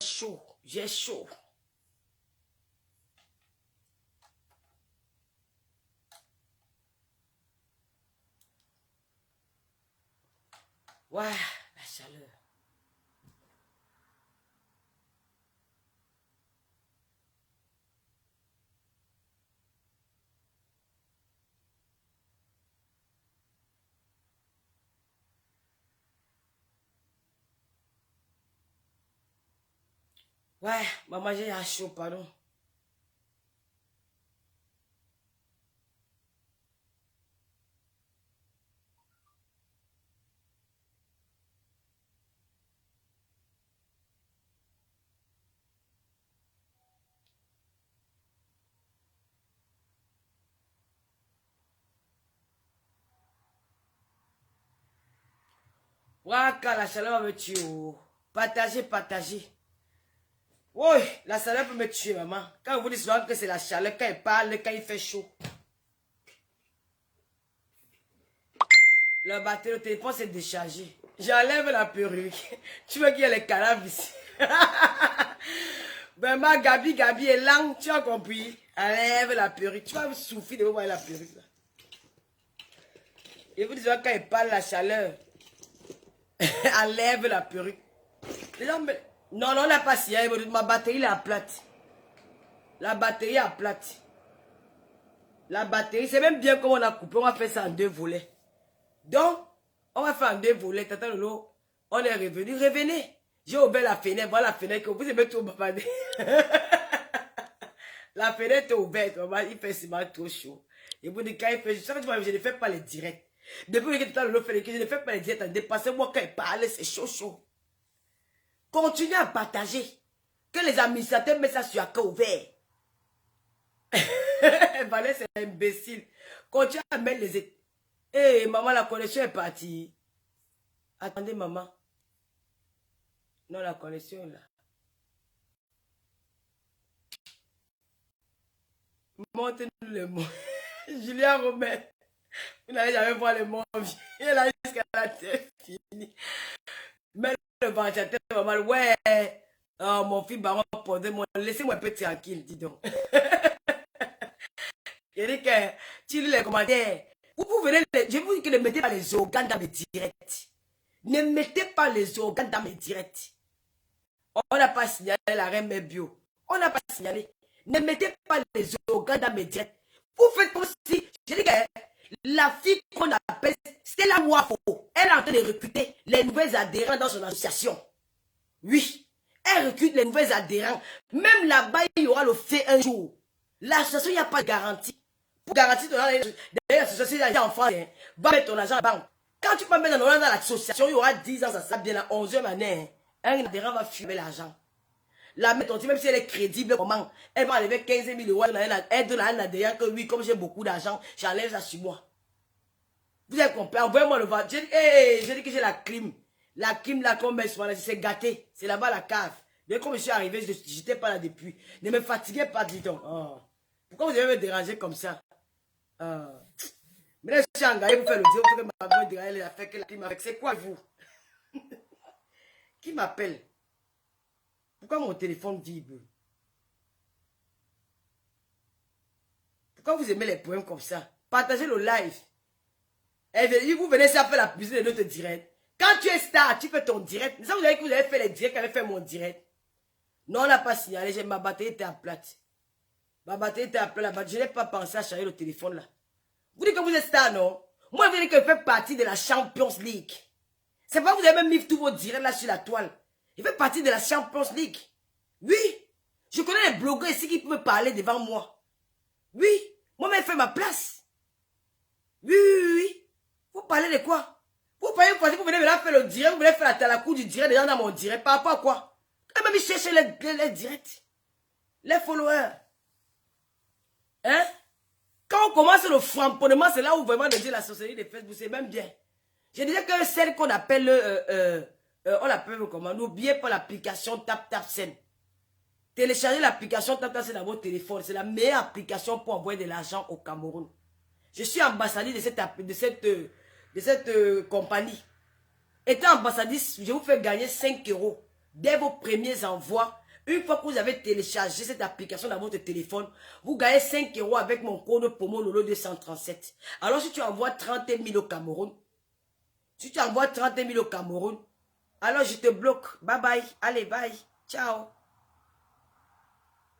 chaud, j'ai chaud. Ouais, la chaleur. Ouais, maman, j'ai chaud, pardon. Ouais, quand la chaleur va me tuer. Oh. Partagez, partagez. Oui, la chaleur peut me tuer, maman. Quand vous dites souvent que c'est la chaleur, quand il parle, quand il fait chaud. Le batterie, le téléphone s'est déchargé. J'enlève la perruque. Tu veux qu'il y ait les cadavres ici? Ben, ma Gabi est langue, tu as compris? Enlève la perruque. Tu vas me souffrir de voir la perruque là. Et vous dites quand il parle la chaleur, enlève la perruque. Les gens me... Non, non, on n'a pas si. Ma batterie est plate. La batterie est plate. La batterie, c'est même bien comme on a coupé. On va faire ça en 2 volets. Donc, on va faire en 2 volets. Tata Lolo, on est revenu. Revenez. J'ai ouvert la fenêtre. Voilà la fenêtre que vous aimez tout bavarder. La fenêtre est ouverte. Il fait seulement trop chaud. Et vous dites, quand il fait chaud, je ne fais pas les directs. Depuis que Tata Lolo fait les directs, je ne fais pas les directs. Dépassez-moi quand il parle, c'est chaud, chaud. Continuez à partager. Que les administrateurs mettent ça sur un ouvert. Valais, c'est imbécile. Continuez à mettre les... Eh, maman, la connexion est partie. Attendez, maman. Non, la connexion là. Montrez-nous les mots. Julien Romain. Vous n'allez jamais voir les mots. Il est là jusqu'à la tête finie. Mais le ventilateur, maman, ouais. Oh, mon fils baron, laissez-moi un peu tranquille, dis donc. Il dit que tu lis les commentaires. Vous venez, je vous dis que ne mettez pas les organes dans mes directs. Ne mettez pas les organes dans mes directs. On n'a pas signalé la reine bio. On n'a pas signalé. Ne mettez pas les organes dans mes directs. Vous faites comme si, je dis que la fille qu'on appelle Stella Wafo, elle est en train de recruter les nouvelles adhérents dans son association. Oui, elle recrute les nouvelles adhérents. Même là-bas, il y aura le fait un jour. L'association, il n'y a pas de garantie. Pour garantir ton argent, d'ailleurs, l'association, il y a en France, hein, va mettre ton argent à la banque. Quand tu peux mettre ton argent dans l'association, il y aura 10 ans, ça sera bien la 11e année. Hein. Un adhérent va fumer l'argent. La mettre, même si elle est crédible, comment elle va enlever 15 000 euros, elle donne à un adhérent que oui, comme j'ai beaucoup d'argent, j'enlève ça sur moi. Vous avez compris? Envoyez-moi le ventre. J'ai dit que j'ai la clim. La clim là, comme c'est gâté. C'est là-bas la cave. Dès que je suis arrivé, je n'étais pas là depuis. Ne me fatiguez pas, dis donc. Oh. Pourquoi vous devez me déranger comme ça? Mais là, je suis engagé pour faire le dire. Vous faites que ma déranger les affaires que la clim avec. C'est quoi vous? Qui m'appelle? Pourquoi mon téléphone vibre? Pourquoi vous aimez les poèmes comme ça? Partagez le live. Et vous venez ça faire la publicité de notre direct. Quand tu es star, tu fais ton direct. Ça, vous avez dit que vous avez fait les directs, qu'elle avait fait mon direct. Non, on n'a pas signalé. Ma batterie était à plate. Ma batterie était à plate. Je n'ai pas pensé à changer le téléphone là. Vous dites que vous êtes star, non? Moi, je vous dis que je fais partie de la Champions League. C'est pas que vous avez même mis tous vos directs là sur la toile. Je fais partie de la Champions League. Oui. Je connais les blogueurs ici qui peuvent parler devant moi. Oui. Moi-même, je fais ma place. Oui, oui, oui. Vous parlez de quoi? Vous parlez, vous venez maintenant faire le direct, vous venez faire la cour du direct, des gens dans mon direct. Par rapport à quoi? Quand même, ils cherchent les directs. Les followers. Hein? Quand on commence le framponnement, c'est là où vraiment de dire la société de Facebook, c'est même bien. Je disais que celle qu'on appelle, on l'appelle comment? N'oubliez pas l'application TapTapSend. Téléchargez l'application TapTapSend dans votre téléphone. C'est la meilleure application pour envoyer de l'argent au Cameroun. Je suis ambassadeur de cette compagnie. Étant ambassadrice, je vous fais gagner 5 euros dès vos premiers envois, une fois que vous avez téléchargé cette application dans votre téléphone, vous gagnez 5 € avec mon code promo Lolo 237. Alors si tu envoies 30 000 au Cameroun, alors je te bloque. Bye bye. Allez, bye. Ciao.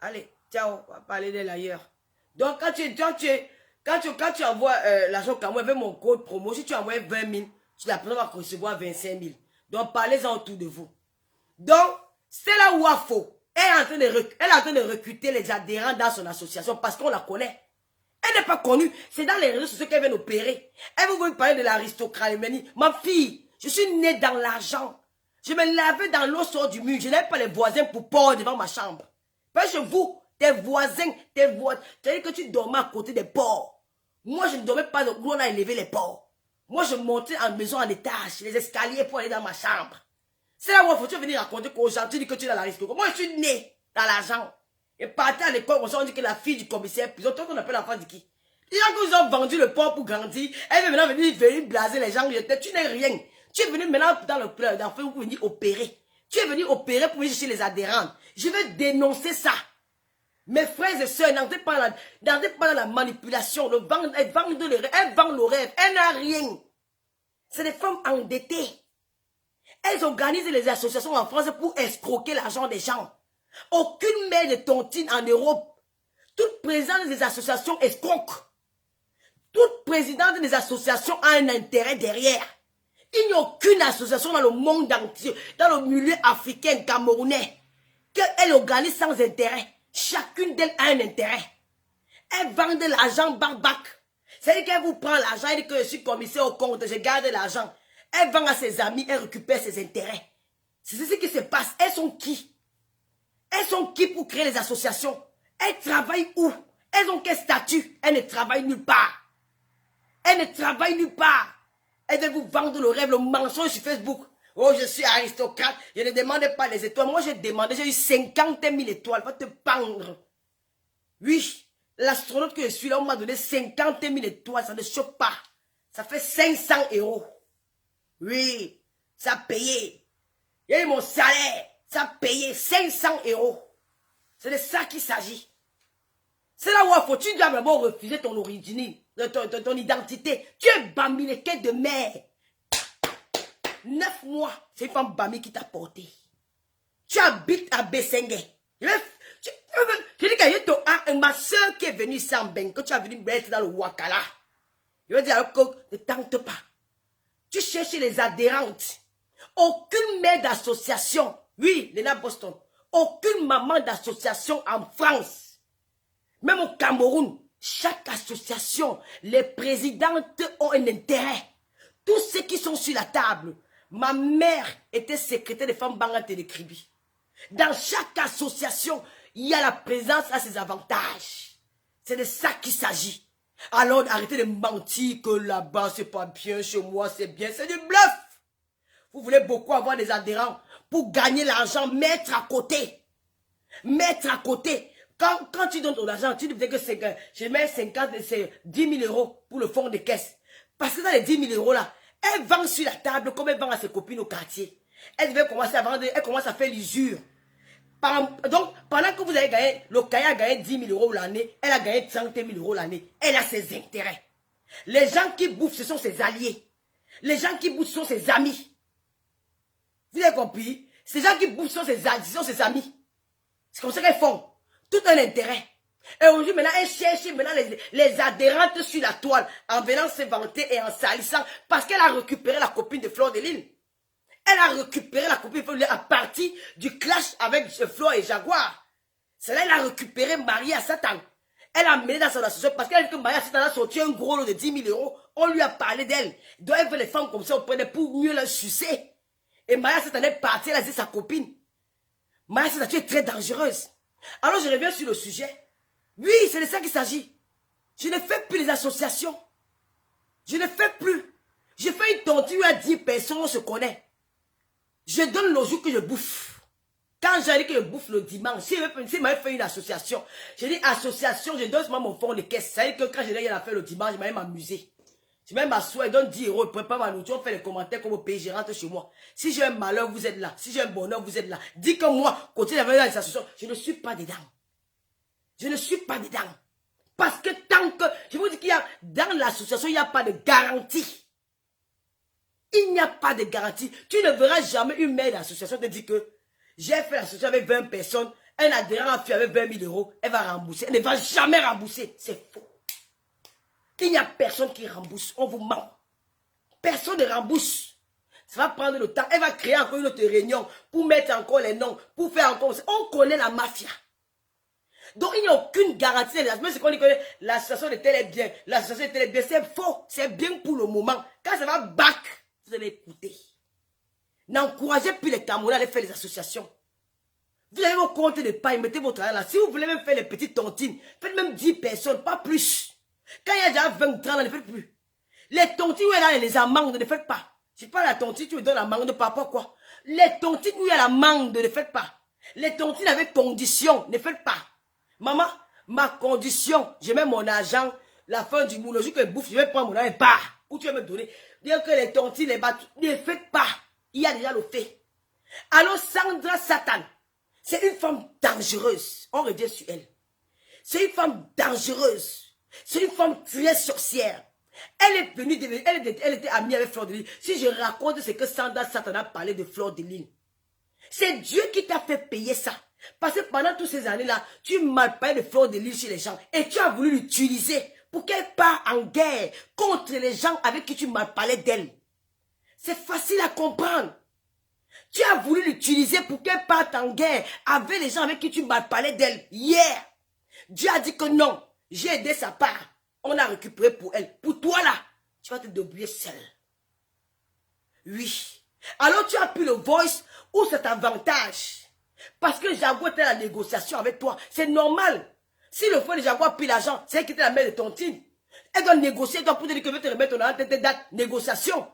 Allez, ciao. On va parler d'elle ailleurs. Donc quand tu envoies l'argent au Cameroun avec mon code promo, si tu envoies 20 000, la personne va recevoir 25 000. Donc parlez-en autour de vous. Donc, c'est là où il faut. Elle est en train de recruter les adhérents dans son association parce qu'on la connaît. Elle n'est pas connue. C'est dans les réseaux sociaux qu'elle vient opérer. Elle veut parler de l'aristocratie. Ma fille, je suis née dans l'argent. Je me lavais dans l'eau sur du mur. Je n'avais pas les voisins pour porc devant ma chambre. Parce que vous, tes voisins, c'est-à-dire que tu dormais à côté des porcs. Moi, je ne dormais pas où on a élevé les porcs. Moi, je montais en maison en étage, les escaliers pour aller dans ma chambre. C'est là où il faut venir raconter qu'aux gens, tu dis que tu es dans la risque. Moi, je suis né dans l'argent. Et parti à l'école, on dit que la fille du commissaire, puis toi, on appelle l'enfant de qui? Les gens qui vous ont vendu le porc pour grandir, elle veut maintenant venir blaser les gens. Tu n'es rien. Tu es venu maintenant dans le plan d'enfant pour venir opérer. Tu es venu opérer pour venir chez les adhérents. Je vais dénoncer ça. Mes frères et sœurs, n'entrez pas dans la manipulation. Elle vend le rêve. Elle n'a rien. C'est des femmes endettées. Elles organisent les associations en France pour escroquer l'argent des gens. Aucune mère de tontine en Europe. Toute présidente des associations escroque. Toute présidente des associations a un intérêt derrière. Il n'y a aucune association dans le monde entier, dans le milieu africain, camerounais, qu'elle organise sans intérêt. Chacune d'elles a un intérêt. Elle vend de l'argent barbac. C'est-à-dire qu'elle vous prend l'argent, elle dit que je suis commissaire au compte, je garde l'argent. Elle vend à ses amis, elle récupère ses intérêts. C'est ce qui se passe. Elles sont qui? Elles sont qui pour créer les associations? Elles travaillent où? Elles ont quel statut? Elles ne travaillent nulle part. Elles ne travaillent nulle part. Elles veulent vous vendre le rêve, le mensonge sur Facebook. Oh, je suis aristocrate. Je ne demandais pas les étoiles. Moi, j'ai demandé, j'ai eu 50 000 étoiles. Va te pendre. Oui, l'astronaute que je suis là, on m'a donné 50 000 étoiles. Ça ne choque pas. Ça fait 500 €. Oui, ça a payé. Il y a eu mon salaire. Ça a payé 500 €. C'est de ça qu'il s'agit. C'est là où il faut. Tu dois d'abord refuser ton origine, ton identité. Tu es bamileke de mère. 9 mois, c'est une femme Bami qui t'a porté. Tu habites à Bessengue. Je dis que ma soeur qui est venue ici en Ben, que tu as venu mettre dans le Wakala. Je veux dire que ne tente pas. Tu cherches les adhérentes. Aucune mère d'association, oui, Lena Boston, aucune maman d'association en France, même au Cameroun, chaque association, les présidentes ont un intérêt. Tous ceux qui sont sur la table, ma mère était secrétaire des femmes Bangat et de Kribi. Dans chaque association, il y a la présence à ses avantages. C'est de ça qu'il s'agit. Alors arrêtez de mentir que là-bas c'est pas bien, chez moi c'est bien, c'est du bluff. Vous voulez beaucoup avoir des adhérents pour gagner l'argent, mettre à côté. Mettre à côté. Quand tu donnes ton argent, tu dis que je mets 50, c'est 10 000 € pour le fonds de caisse. Parce que dans les 10 000 € là, elle vend sur la table comme elle vend à ses copines au quartier. Elle devait commencer à vendre, elle commence à faire l'usure. Donc, pendant que vous avez gagné, le Kaya a gagné 10 000 € l'année, elle a gagné 30 000 € l'année. Elle a ses intérêts. Les gens qui bouffent, ce sont ses alliés. Les gens qui bouffent sont ses amis. Vous avez compris? Ces gens qui bouffent sont ses amis. C'est comme ça qu'elles font. Tout un intérêt. Et aujourd'hui, maintenant, elle cherche maintenant les adhérentes sur la toile en venant se vanter et en salissant parce qu'elle a récupéré la copine de Fleur de Lille. Elle a récupéré la copine de Fleur de Lille à partir du clash avec Fleur et Jaguar. C'est là qu'elle a récupéré Maria Satan. Elle a mené dans son association parce qu'elle a dit que Maria Satan a sorti un gros lot de 10 000 €. On lui a parlé d'elle. Donc elle veut les femmes comme ça, on prenait pour mieux la sucer. Et Maria Satan est partie, elle a dit sa copine. Maria Satan, tu es très dangereuse. Alors je reviens sur le sujet. Oui, c'est de ça qu'il s'agit. Je ne fais plus les associations. Je ne fais plus. Je fais une tontine à 10 personnes, on se connaît. Je donne le jour que je bouffe. Quand j'ai dit que je bouffe le dimanche, si je m'avais fait une association, j'ai dit association, je donne seulement mon fond de caisse. Ça veut dire que quand je n'ai rien à faire le dimanche, je m'avais m'amuser. Je vais m'asseoir et donne 10 euros, je prépare ma nourriture, on fait les commentaires comme au pays, je rentre chez moi. Si j'ai un malheur, vous êtes là. Si j'ai un bonheur, vous êtes là. Dis que moi, continuez avec les associations, je ne suis pas dedans. Je ne suis pas dedans. Parce que tant que, je vous dis qu'il y a, dans l'association, il n'y a pas de garantie. Il n'y a pas de garantie. Tu ne verras jamais une mère d'association te dire que j'ai fait l'association avec 20 personnes, un adhérent a fait avec 20 000 euros, elle va rembourser. Elle ne va jamais rembourser. C'est faux. Il n'y a personne qui rembourse. On vous ment. Personne ne rembourse. Ça va prendre le temps. Elle va créer encore une autre réunion pour mettre encore les noms, pour faire encore. On connaît la mafia. Donc il n'y a aucune garantie. Même si on dit que l'association de tel est bien, l'association de tel est bien, c'est faux. C'est bien pour le moment. Quand ça va back, vous allez écouter. N'encouragez plus les Camerounais à aller faire les associations. Vous avez vos comptes de paille, mettez votre argent là. Si vous voulez même faire les petites tontines, faites même 10 personnes, pas plus. Quand il y a déjà 20, 30, ne faites plus. Les tontines où il y a les amandes, ne faites pas. Je ne sais pas la tontine, tu me donnes l'amande, pas pourquoi. Les tontines où il y a l'amande, ne faites pas. Les tontines avec condition, ne faites pas. Maman, ma condition, je mets mon argent, la fin du mois, le jour que je bouffe, je vais prendre mon argent et pas. Où tu vas me donner. Dire que les tontines, les bateaux, ne faites pas. Il y a déjà le fait. Alors Sandra Satan, c'est une femme dangereuse. On revient sur elle. C'est une femme dangereuse. C'est une femme très sorcière. Elle est venue, elle était amie avec Fleur de Lys. Si je raconte ce que Sandra Satan a parlé de Fleur de Lys, c'est Dieu qui t'a fait payer ça. Parce que pendant toutes ces années-là, tu m'as parlé de Fleur de Lys chez les gens. Et tu as voulu l'utiliser pour qu'elle parte en guerre contre les gens avec qui tu m'as parlé d'elle. C'est facile à comprendre. Tu as voulu l'utiliser pour qu'elle parte en guerre avec les gens avec qui tu m'as parlé d'elle hier. Dieu a dit que non. J'ai aidé sa part. On a récupéré pour elle. Pour toi là, tu vas te débrouiller seul. Oui. Alors tu as pris le voice où c'est avantage. Parce que Jaguar était la négociation avec toi. C'est normal. Si le frère de Jaguar a pris l'argent, c'est elle qui était la mère de Tontine. Elle doit négocier, elle doit pour te dire que je vais te remettre ton argent, date, négociation.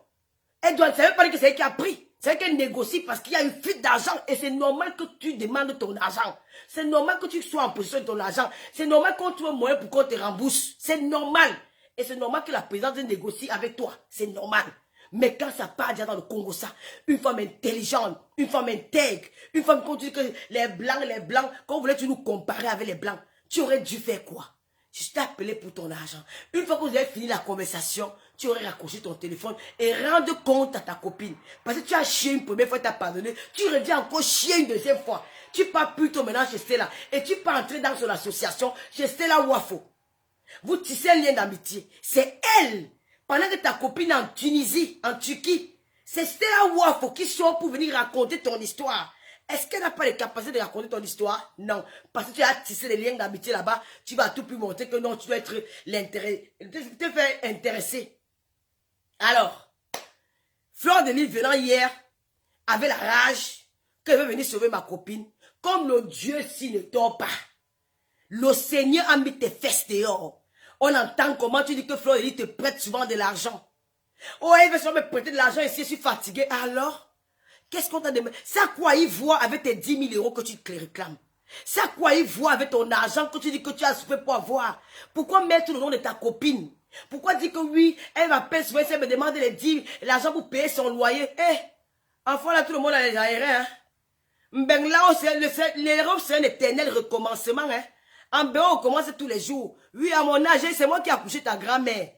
Elle doit, ça ne veut pas dire que c'est elle qui a pris. C'est elle qui négocie parce qu'il y a une fuite d'argent et c'est normal que tu demandes ton argent. C'est normal que tu sois en possession de ton argent. C'est normal qu'on trouve un moyen pour qu'on te rembourse. C'est normal. Et c'est normal que la présidente négocie avec toi. C'est normal. Mais quand ça part déjà dans le Congo, ça, une femme intelligente, une femme intègre, une femme qu'on dit que les blancs, quand voulais-tu nous comparer avec les blancs, tu aurais dû faire quoi? Je t'ai appelé pour ton argent. Une fois que vous avez fini la conversation, tu aurais raccroché ton téléphone et rendre compte à ta copine. Parce que tu as chié une première fois, tu as pardonné. Tu reviens encore chier une deuxième fois. Tu pars plutôt maintenant chez Stella. Et tu pars entrer dans son association chez Stella Wafo. Vous tissez un lien d'amitié. C'est elle. Pendant que ta copine est en Tunisie, en Turquie, c'est Stella Wafo qui sort pour venir raconter ton histoire. Est-ce qu'elle n'a pas les capacités de raconter ton histoire? Non. Parce que tu as tissé les liens d'amitié là-bas, tu vas tout plus montrer que non, tu dois être l'intérêt, te faire intéresser. Alors, Fleur de Lys venant hier, avait la rage qu'elle veut venir sauver ma copine. Comme le Dieu s'il ne dort pas. Le Seigneur a mis tes fesses dehors. On entend comment tu dis que Fleur de Lys te prête souvent de l'argent. Oh, elle veut seulement me prêter de l'argent ici, je suis fatigué. Alors? Qu'est-ce qu'on t'a demandé? C'est à quoi il voit avec tes 10 000 euros que tu te les réclames? C'est à quoi il voit avec ton argent que tu dis que tu as souffert pour avoir? Pourquoi mettre le nom de ta copine? Pourquoi dire que oui, elle m'appelle souvent, elle me demande les 10 l'argent pour payer son loyer? Eh, enfant là, tout le monde a les aérés, hein? Ben là, l'Europe, c'est un éternel recommencement, hein? En Béo, on commence tous les jours. Oui, à mon âge, c'est moi qui ai accouché ta grand-mère.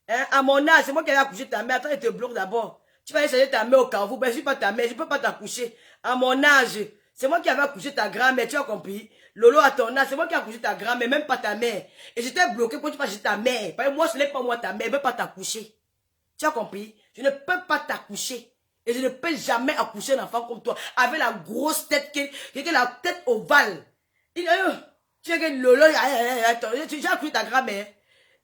Hein? À mon âge, c'est moi qui ai accouché ta mère. Attends, je te bloque d'abord. Tu vas aller chercher ta mère au Carrefour. Ben, je ne suis pas ta mère, je ne peux pas t'accoucher. À mon âge, c'est moi qui avais accouché ta grand-mère, tu as compris? Lolo, à ton âge, c'est moi qui ai accouché ta grand-mère, même pas ta mère. Et j'étais bloqué pour que tu fasses ta mère. Parce que moi, ce n'est pas moi ta mère, je ne peux pas t'accoucher. Tu as compris? Je ne peux pas t'accoucher. Et je ne peux jamais accoucher un enfant comme toi, avec la grosse tête, qui est la tête ovale. Tu sais que Lolo, j'ai accouché ta grand-mère.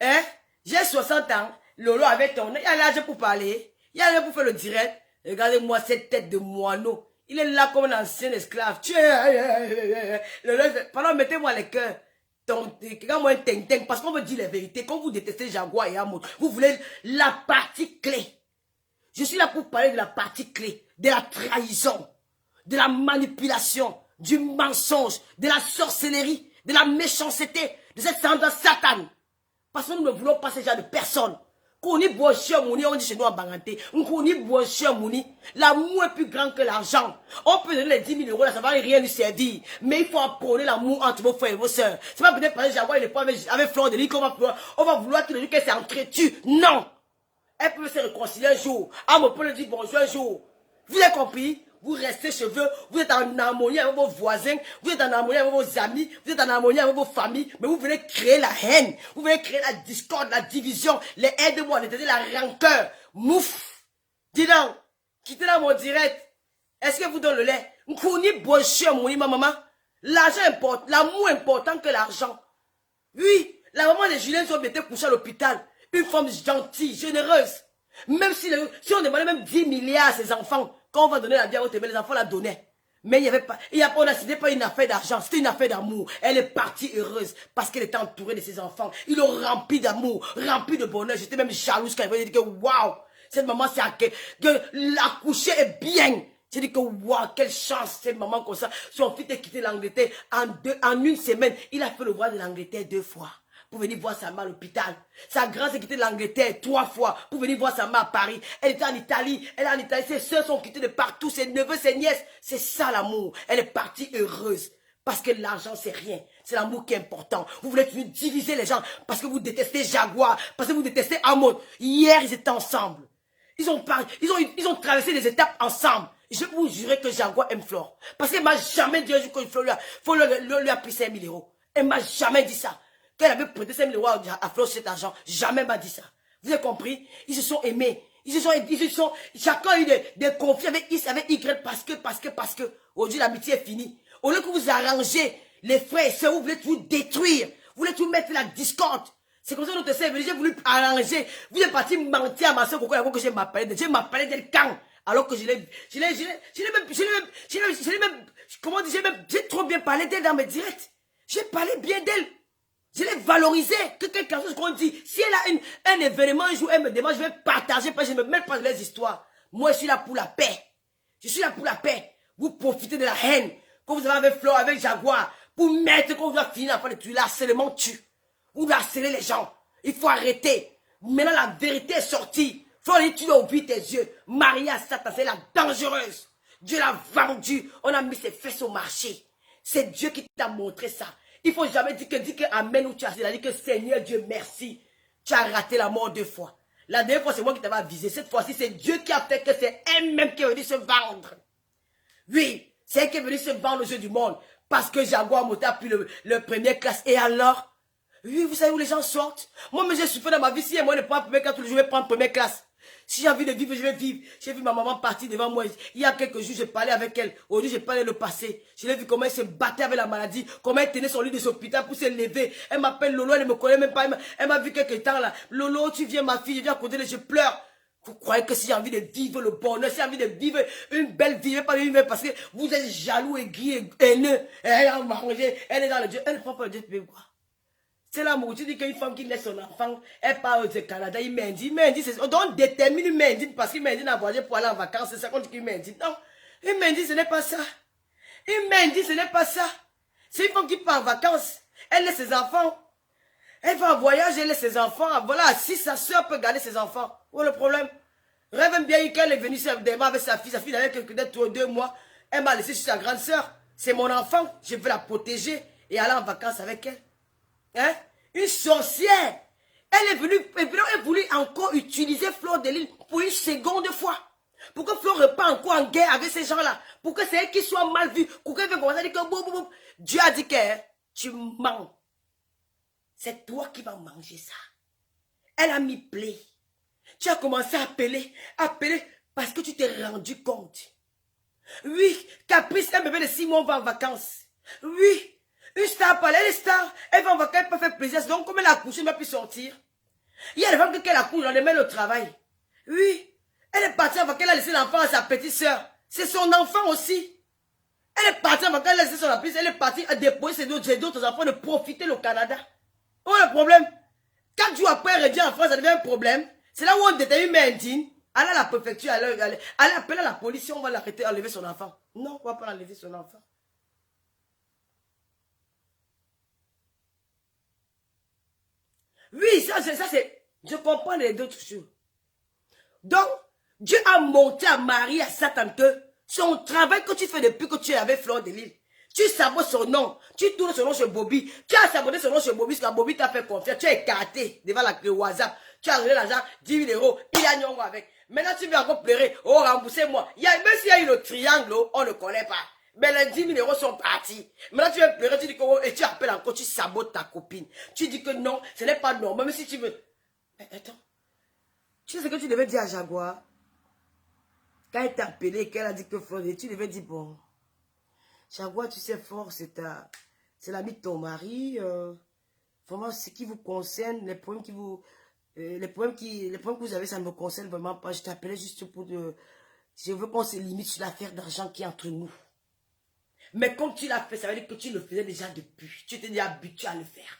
Hein? J'ai 60 ans. Lolo avait ton âge, il a l'âge pour parler. Il y a rien pour faire le direct. Regardez-moi cette tête de moineau. Il est là comme un ancien esclave. Pardon, mettez-moi les cœurs. Regarde-moi un ting-ting. Parce qu'on veut dire la vérité. Quand vous détestez Jaguar et Amour, vous voulez la partie clé. Je suis là pour parler de la partie clé. De la trahison. De la manipulation. Du mensonge. De la sorcellerie. De la méchanceté. De cette Sandra Satan. Parce que nous ne voulons pas ce genre de personnes. Koni boisson mouni, on dit chez nous en Banganté. Koni boisson mouni. L'amour est plus grand que l'argent. On peut donner les 10 000 euros, là, ça va rien lui servir. Mais il faut apprendre l'amour entre vos frères et vos sœurs. C'est pas peut-être parce que Jaguar, il est pas avec Fleur de Lys qu'on va vouloir tout le dire qu'elle s'est entretue. Non. Elle peut se réconcilier un jour. Ah, mon peut le dire bonjour un jour. Vous avez compris? Vous restez chez vous, vous êtes en harmonie avec vos voisins, vous êtes en harmonie avec vos amis, vous êtes en harmonie avec vos familles, mais vous venez créer la haine, vous venez créer la discorde, la division, les aides-moi, la rancœur. Mouf! Dis donc, quittez là mon direct. Est-ce que vous donnez le lait? M'kouni bonjour, mon ma maman. L'argent importe, l'amour important que l'argent. Oui, la maman de Julien Zob était couchée à l'hôpital. Une femme gentille, généreuse. Même si on demandait même 10 milliards à ses enfants, quand on va donner la vie à votre les enfants la donnaient. Mais il n'y avait pas, on a cité pas une affaire d'argent, c'était une affaire d'amour. Elle est partie heureuse parce qu'elle était entourée de ses enfants. Ils l'ont rempli d'amour, rempli de bonheur. J'étais même jalouse quand elle m'a dit que waouh, cette maman c'est que l'accoucher est bien. J'ai dit que waouh, quelle chance cette maman comme ça. Son fils a quitté l'Angleterre en une semaine. Il a fait le voyage de l'Angleterre 2 fois. Pour venir voir sa mère à l'hôpital. Sa grand-sœur a quitté l'Angleterre 3 fois pour venir voir sa mère à Paris. Elle était en Italie. Elle est en Italie. Ses soeurs sont quittées de partout. Ses neveux, ses nièces. C'est ça l'amour. Elle est partie heureuse. Parce que l'argent, c'est rien. C'est l'amour qui est important. Vous voulez diviser les gens parce que vous détestez Jaguar. Parce que vous détestez Amon. Hier, ils étaient ensemble. Ils ont traversé des étapes ensemble. Je peux vous jurer que Jaguar aime Flore. Parce qu'elle m'a jamais dit que Flore lui a pris 5 000 euros. Elle m'a jamais dit ça. Qu'elle avait prêté 5 000 euros à Flore cet argent. Jamais m'a dit ça. Vous avez compris? Ils se sont aimés. Chacun a eu des conflits avec X, avec Y parce que. Aujourd'hui, l'amitié est finie. Au lieu que vous arrangez les frères et sœurs, vous voulez tout détruire. Vous voulez tout mettre la discorde. C'est comme ça que notre sœur, j'ai voulu arranger. Vous êtes parti mentir à ma sœur pourquoi que j'ai m'appelé d'elle quand? Alors que comment dire, j'ai trop bien parlé d'elle dans mes directs. J'ai parlé bien d'elle. Je l'ai valorisée. Que quelque chose qu'on dit. Si elle a un événement un jour, elle me demande, je vais partager, parce que je ne me mêle pas de les histoires. Moi, je suis là pour la paix. Je suis là pour la paix. Vous profitez de la haine que vous avez avec Flore, avec Jaguar, pour mettre qu'on vous a fini la fin de tuer. L'harcèlement tue. Vous harcelez les gens. Il faut arrêter. Maintenant, la vérité est sortie. Flore, tu dois ouvrir tes yeux. Maria Satan, c'est la dangereuse. Dieu l'a vendue. On a mis ses fesses au marché. C'est Dieu qui t'a montré ça. Il ne faut jamais dire que Amen ou tu as dit que Seigneur Dieu merci. Tu as raté la mort 2 fois. La dernière fois, c'est moi qui t'avais avisé. Cette fois-ci, c'est Dieu qui a fait que c'est elle-même qui est venue se vendre. Oui, c'est elle qui est venue se vendre aux yeux du monde. Parce que Jaguar Mota a pris le première classe. Et alors? Oui, vous savez où les gens sortent? Moi, mais j'ai souffert dans ma vie. Si moi ne prends première classe, tous les jours, je vais prendre première classe. Si j'ai envie de vivre, je vais vivre. J'ai vu ma maman partir devant moi. Il y a quelques jours, j'ai parlé avec elle. Aujourd'hui, j'ai parlé le passé. Je l'ai vu comment elle se battait avec la maladie. Comment elle tenait son lit de son hôpital pour se lever. Elle m'appelle Lolo, elle ne me connaît même pas. Elle m'a vu quelques temps là. Lolo, tu viens ma fille, je viens à côté de je pleure. Vous croyez que si j'ai envie de vivre le bonheur, si j'ai envie de vivre une belle vie, pas vivre parce que vous êtes jaloux, aigri, haineux. Elle a mangé, elle est dans le Dieu. Elle ne prend pas le Dieu, tu peux quoi? C'est l'amour. Tu dis qu'une femme qui laisse son enfant, elle part au Canada, il mendie. Mendie, c'est ça. On détermine une mendie parce qu'il mendie n'a voyagé pour aller en vacances. C'est ça qu'on dit qu'il mendie. Non. Une mendie, ce n'est pas ça. Une mendie, ce n'est pas ça. C'est une femme qui part en vacances. Elle laisse ses enfants. Elle va en voyage, elle laisse ses enfants. Voilà, si sa soeur peut garder ses enfants. Où est le problème? Rêve bien qu'elle est venue avec sa fille. Sa fille avait peut-être 2 mois. Elle m'a laissé sur sa grande soeur. C'est mon enfant. Je veux la protéger et aller en vacances avec elle. Hein? Une sorcière. Elle est venue, elle voulait encore utiliser Flore de Lys pour une seconde fois. Pourquoi Flore repart encore en guerre avec ces gens-là? Pourquoi c'est elle qui soit mal vue? Pourquoi elle veut commencer à dire que Dieu a dit que tu mens. C'est toi qui vas manger ça. Elle a mis plaie. Tu as commencé à appeler parce que tu t'es rendu compte. Oui, Caprice, un bébé de 6 mois va en vacances. Oui. Une star, elle est star, elle va en vacances, elle peut faire plaisir. Donc, comme elle a accouché, elle ne va plus sortir. Il y a des femmes qui accouchent, on les met au travail. Oui. Elle est partie en vacances, elle a laissé l'enfant à sa petite soeur. C'est son enfant aussi. Elle est partie en vacances, elle a laissé son enfant, elle est partie à déposer ses d'autres enfants de profiter au Canada. Où est le problème? 4 jours après, elle revient en France, ça devient un problème. C'est là où on détermine Mendine. Allez à la préfecture, allez appeler la police, on va l'arrêter, enlever son enfant. Non, on ne va pas enlever son enfant. Oui, ça c'est... Je comprends les d'autres choses. Donc, Dieu a monté à Marie, à Satan, que son travail que tu fais depuis que tu es avec Fleur de Lys, tu sabotes son nom, tu tournes son nom chez Bobby, tu as saboté son nom chez Bobby, parce que Bobby t'a fait confiance, tu as écarté devant le WhatsApp, tu as donné l'argent, 10 000 euros, il a nyongo avec. Maintenant, tu veux encore pleurer, oh, remboursez-moi. Même s'il y a eu le triangle, on ne connaît pas. Mais les 10 000 euros sont partis. Maintenant, tu veux pleurer, tu dis que, oh, et tu appelles encore, tu sabotes ta copine. Tu dis que non, ce n'est pas normal, même si tu veux. Mais attends. Tu sais ce que tu devais dire à Jaguar? Quand elle t'a appelé, qu'elle a dit que Fleur, tu devais dire, bon, Jaguar, tu sais fort, c'est l'ami de ton mari. Vraiment, ce qui vous concerne, les problèmes que vous avez, ça ne me concerne vraiment pas. Je t'appelais juste pour je veux qu'on se limite sur l'affaire d'argent qui est entre nous. Mais comme tu l'as fait, ça veut dire que tu le faisais déjà depuis. Tu t'es déjà habitué à le faire.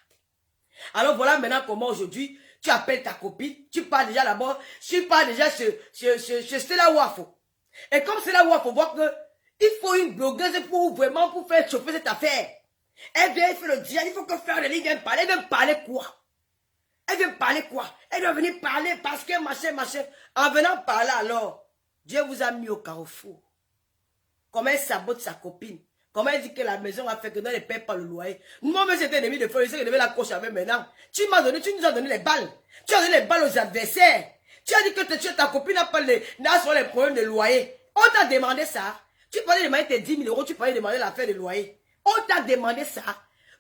Alors voilà maintenant comment aujourd'hui, tu appelles ta copine, tu pars déjà là-bas, tu pars déjà chez Stella Wafo. Et comme Stella Wafo voit que il faut une blogueuse pour faire chauffer cette affaire. Elle vient faire le direct, il faut que faire les lignes, elle vient parler quoi? Elle vient parler quoi? Elle doit venir parler parce que machin. En venant parler alors, Dieu vous a mis au carrefour. Comment elle sabote sa copine. Comment elle dit que la maison a fait que non, elle ne paie pas le loyer. Moi-même, j'étais ennemi de feu, je sais que je devais la coche avec maintenant. Tu nous as donné les balles. Tu as donné les balles aux adversaires. Tu as dit que ta copine n'a pas sur les problèmes de loyer. On t'a demandé ça. Tu parlais demander tes 10 000 euros, tu parlais demander l'affaire de loyer. On t'a demandé ça.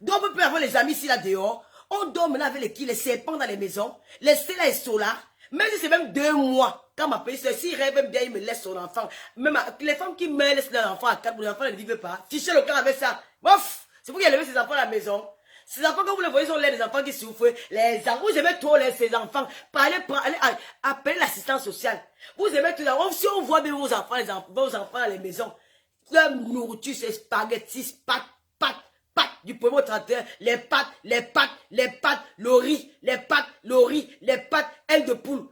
Donc, on peut avoir les amis ici, là, dehors. On dort maintenant avec les serpents dans les maisons. Les Stella et Sola. Même si c'est même 2 mois. Quand ma petite soeur, s'il rêve même bien, il me laisse son enfant. Même les femmes qui meurent laissent leur enfant à 4, les enfants ne vivent pas. Fichez le camp avec ça. Bof! C'est vous qui avez levé ces enfants à la maison. Ces enfants, quand vous les voyez, sont là, les enfants qui souffrent. Les enfants, vous aimez trop ces enfants. Appelez l'assistance sociale. Vous aimez tout ça. Si on voit bien vos enfants à la maison, leur nourriture, c'est spaghettis, pâtes, du 1er au 31, les pâtes, le riz, les pâtes, ailes de poule.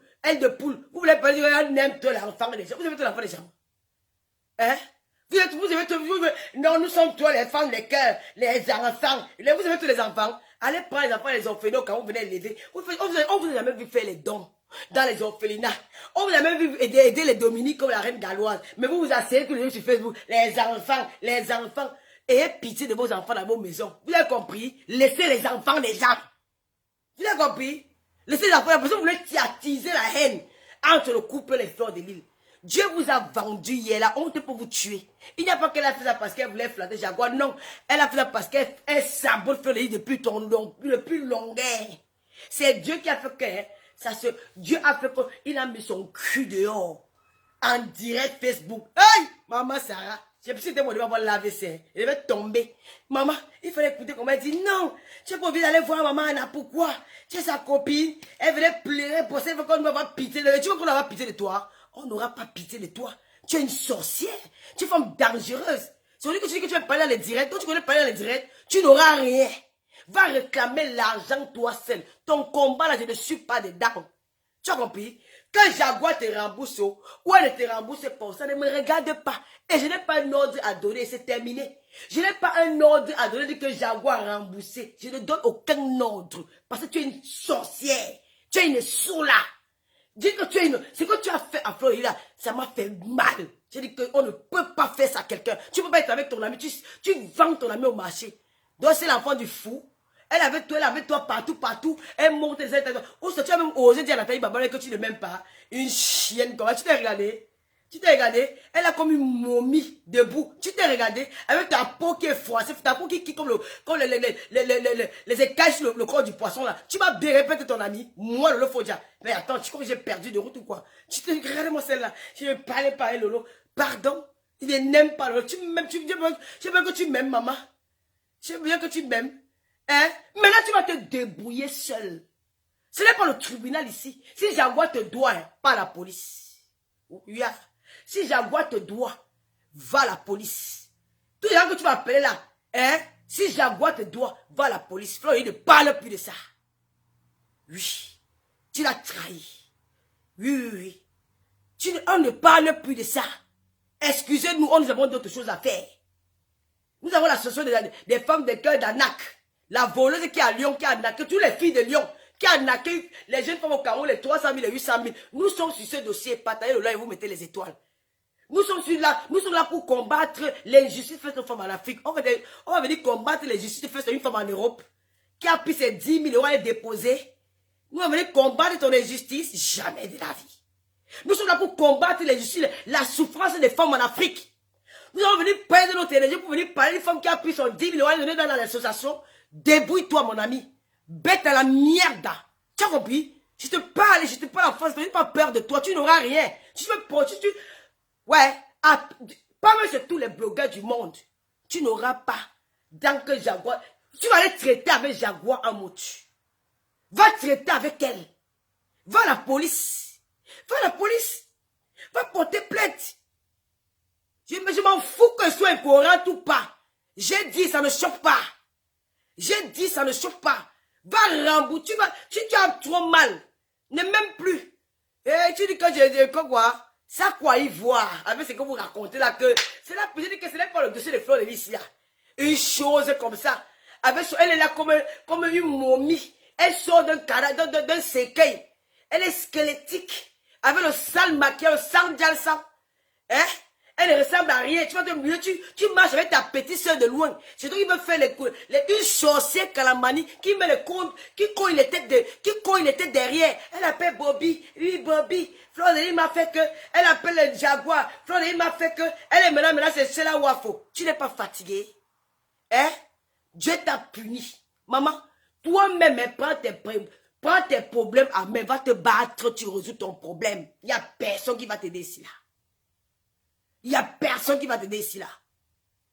Vous voulez pas dire, on aime tous les enfants des gens. Vous aimez tous les enfants des gens. Hein? Non, nous sommes tous les femmes, les cœurs, les enfants. Vous aimez tous les enfants. Allez prendre les enfants, les orphelins, quand vous venez les lever. On vous a jamais vu faire les dons dans les orphelinats. On vous a même vu aider les Dominiques comme la reine galloise. Mais vous vous asseyez tous les jours sur Facebook. Les enfants. Ayez pitié de vos enfants dans vos maisons. Vous avez compris? Laissez les enfants des gens. Vous avez compris? Laissez les enfants. Parce que vous voulez attiser la haine entre le couple et les Fleurs de Lys. Dieu vous a vendu hier la honte pour vous tuer. Il n'y a pas qu'elle a fait ça parce qu'elle voulait flatter Jaguar. Non. Elle a fait ça parce qu'elle sabote Fleur de Lys depuis longtemps. C'est Dieu qui a fait que Dieu a fait qu'il a mis son cul dehors. En direct Facebook. Hey! Maman Sarah. J'ai pu c'était mon devoir pour laver ça. Elle devait tomber. Maman, il fallait écouter comment elle dit non. J'ai pas envie d'aller voir maman Anna. Pourquoi? C'est sa copine. Elle venait pleurer pour ça. Elle veut qu'on va pitié de toi. Tu veux qu'on va pitié de toi? On n'aura pas pitié de toi. Tu es une sorcière. Tu es une femme dangereuse. C'est aujourd'hui que tu dis que tu vas parler dans les directs. Quand tu connais parler dans les directs, tu n'auras rien. Va réclamer l'argent toi seul. Ton combat là, je ne suis pas dedans. Tu as compris? Quand Jaguar te rembourse ou elle ne te rembourse pas, ça ne me regarde pas. Et je n'ai pas un ordre à donner, c'est terminé. Je n'ai pas un ordre à donner de que Jaguar a remboursé. Je ne donne aucun ordre. Parce que tu es une sorcière. Tu es une soula. Dis que tu es une... Ce que tu as fait à Florida, ça m'a fait mal. J'ai dit qu'on ne peut pas faire ça à quelqu'un. Tu ne peux pas être avec ton ami. Tu vends ton ami au marché. Donc c'est l'enfant du fou. Elle avait toi partout. Elle monte les ailes. Ou tu as même osé dire à Nathalie Babale que tu ne m'aimes pas. Une chienne comme ça. Tu t'es regardé? Elle a comme une momie debout. Tu t'es regardé? Avec ta peau qui est froissée. Ta peau qui comme les écailles sur le corps du poisson là. Tu m'as bien répété ton ami. Moi, Lolo Fodia. Mais attends, tu crois que j'ai perdu de route ou quoi? Tu t'es regardé moi celle-là. Je vais parler par elle, Lolo. Pardon? Il n'aime pas Lolo. Tu m'aimes. Je veux bien que tu m'aimes, maman. Je veux bien que tu m'aimes. Hein? Maintenant, tu vas te débrouiller seul. Ce n'est pas le tribunal ici. Si Jaguar te doit, hein, pas la police. Yeah. Si Jaguar te doit, va à la police. Tous les gens que tu vas appeler là, hein? Si Jaguar te doit, va à la police. Fleur, il ne parle plus de ça. Oui. Tu l'as trahi. Oui. On ne parle plus de ça. Excusez-nous, nous avons d'autres choses à faire. Nous avons l'association des femmes de cœur d'Anak. La voleuse qui est à Lyon, qui a arnaqué toutes les filles de Lyon, qui a naqué les jeunes femmes au Cameroun, les 300 000 et 800 000. Nous sommes sur ce dossier, partagez le là et vous mettez les étoiles. Nous sommes là pour combattre l'injustice faite aux femmes en Afrique. On va venir combattre l'injustice faite à une femme en Europe qui a pris ses 10 000 euros à les déposer. Nous allons venir combattre ton injustice, jamais de la vie. Nous sommes là pour combattre l'injustice, la souffrance des femmes en Afrique. Nous allons venir perdre notre énergie pour venir parler d'une femme qui a pris son 10 000 euros à donner dans l'association. Débrouille-toi, mon ami. Bête à la merde. Tu as compris? Je te parle en face, tu n'as pas peur de toi, tu n'auras rien. Ouais, pas même sur tous les blogueurs du monde. Tu n'auras pas d'encre Jaguar. Tu vas aller traiter avec Jaguar en motu. Va traiter avec elle. Va à la police. Va à la police. Va porter plainte. Je m'en fous que ce soit incohérent ou pas. J'ai dit, ça ne choque pas. J'ai dit, ça ne choque pas. Va rembourser. Tu as trop mal. Ne même plus. Et tu dis que quoi? Ça quoi y voir avec ce que vous racontez là que c'est là, je dis que ce n'est pas le dossier de Fleur de Lys là. Une chose comme ça. Elle est là comme une momie. Elle sort d'un séqueil. Elle est squelettique. Avec le sale maquillage, le sang déjà le sang. Hein? Elle ne ressemble à rien. Tu marches avec ta petite soeur de loin. C'est toi qui me fait une sorcière Kalamani qui met le compte, qui cogne les têtes derrière. Elle appelle Bobby. Oui, Bobby. Fleur de Lys m'a fait que. Elle appelle le Jaguar. Fleur de Lys m'a fait que. Elle est maintenant c'est là Wafo. Tu n'es pas fatigué? Hein? Dieu t'a puni. Maman, toi-même, prends tes problèmes à main. Va te battre, tu résous ton problème. Il n'y a personne qui va t'aider ici là. Il n'y a personne qui va t'aider ici là.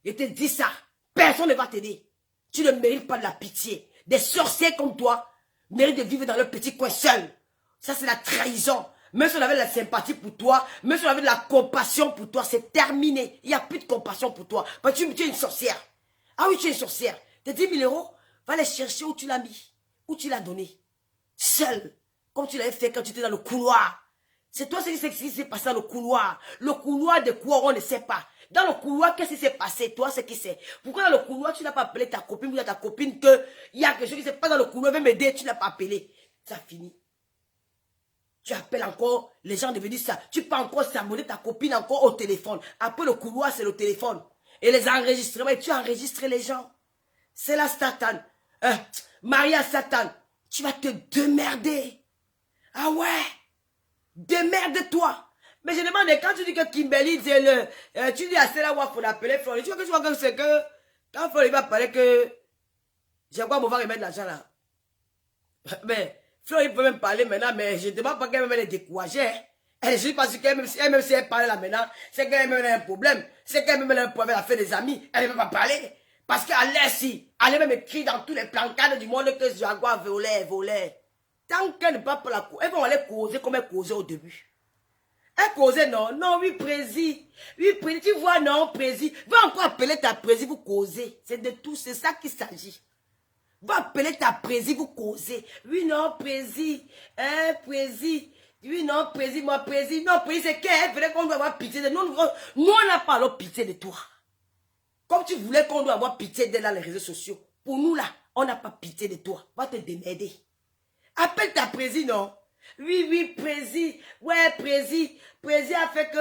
Je te dis ça. Personne ne va t'aider. Tu ne mérites pas de la pitié. Des sorciers comme toi méritent de vivre dans leur petit coin seul. Ça, c'est la trahison. Même si on avait de la sympathie pour toi, même si on avait de la compassion pour toi, c'est terminé. Il n'y a plus de compassion pour toi. Parce que tu es une sorcière. Ah oui, tu es une sorcière. Tes 10 000 euros, va les chercher où tu l'as mis. Où tu l'as donné. Seul. Comme tu l'avais fait quand tu étais dans le couloir. C'est toi ce qui s'est passé dans le couloir. Le couloir de quoi on ne sait pas. Dans le couloir, qu'est-ce qui s'est passé? Toi, c'est qui c'est? Pourquoi dans le couloir, tu n'as pas appelé ta copine ou ta copine qu'il y a quelque chose qui s'est passé dans le couloir, viens m'aider, tu n'as pas appelé. Ça finit. Tu appelles encore les gens de venir ça. Tu peux encore s'abonner ta copine encore au téléphone. Après le couloir, c'est le téléphone. Et les enregistrements, et tu enregistres les gens. C'est la Satan. Maria Satan. Tu vas te démerder. Ah ouais? Démerde-toi. Mais je demande, quand tu dis que Kimberly, tu dis à Stella Waf pour l'appeler Floride, tu vois que c'est que, quand Floride va parler que, j'ai quoi, on va remettre l'argent là. Mais, Floride peut même parler maintenant, mais je ne demande pas qu'elle me les décourager. Elle, je ne sais pas si même si elle parle là maintenant, c'est qu'elle même a un problème. C'est qu'elle même a un problème, elle a fait des amis, elle ne peut pas parler. Parce qu'elle est si, elle même écrit dans tous les plancades du monde que Jaguar volait. Tant qu'elle ne parle pas la cause, elles vont aller causer comme elle causait au début. Elle causait non, oui, prési. Oui, prési, tu vois, non, prési. Va encore appeler ta prési, vous causez. C'est de tout, c'est ça qu'il s'agit. Va appeler ta prési, vous causez. Oui, non, prési. Prési. Oui, non, prési, moi, prési. Non, prési, c'est qu'elle voulait qu'on doit avoir pitié de nous. Nous, on n'a pas alors pitié de toi. Comme tu voulais qu'on doit avoir pitié d'elle dans les réseaux sociaux. Pour nous, là, on n'a pas pitié de toi. Va te démerder. Appelle ta prési, non? Oui, prési. Ouais, prési. Prési a fait que...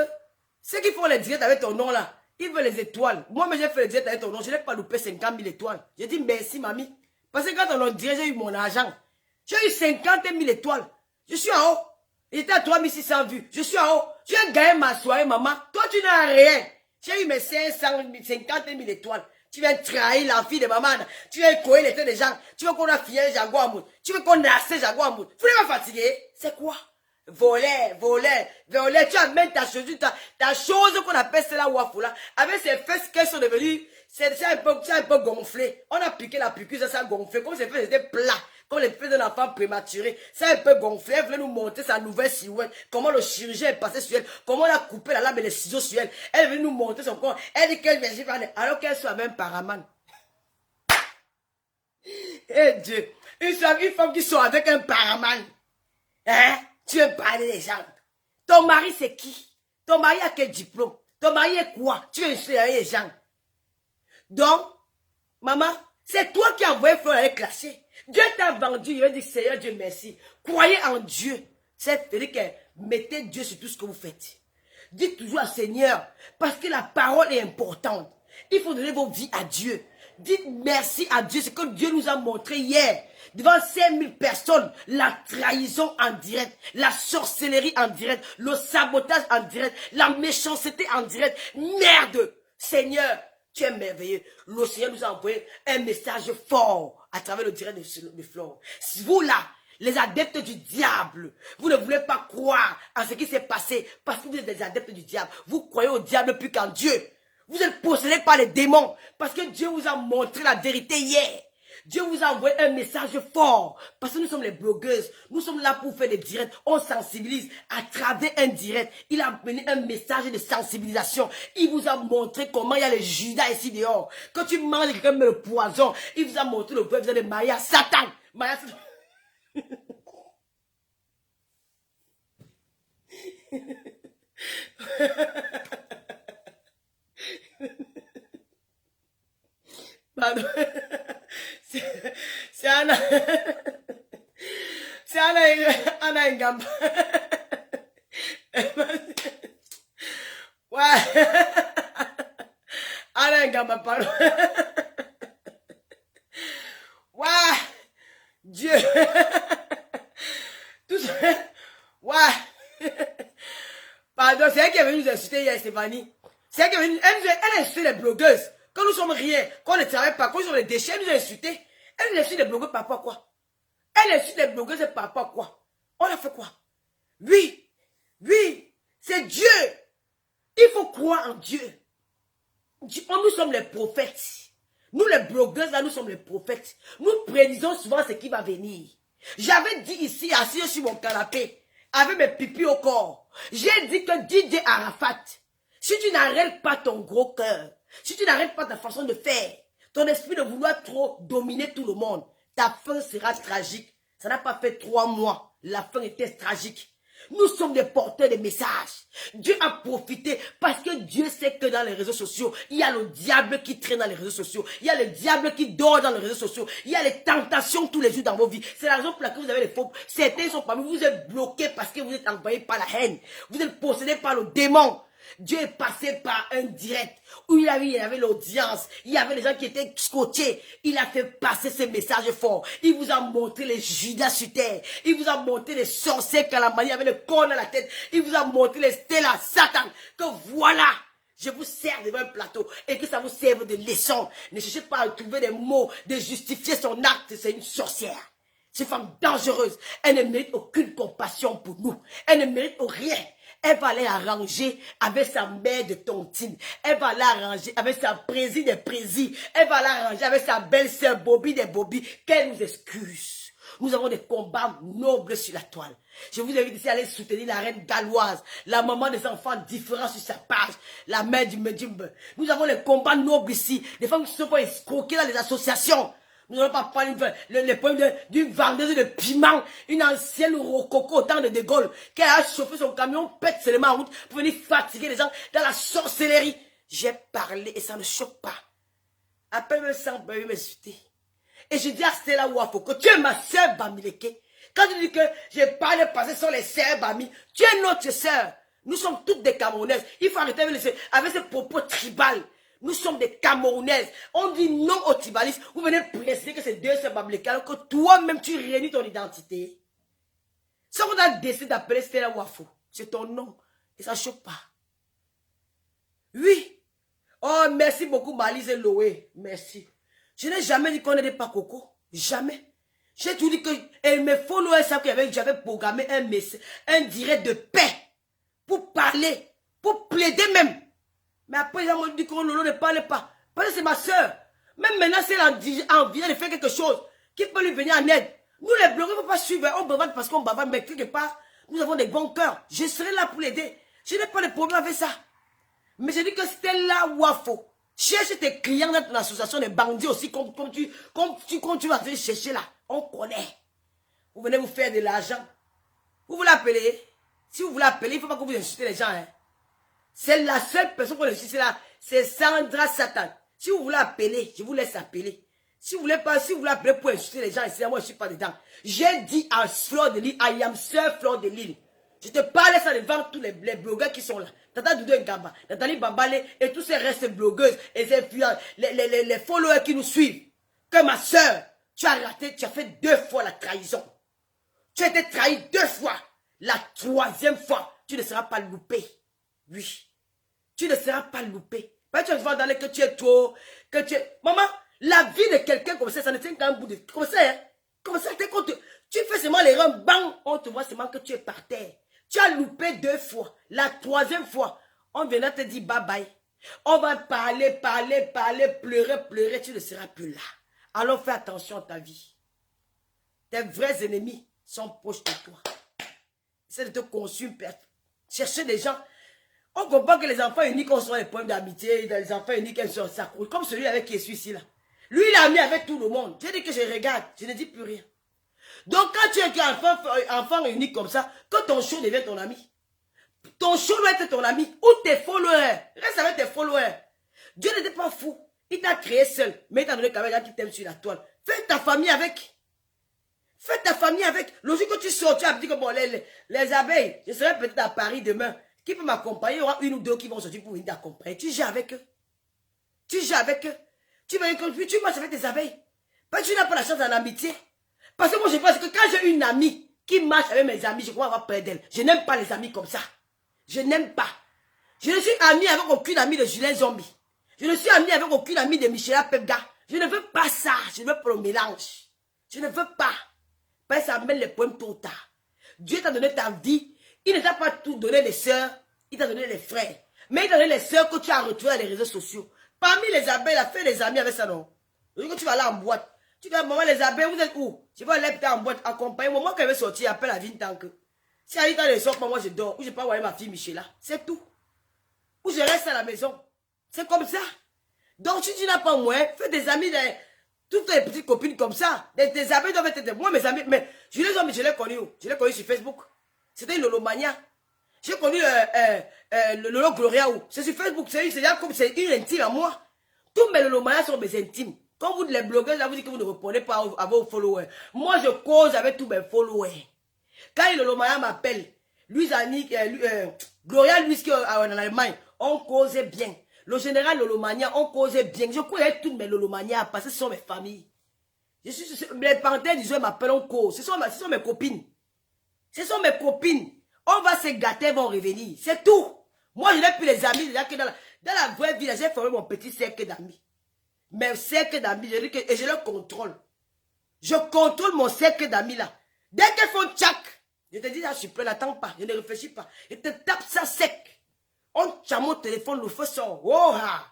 Ceux qui font les directs avec ton nom, là, ils veulent les étoiles. Moi-même, j'ai fait les directs avec ton nom. Je n'ai pas loupé 50 000 étoiles. J'ai dit merci, mamie. Parce que quand on a direct, j'ai eu mon argent. J'ai eu 50 000 étoiles. Je suis en haut. J'étais à 3600 vues. Je suis en haut. Tu as gagné ma soirée, maman. Toi, tu n'as rien. J'ai eu mes 50 000 étoiles. Tu viens trahir la fille de maman. Tu viens coller les têtes des gens. Tu veux qu'on a fini Jaguar Mout. Tu veux qu'on a assez Jaguar Mout. Vous n'êtes pas fatigué? C'est quoi? Voler. Tu amènes ta chose qu'on appelle cela Wafoula. Avec ces fesses qu'elles sont devenues, c'est un peu gonflé. On a piqué la piqûre, ça a gonflé. Comme ces fesses étaient plats. Comme les fesses d'un enfant prématuré. Ça a un peu gonflé. Elle voulait nous montrer sa nouvelle silhouette. Comment le chirurgien est passé sur elle. Comment on a coupé la lame et les ciseaux sur elle. Elle veut nous montrer son corps. Elle dit qu'elle vient alors qu'elle soit même paraman. Eh Dieu. Une femme qui sort avec un paraman. Hein? Tu veux parler des gens. Ton mari c'est qui? Ton mari a quel diplôme? Ton mari est quoi? Tu veux insulter les gens. Donc, maman, C'est toi qui as envoyé Fleur aller clasher. Dieu t'a vendu, il va dire Seigneur Dieu merci. Croyez en Dieu. C'est-à-dire que mettez Dieu sur tout ce que vous faites. Dites toujours à Seigneur, parce que la parole est importante. Il faut donner vos vies à Dieu. Dites merci à Dieu, c'est que Dieu nous a montré hier. Devant 5000 personnes, la trahison en direct, la sorcellerie en direct, le sabotage en direct, la méchanceté en direct. Merde! Seigneur, tu es merveilleux. Le Seigneur nous a envoyé un message fort à travers le direct de Flore. Vous là, les adeptes du diable, vous ne voulez pas croire à ce qui s'est passé parce que vous êtes des adeptes du diable. Vous croyez au diable plus qu'en Dieu. Vous êtes possédés par les démons parce que Dieu vous a montré la vérité hier. Dieu vous a envoyé un message fort parce que nous sommes les blogueuses. Nous sommes là pour faire des directs. On sensibilise à travers un direct. Il a amené un message de sensibilisation. Il vous a montré comment il y a les Judas ici dehors. Quand tu manges quelqu'un met le poison, il vous a montré le vrai visage de Maria Satan. Maria Satan. Pardon. C'est Anna. C'est Anna Ngamba. Ouais. Anna Ngamba, pardon. Ouais. Dieu. Tout ça. Ouais. Pardon, c'est elle qui est venue nous insulter hier, Stéphanie. C'est elle qui est venue. Elle a insulté les blogueuses. Quand nous sommes rien, quand on ne travaille pas, quand nous sommes les déchets, elle nous a insultés. Elle nous insulte les blogueuses par rapport à quoi? Elle insulte les blogueuses par rapport à quoi? On a fait quoi? Oui, oui, c'est Dieu. Il faut croire en Dieu. Nous sommes les prophètes. Nous les blogueuses, là, nous sommes les prophètes. Nous prédisons souvent ce qui va venir. J'avais dit ici, assis sur mon canapé, avec mes pipis au corps. J'ai dit que DJ Arafat, si tu n'arrêtes pas ton gros cœur, si tu n'arrêtes pas ta façon de faire, ton esprit de vouloir trop dominer tout le monde, ta fin sera tragique. Ça n'a pas fait 3 mois. La fin était tragique. Nous sommes des porteurs de messages. Dieu a profité parce que Dieu sait que dans les réseaux sociaux, il y a le diable qui traîne dans les réseaux sociaux. Il y a le diable qui dort dans les réseaux sociaux. Il y a les tentations tous les jours dans vos vies. C'est la raison pour laquelle vous avez les faux. Certains sont parmi vous, vous êtes bloqués parce que vous êtes envoyés par la haine. Vous êtes possédés par le démon. Dieu est passé par un direct où il y avait l'audience, il y avait les gens qui étaient scotchés. Il a fait passer ce message fort. Il vous a montré les Judas sur terre. Il vous a montré les sorciers Calamani avec le corps dans la tête. Il vous a montré les Stella, Satan. Que voilà, je vous sers devant un plateau et que ça vous serve de leçon. Ne cherchez pas à trouver des mots, de justifier son acte. C'est une sorcière. C'est une femme dangereuse. Elle ne mérite aucune compassion pour nous. Elle ne mérite rien. Elle va aller arranger avec sa mère de tontine. Elle va l'arranger avec sa prési des présis. Elle va l'arranger avec sa belle-sœur Bobby des Bobby. Qu'elle nous excuse. Nous avons des combats nobles sur la toile. Je vous invite ici à aller soutenir la reine galloise, la maman des enfants différents sur sa page, la mère du médium. Nous avons les combats nobles ici. Les femmes qui se font escroquer dans les associations. Nous n'allons pas parler le problème d'une vendeuse de piment, une ancienne rococo au temps de Gaulle, qui a chauffé son camion, pète seulement en route pour venir fatiguer les gens dans la sorcellerie. J'ai parlé et ça ne choque pas. Appelle-moi sans m'insulter. Et je dis à Stella Wafo que tu es ma sœur Bamileke. Quand tu dis que j'ai parlé passé sur les sœurs Bami, tu es notre sœur. Nous sommes toutes des Camerounaises. Il faut arrêter avec ces propos tribales. Nous sommes des Camerounaises. On dit non au tribalisme. Vous venez préciser que c'est deux sœurs Bamileke alors que toi-même tu réunis ton identité. Si on a décidé d'appeler Stella Wafo, c'est ton nom. Et ça ne choque pas. Oui. Oh, merci beaucoup Malise Loé. Merci. Je n'ai jamais dit qu'on n'était pas Coco. Jamais. J'ai tout dit que mes followers savent que j'avais programmé un direct de paix. Pour parler. Pour plaider même. Mais après, ils m'ont dit que Lolo ne parle pas. Parce que c'est ma soeur. Même maintenant, si elle a envie de faire quelque chose, qui peut lui venir en aide. Nous, les blogueurs, il ne faut pas suivre. On bavade parce qu'on bavade, mais quelque part, nous avons des bons cœurs. Je serai là pour l'aider. Je n'ai pas de problème avec ça. Mais j'ai dit que c'était là Wafo. Cherche tes clients dans ton association des bandits aussi, comme tu vas venir chercher là. On connaît. Vous venez vous faire de l'argent. Vous voulez appeler. Si vous voulez appeler, il ne faut pas que vous insultez les gens. Hein. C'est la seule personne qu'on insulte là. C'est Sandra Satan. Si vous voulez appeler, je vous laisse appeler. Si vous voulez pas, si vous voulez appeler pour insulter les gens ici, moi je suis pas dedans. J'ai dit à Fleur de Lille, I am sœur Fleur de Lille. Je te parlais ça devant tous les blogueurs qui sont là. Tata Doudou Ngamba, Nathalie Bambale et tous ces restes blogueuses et ces influents, les followers qui nous suivent. Que ma sœur, tu as raté, tu as fait 2 fois la trahison. Tu as été trahi 2 fois. La 3e fois, tu ne seras pas loupé. Oui. Tu ne seras pas loupé. Parce que tu vas dans les que tu es trop, que tu es... Maman, la vie de quelqu'un comme ça ne tient qu'à un bout de... Comme ça, hein? Comme ça, tu fais seulement l'erreur, bang, on te voit seulement que tu es par terre. Tu as loupé 2 fois. La 3e fois, on viendra te dire bye bye. On va parler, pleurer, tu ne seras plus là. Alors fais attention à ta vie. Tes vrais ennemis sont proches de toi. Essaie de te consumer. Chercher des gens. On comprend que les enfants uniques ont souvent des problèmes d'amitié. Les enfants uniques, elles sont s'accrochent. Comme celui avec qui je suis ici là. Lui, il a mis avec tout le monde. Je dis que je regarde. Je ne dis plus rien. Donc, quand tu es un enfant unique comme ça, que ton show devient ton ami. Ton show doit être ton ami. Ou tes followers. Reste avec tes followers. Dieu n'était pas fou. Il t'a créé seul. Mais il t'a donné quand même un qui t'aime sur la toile. Fais ta famille avec. Fais ta famille avec. Le jour que tu sors, tu as dit que bon, les abeilles, je serai peut-être à Paris demain. Qui peut m'accompagner? Il y aura 1 ou 2 qui vont sortir pour venir t'accompagner. Tu gères avec eux. Tu gères avec eux. Tu vas inculper, tu marches avec tes abeilles. Parce que tu n'as pas la chance en amitié. Parce que moi, je pense que quand j'ai une amie qui marche avec mes amis, je crois avoir peur d'elle. Je n'aime pas les amis comme ça. Je n'aime pas. Je ne suis amie avec aucune amie de Julien Zombie. Je ne suis amie avec aucune amie de Michela Pepga. Je ne veux pas ça. Je ne veux pas le mélange. Je ne veux pas. Parce que ça amène les problèmes tôt ou tard. Dieu t'a donné ta vie. Il ne t'a pas tout donné les sœurs. Il t'a donné les frères. Mais il t'a donné les sœurs que tu as retrouvées dans les réseaux sociaux. Parmi les abeilles, il a fait des amis avec ça, non? Le jour que tu vas là en boîte. Tu dis, maman, les abeilles, vous êtes où? Je vais aller en boîte, accompagner-moi. Moi, quand je vais sortir, appelle la vie tant que. Si elle est dans les sortes, moi, je dors. Ou je peux envoyer ma fille Michela. C'est tout. Ou je reste à la maison. C'est comme ça. Donc, si tu n'as pas moins, fais des amis, toutes les petites copines comme ça. Des amis doivent être moi, mes amis. Mais je l'ai connu où? Je l'ai connu sur Facebook. C'était une Lolomania. J'ai connu le Lolo Gloria où? C'est sur Facebook. C'est une intime à moi. Tous mes Lolomanias sont mes intimes. Quand vous, les blogueurs, là, vous dites que vous ne répondez pas à vos followers. Moi, je cause avec tous mes followers. Quand le Lolomania m'appelle, Gloria Luis en Allemagne, on causait bien. Le général Lolomania, on causait bien. Je connais toutes mes Lolomanias parce que ce sont mes familles. Les panthères du jeu m'appellent, on cause. Ce sont mes copines. Ce sont mes copines. On va se gâter, elles vont revenir. C'est tout. Moi, je n'ai plus les amis. Déjà que dans la vraie vie, j'ai formé mon petit cercle d'amis. Mes cercles d'amis, et je le contrôle. Je contrôle mon cercle d'amis là. Dès qu'elles font tchac, je te dis, là, je suis plein, n'attends pas, je ne réfléchis pas. Je te tape ça sec. On tchame au téléphone, le feu sort. Oh, ah.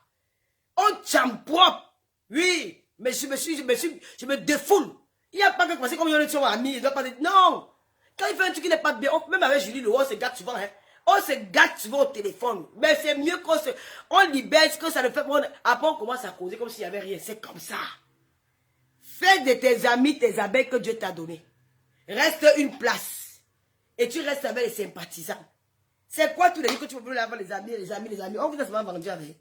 On tchame propre. Oui, mais je me défoule. Il n'y a pas que penser comme ils sont amis. Il doit pas dire, non. Quand il fait un truc qui n'est pas bien, même avec Julie, on se gâte souvent. Hein. On se gâte souvent au téléphone. Mais c'est mieux qu'on libère ce que ça ne fait pas. Après, on commence à causer comme s'il n'y avait rien. C'est comme ça. Fais de tes amis tes abeilles que Dieu t'a donné. Reste une place. Et tu restes avec les sympathisants. C'est quoi tous les jours que tu veux avoir les amis? On vous a souvent vendu avec.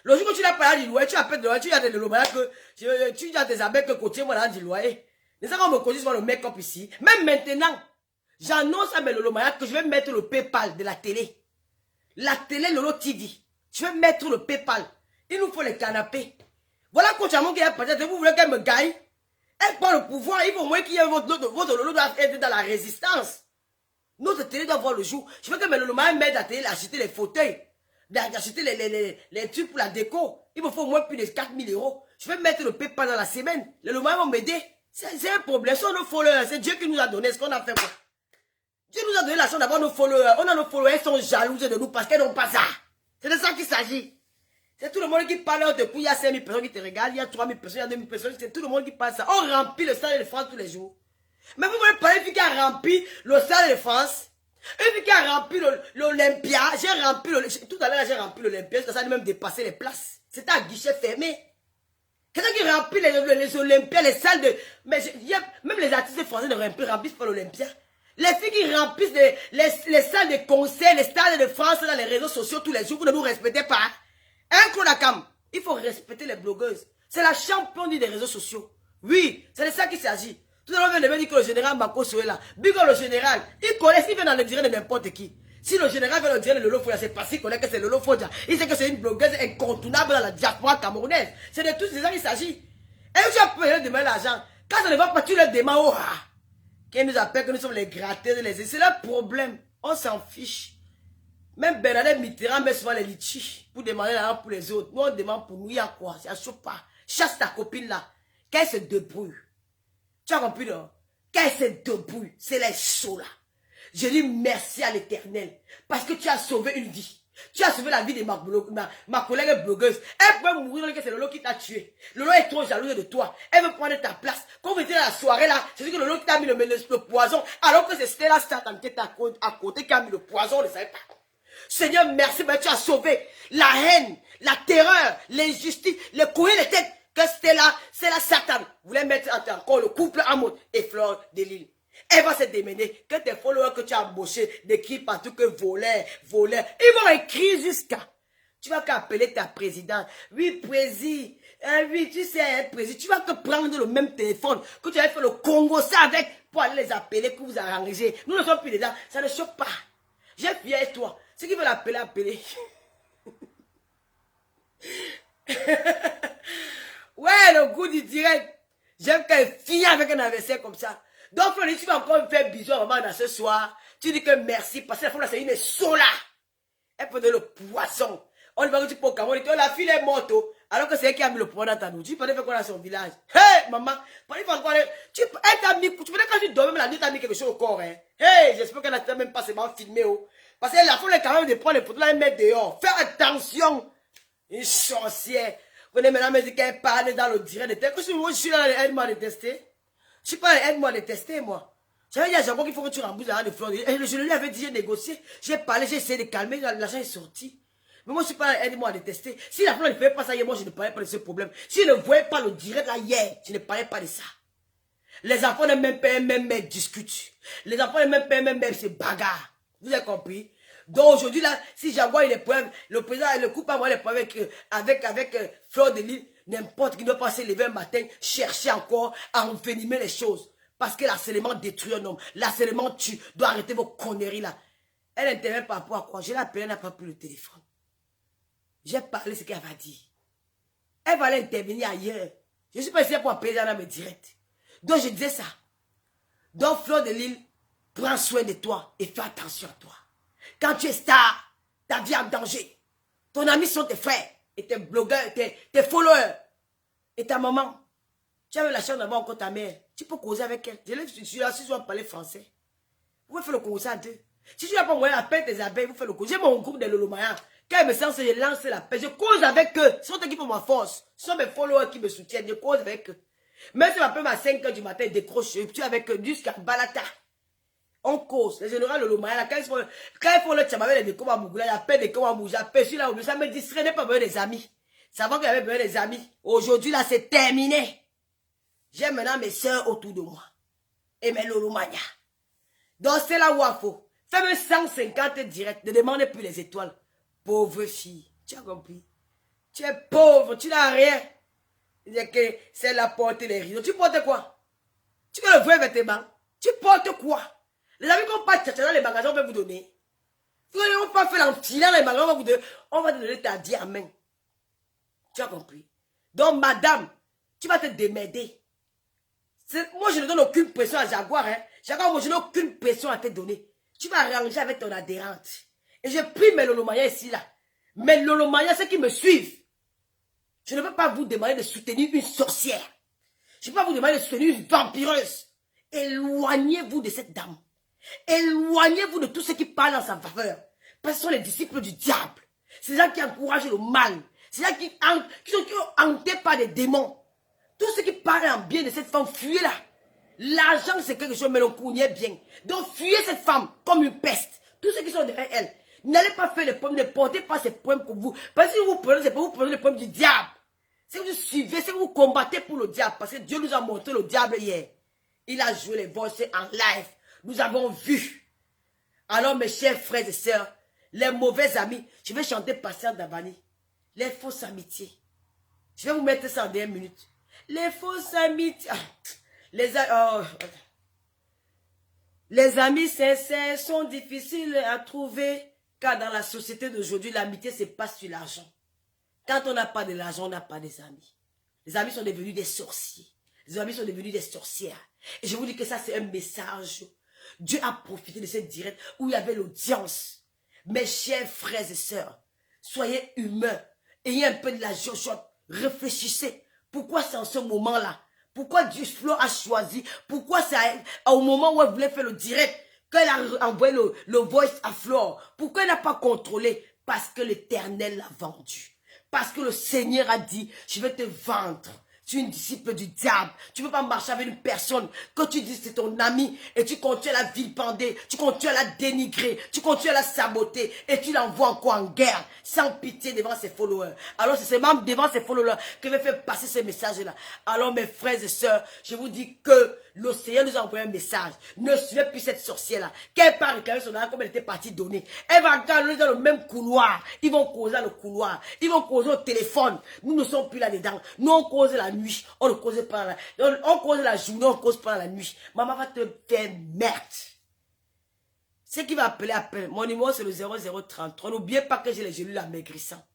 Le jour que tu n'as pas du loyer, tu appelles de loyer, tu as des loyers que tu as tes abeilles que côté moi là du loyer. Les gens me conduisent sur le make-up ici. Même maintenant, j'annonce à mes Lolomaya que je vais mettre le PayPal de la télé. La télé Lolo TV. Je vais mettre le PayPal. Il nous faut les canapés. Voilà Coachamon qui a peut-être, vous voulez qu'elle me gagne. Elle prend le pouvoir, il faut au moins qu'il y ait votre Lolo doit être dans la résistance. Notre télé doit voir le jour. Je veux que mes Lolomaya m'aident à télé à acheter les fauteuils, d'acheter les trucs pour la déco. Il me faut au moins plus de 4 000 €. Je vais mettre le PayPal dans la semaine. Les Lolomaya vont m'aider. C'est un problème. Ce sont nos followers. C'est Dieu qui nous a donné. Ce qu'on a fait quoi? Dieu nous a donné la chance d'avoir nos followers. On a nos followers. Ils sont jalouses de nous parce qu'elles n'ont pas ça. C'est de ça qu'il s'agit. C'est tout le monde qui parle de coup. Il y a 5 000 personnes qui te regardent. Il y a 3 000 personnes. Il y a 2 000 personnes. C'est tout le monde qui parle ça. On remplit le Stade de France tous les jours. Mais vous voulez parler d'une qui a rempli le Stade de France. Une fille qui a rempli l'Olympia. J'ai rempli tout à l'heure, j'ai rempli l'Olympia. Ça a même dépassé les places. C'était à guichet fermé. Quelqu'un qui remplit les Olympias, les salles de... Mais même les artistes français ne remplissent pas l'Olympia. Les filles qui remplissent les salles de concert, les stades de France dans les réseaux sociaux tous les jours, vous ne nous respectez pas. Un Clonakam, Il faut respecter les blogueuses. C'est la championne des réseaux sociaux. Oui, c'est de ça qu'il s'agit. Tout à l'heure, on vient de me dire que le général Mako est là. Bigo le général, il connaît, il vient dans le direct de n'importe qui. Si le général vient dans le direct de Lolo Fodia, c'est parce qu'il connaît que c'est Lolo Fodia. Il sait que c'est une blogueuse incontournable dans la diaspora camerounaise. C'est de tous ces gens qu'il s'agit. Et tu as payé demain l'argent. Quand ça ne va pas, tu leur demandes, oh, qui nous appelle que nous sommes les gratteurs, c'est leur problème. On s'en fiche. Même Bernadette Mitterrand met souvent les litchis pour demander l'argent pour les autres. Nous, on demande pour nous, il y a quoi? Ça ne chauffe pas. Chasse ta copine là. Qu'elle se débrouille. Tu as compris, non? Qu'elle se débrouille. C'est les chauds là. Je dis merci à l'Éternel. Parce que tu as sauvé une vie. Tu as sauvé la vie de ma collègue blogueuse. Elle peut mourir, que c'est Lolo qui t'a tué. Lolo est trop jalouse de toi. Elle veut prendre ta place. Quand vous étiez à la soirée là, c'est sûr que Lolo t'a mis le poison. Alors que c'est Stella Satan qui était à côté qui a mis le poison, on ne savait pas. Seigneur, merci, mais tu as sauvé la haine, la terreur, l'injustice, le courir les têtes. Que Stella, c'est la Satan. Vous voulez mettre encore le couple Amour et Fleur de Lille. Elle va se démener. Que tes followers que tu as embauchés d'écrire partout que voleur. Ils vont écrire jusqu'à. Tu vas qu'appeler ta présidente. Oui, président. Oui, tu sais, président. Tu vas que prendre le même téléphone que tu avais fait le Congo ça avec pour aller les appeler, que vous arrangez. Nous ne sommes plus dedans. Ça ne choque pas. J'ai fier de toi. Ceux qui veulent appeler, appeler. Ouais, le goût du direct. J'aime qu'elle finisse avec un adversaire comme ça. Donc, Floride, tu vas encore me faire bisous à maman dans ce soir. Tu dis que merci, parce que la femme là, c'est une sola. Elle peut donner le poisson. On lui va dire pour Cameroun, la fille est morte. Alors que c'est elle qui a mis le poisson dans ta nourriture. Tu peux faire quoi dans son village? Hey, maman, elle t'a mis, tu peux dire quand tu dormais la nuit, t'as mis quelque chose au corps, hein? Hey, j'espère qu'elle n'a même pas seulement filmé, oh. Parce que la femme est quand même de prendre les photos là et mettre dehors. Faire attention. Une sorcière. Vous venez maintenant me dire qu'elle parle dans le direct de tel. Que je suis là, aide-moi à le tester. Je suis pas aide-moi à le tester, moi. J'avais dit à Jacob qu'il faut que tu rembourses l'argent de Fleur. Je lui avais dit, j'ai négocié. J'ai parlé, j'ai essayé de calmer. L'argent est sorti. Mais moi, je suis pas là, aide-moi à le tester. Si la Fleur ne fait pas ça hier, moi, je ne parlais pas de ce problème. Si je ne voyais pas le direct là hier, je ne parlais pas de ça. Les enfants ne même pas même discutent. Les enfants ne même pas même se bagarrent. Vous avez compris? Donc aujourd'hui, là, si j'envoie les preuves, le président ne coupe pas moi les preuves avec Fleur de Lille, n'importe qui ne doit pas se lever un matin, chercher encore à envenimer les choses. Parce que l'harcèlement détruit un homme. L'harcèlement tue. Doit arrêter vos conneries là. Elle n'intervient pas pour quoi. Je l'ai appelée, elle n'a pas pris le téléphone. J'ai parlé ce qu'elle va dire. Elle va aller intervenir ailleurs. Je ne suis pas ici pour appeler dans mes directs. Donc je disais ça. Donc Fleur de Lille, prends soin de toi et fais attention à toi. Quand tu es star, ta vie est en danger. Ton ami sont tes frères et tes blogueurs, tes followers et ta maman. Tu as eu la chance d'avoir encore ta mère. Tu peux causer avec elle. Je suis là, si tu vas parler français. Vous pouvez faire le causer à deux. Si tu n'as pas moyen, appelle tes abeilles, vous faites le causer. J'ai mon groupe de Lolomaya. Quand ils me sentent, je lance la paix. Je cause avec eux. Ce sont eux qui font ma force. Ce sont mes followers qui me soutiennent. Je cause avec eux. Même si je m'appelle à 5 h du matin, je décroche. Je suis avec eux jusqu'à Balata. On cause. Les généraux Lolomaya, là, quand ils font le tchamabé, les décombres à Mougoula, ils appellent des décombres à Mougoula, j'appelle celui-là, ça me distrait, n'est pas besoin des amis. Ça va qu'il y avait besoin des amis. Aujourd'hui, là, c'est terminé. J'ai maintenant mes soeurs autour de moi. Et mes Lolomaya. Donc, c'est là où il faut. Fais-moi 150 directs. Ne demandez plus les étoiles. Pauvre fille. Tu as compris? Tu es pauvre. Tu n'as rien. C'est la porte et les rideaux. Tu portes quoi? Tu veux le vrai vêtement? Tu portes quoi? Les amis qui n'ont pas tchatcha dans les magasins, on va vous donner. On ne va pas faire l'enfiler dans les magasins, on va te donner ta diamant. Tu as compris? Donc, madame, tu vas te démerder. Moi, je ne donne aucune pression à Jaguar. Hein. Jaguar, moi, je n'ai aucune pression à te donner. Tu vas arranger avec ton adhérente. Et je prie mes Lolomaya ici, là. Mes Lolomaya, ceux qui me suivent. Je ne peux pas vous demander de soutenir une sorcière. Je ne peux pas vous demander de soutenir une vampireuse. Éloignez-vous de cette dame. Éloignez-vous de tous ceux qui parlent en sa faveur. Parce que ce sont les disciples du diable. C'est les gens qui encouragent le mal. C'est les gens qui sont hantés par des démons. Tous ceux qui parlent en bien de cette femme, fuyez-la. L'argent, c'est quelque chose, mais l'on connaît bien. Donc, fuyez cette femme comme une peste. Tous ceux qui sont derrière elle, n'allez pas faire les problèmes, ne portez pas ces problèmes pour vous. Parce que si vous prenez ces problèmes, vous prenez les problèmes du diable. C'est que vous suivez, c'est que vous combattez pour le diable. Parce que Dieu nous a montré le diable hier. Il a joué les voices en live. Nous avons vu. Alors, mes chers frères et sœurs, les mauvais amis, je vais chanter Patient Dabani. Les fausses amitiés. Je vais vous mettre ça en 10 minutes. Les fausses amitiés. Les amis sincères sont difficiles à trouver, car dans la société d'aujourd'hui, l'amitié se passe sur l'argent. Quand on n'a pas de l'argent, on n'a pas des amis. Les amis sont devenus des sorciers. Les amis sont devenus des sorcières. Et je vous dis que ça, c'est un message. Dieu a profité de cette direct où il y avait l'audience. Mes chers frères et sœurs, soyez humains. Ayez un peu de la joie. Réfléchissez. Pourquoi c'est en ce moment-là? Pourquoi Dieu Flo a choisi? Pourquoi c'est au moment où elle voulait faire le direct qu'elle a envoyé le voice à Flore? Pourquoi elle n'a pas contrôlé? Parce que l'Éternel l'a vendu. Parce que le Seigneur a dit, je vais te vendre. Tu es une disciple du diable. Tu ne peux pas marcher avec une personne que tu dis c'est ton ami et tu continues à la vilipender, tu continues à la dénigrer, tu continues à la saboter et tu l'envoies encore en guerre sans pitié devant ses followers. Alors c'est même devant ses followers que je vais faire passer ce message-là. Alors mes frères et sœurs, je vous dis que le Seigneur nous a envoyé un message. Ne suivez plus cette sorcière-là. Qu'elle part réclamer son argent comme elle était partie donner. Elle va garder dans le même couloir. Ils vont causer dans le couloir. Ils vont causer au téléphone. Nous ne sommes plus là-dedans. Nous on cause la nuit. On ne cause pas la... On cause la journée, on ne cause pas la nuit. Maman va te faire merde. Ce qui va appeler, appelle. Mon numéro c'est le 0033. N'oubliez pas que j'ai les genoux amaigrissants.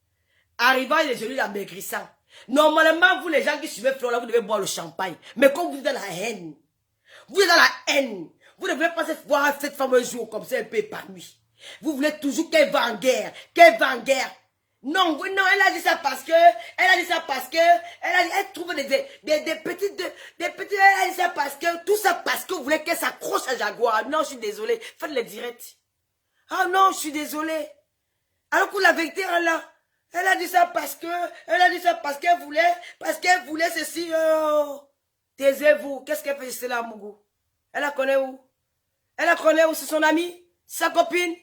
Arrivant, j'ai les genoux amaigrissants. Normalement, vous les gens qui suivez Flore, là, vous devez boire le champagne. Mais comme vous êtes dans la haine, vous êtes dans la haine. Vous ne voulez pas voir cette femme un jour comme ça, un peu épanouie. Vous voulez toujours qu'elle va en guerre. Qu'elle va en guerre. Non, non, elle a dit ça parce que, elle trouve des petites, elle a dit ça parce que, tout ça parce que vous voulez qu'elle s'accroche à Jaguar. Non, je suis désolé. Faites les directs. Ah non, je suis désolé. Alors que la vérité, elle a dit ça parce qu'elle voulait ceci, taisez-vous. Qu'est-ce qu'elle fait cela, Mougou? Elle la connaît où? Elle la connaît où? C'est son amie? Sa copine?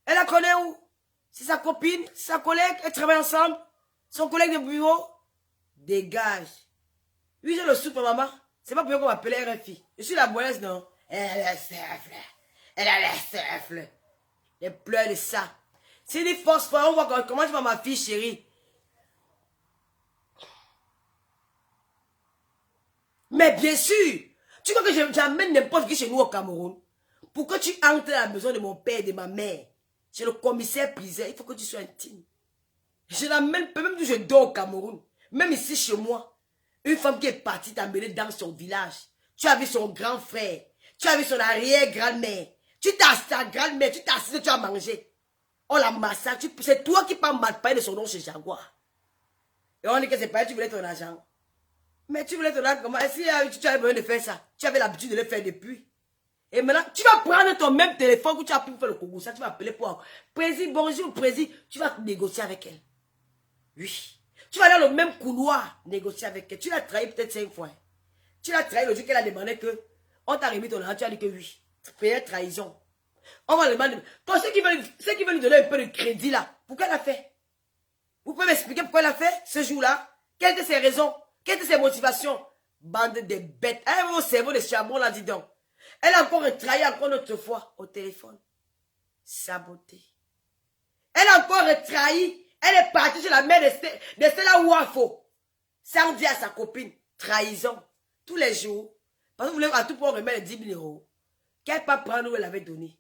Elle la connaît où? C'est sa copine? Sa collègue? Elle travaille ensemble? Son collègue de bureau? Dégage. Oui, j'ai le soupe, maman. C'est pas pour qu'on m'appelle RFI. Je suis la moyenne, non? Elle a le seufle. Elle a le seufle. Elle pleure de ça. C'est des forces, on voit comment tu vas ma fille, chérie. Mais bien sûr, tu crois que j'amène n'importe qui chez nous au Cameroun? Pourquoi tu entres à la maison de mon père et de ma mère? Chez le commissaire priseur, il faut que tu sois intime. Je n'amène pas, même si je dors au Cameroun, même ici chez moi, une femme qui est partie t'amener dans son village. Tu as vu son grand frère, tu as vu son arrière-grand-mère, tu t'as assis ta grand-mère, tu t'as assis, tu as mangé. On la massacre, c'est toi qui parles de son nom chez Jaguar. Et on dit que c'est pas elle, tu voulais ton argent. Mais tu voulais ton argent comment? Si tu avais besoin de faire ça, tu avais l'habitude de le faire depuis. Et maintenant, tu vas prendre ton même téléphone que tu as pu faire le concours. Ça, tu vas appeler pour... Président, bonjour, président. Tu vas négocier avec elle. Oui. Tu vas aller dans le même couloir négocier avec elle. Tu l'as trahi peut-être 5 fois. Tu l'as trahi le jour qu'elle a demandé que... On t'a remis ton argent, tu as dit que oui. Payer trahison. On va le demander... Quand ceux qui veulent lui donner un peu de crédit là, pourquoi elle a fait? Vous pouvez m'expliquer pourquoi elle a fait ce jour-là? Quelles étaient ses raisons? Quelles étaient ses motivations? Bande de bêtes. Elle a mon cerveau de charbon là, dis donc. Elle a encore retrahi encore une autre fois au téléphone. Saboté. Elle a encore retrahi. Elle est partie chez la mère de Stella Wafo. Sans dire à sa copine. Trahison. Tous les jours. Parce que vous voulez à tout pour remettre les 10 000 euros. Qu'elle pas prendre où elle avait donné.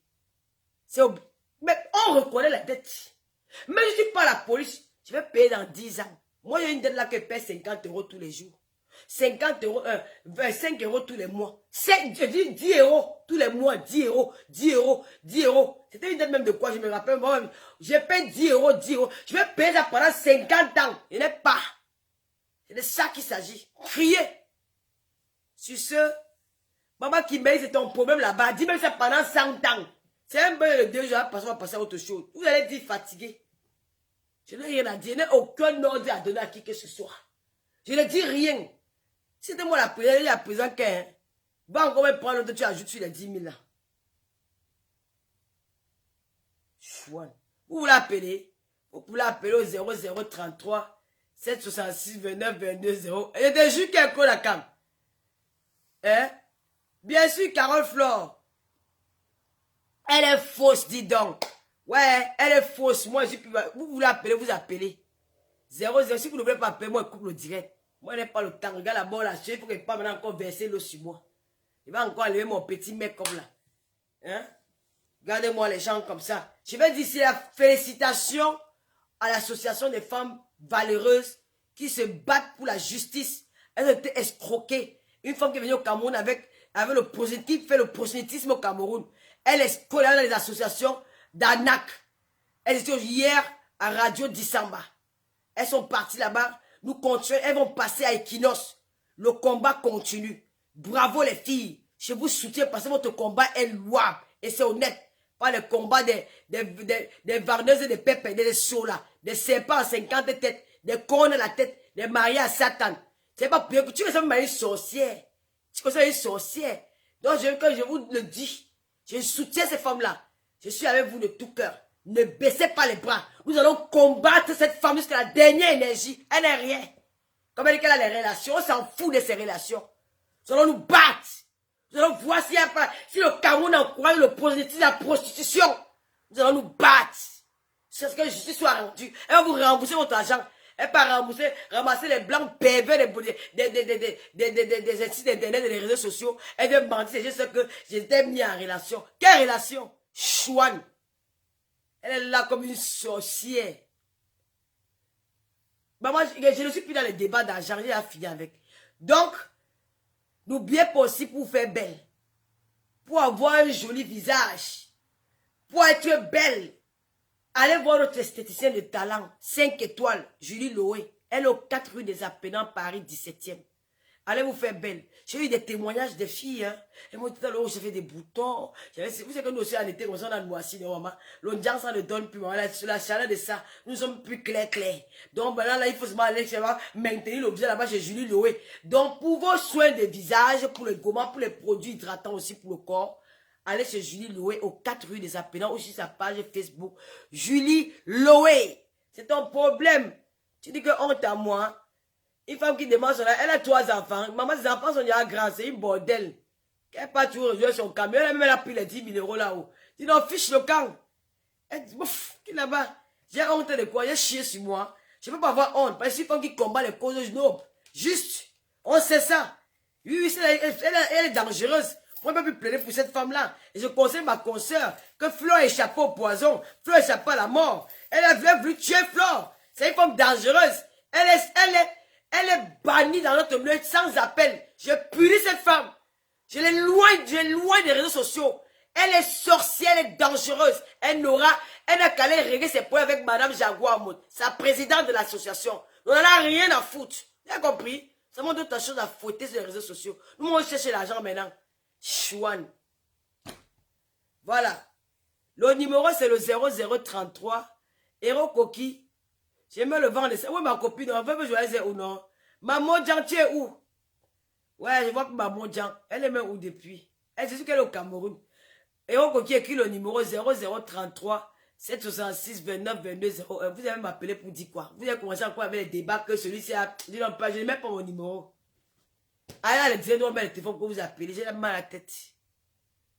Mais on reconnaît la dette. Mais je ne suis pas la police. Je vais payer dans 10 ans. Moi, j'ai une dette là qui paie 50 euros tous les jours. 50 euros, 25 euros tous les mois. Je dis 10 euros tous les mois, 10 euros, 10 euros, 10 euros. C'était une dette même de quoi, je me rappelle. Moi, je paye 10 euros, 10 euros. Je vais payer ça pendant 50 ans. Il n'est pas. C'est de ça qu'il s'agit. Crier. Sur ce, maman qui m'a dit c'est ton problème là-bas. Dis même ça pendant 100 ans. C'est un peu le 2 jours, on va passer à autre chose. Vous allez dire fatigué. Je n'ai rien à dire. Je n'ai aucun ordre à donner à qui que ce soit. Je ne dis rien. C'était moi la prière, il y a présent qu'un. Va encore me prendre l'autre, tu ajoutes sur les 10 000 là. Chouane. Vous l'appelez. Vous pouvez l'appeler au 0033 766 29 22 0. Et des jus qu'elle colle la cam. Hein? Bien sûr, Carole Flore. Elle est fausse, dis donc. Ouais, elle est fausse. Moi, vous l'appelez, vous appelez. 00, si vous ne voulez pas payer, moi, je coupe le direct. Moi, je n'ai pas le temps. Regarde là-bas, là, il faut que je ne pas maintenant encore verser l'eau sur moi. Il va encore enlever mon petit mec comme là. Hein? Regardez-moi les gens comme ça. Je vais dire ici la félicitation à l'association des femmes valeureuses qui se battent pour la justice. Elles ont été escroquées. Une femme qui est venue au Cameroun avec le positif, fait le prosélytisme au Cameroun. Elle est scolaire dans les associations d'ANAC. Elles étaient hier à Radio Dissamba. Elles sont parties là-bas. Nous continuons. Elles vont passer à Equinox. Le combat continue. Bravo les filles. Je vous soutiens parce que votre combat est louable. Et c'est honnête. Pas le combat des varneuses et des pépins, des sauts là. Des serpents à 50 têtes. Des cornes à la tête. Des mariés à Satan. C'est pas pire que tu veux ça une sorcière. Tu connais une sorcière. Donc quand je vous le dis, je soutiens ces femmes-là. Je suis avec vous de tout cœur. Ne baissez pas les bras. Nous allons combattre cette femme jusqu'à la dernière énergie. Elle n'est rien. Comme elle dit qu'elle a les relations, on s'en fout de ses relations. Nous allons nous battre. Nous allons voir s'il y a pas, si le Cameroun encourage le prosélytisme, la prostitution. Nous allons nous battre. C'est ce que la justice soit rendue. Elle va vous rembourser votre argent. Elle va ramasser les blancs pervers des sites internet et des réseaux sociaux. Elle va mentir. C'est juste que j'étais mis en relation. Quelle relation? Chouane. Elle est là comme une sorcière. Bah moi, je ne suis plus dans les débats d'argent. J'ai fini avec. Donc, n'oubliez pas aussi pour faire belle. Pour avoir un joli visage. Pour être belle. Allez voir notre esthéticienne de talent. 5 étoiles. Julie Loé. Elle est aux 4 rues des Apennins, Paris 17e. Allez vous faire belle. J'ai eu des témoignages des filles. Hein. Elles m'ont dit, oh, j'ai fait des boutons. Vous savez que nous aussi, en été, on a noisci, maman. L'ondian, ça ne donne plus. La chaleur de ça, nous sommes plus clairs. Donc, maintenant, là, il faut se aller maintenir l'objet là-bas chez Julie Loé. Donc, pour vos soins de visage, pour les gommants, pour les produits hydratants aussi pour le corps, allez chez Julie Loé, aux 4 rues des Apennins, aussi sa page Facebook. Julie Loé. C'est ton problème. Tu dis que honte à moi. Une femme qui demande son âge, elle a 3 enfants. Maman, ses enfants sont déjà grands, c'est une bordel. Elle pas toujours rejoindre son camion. Elle a pris les 10 000 € là-haut. Dis donc, fiche le camp. Elle dit, bouf, qui là-bas? J'ai honte de quoi? J'ai chié sur moi. Je ne peux pas avoir honte. Parce que c'est une femme qui combat les causes nobles. Juste. On sait ça. Oui, elle est dangereuse. Moi, je ne peux plus plaider pour cette femme-là. Et je conseille ma consoeur que Flore échappe au poison. Flore échappe à la mort. Elle a voulu tuer Flore. C'est une femme dangereuse. Elle est bannie dans notre milieu sans appel. Je punis cette femme. Je l'ai loin des réseaux sociaux. Elle est sorcière, elle est dangereuse. Elle n'a qu'à aller régler ses points avec Madame Jaguar Mout, sa présidente de l'association. On n'en a rien à foutre. Tu as compris? Ça montre d'autres choses à fouetter sur les réseaux sociaux. Nous, on cherche l'argent maintenant. Chouane. Voilà. Le numéro, c'est le 0033. Héros Coquille. J'aime le vent de ça. Oui, ma copine, on veut que je la dise ou non. Maman Djan, tu es où? Ouais, je vois que Maman Djan, elle est même où depuis? Elle sait qu'elle est au Cameroun. Et on qui écrit le numéro 0033 766 29 22 01. Vous allez m'appeler pour dire quoi? Vous allez commencer à quoi avec les débats que celui-ci a dit non, pas, je ne mets pas mon numéro. Ah, elle disait non, mais le téléphone pour vous appeler, j'ai mal à la tête.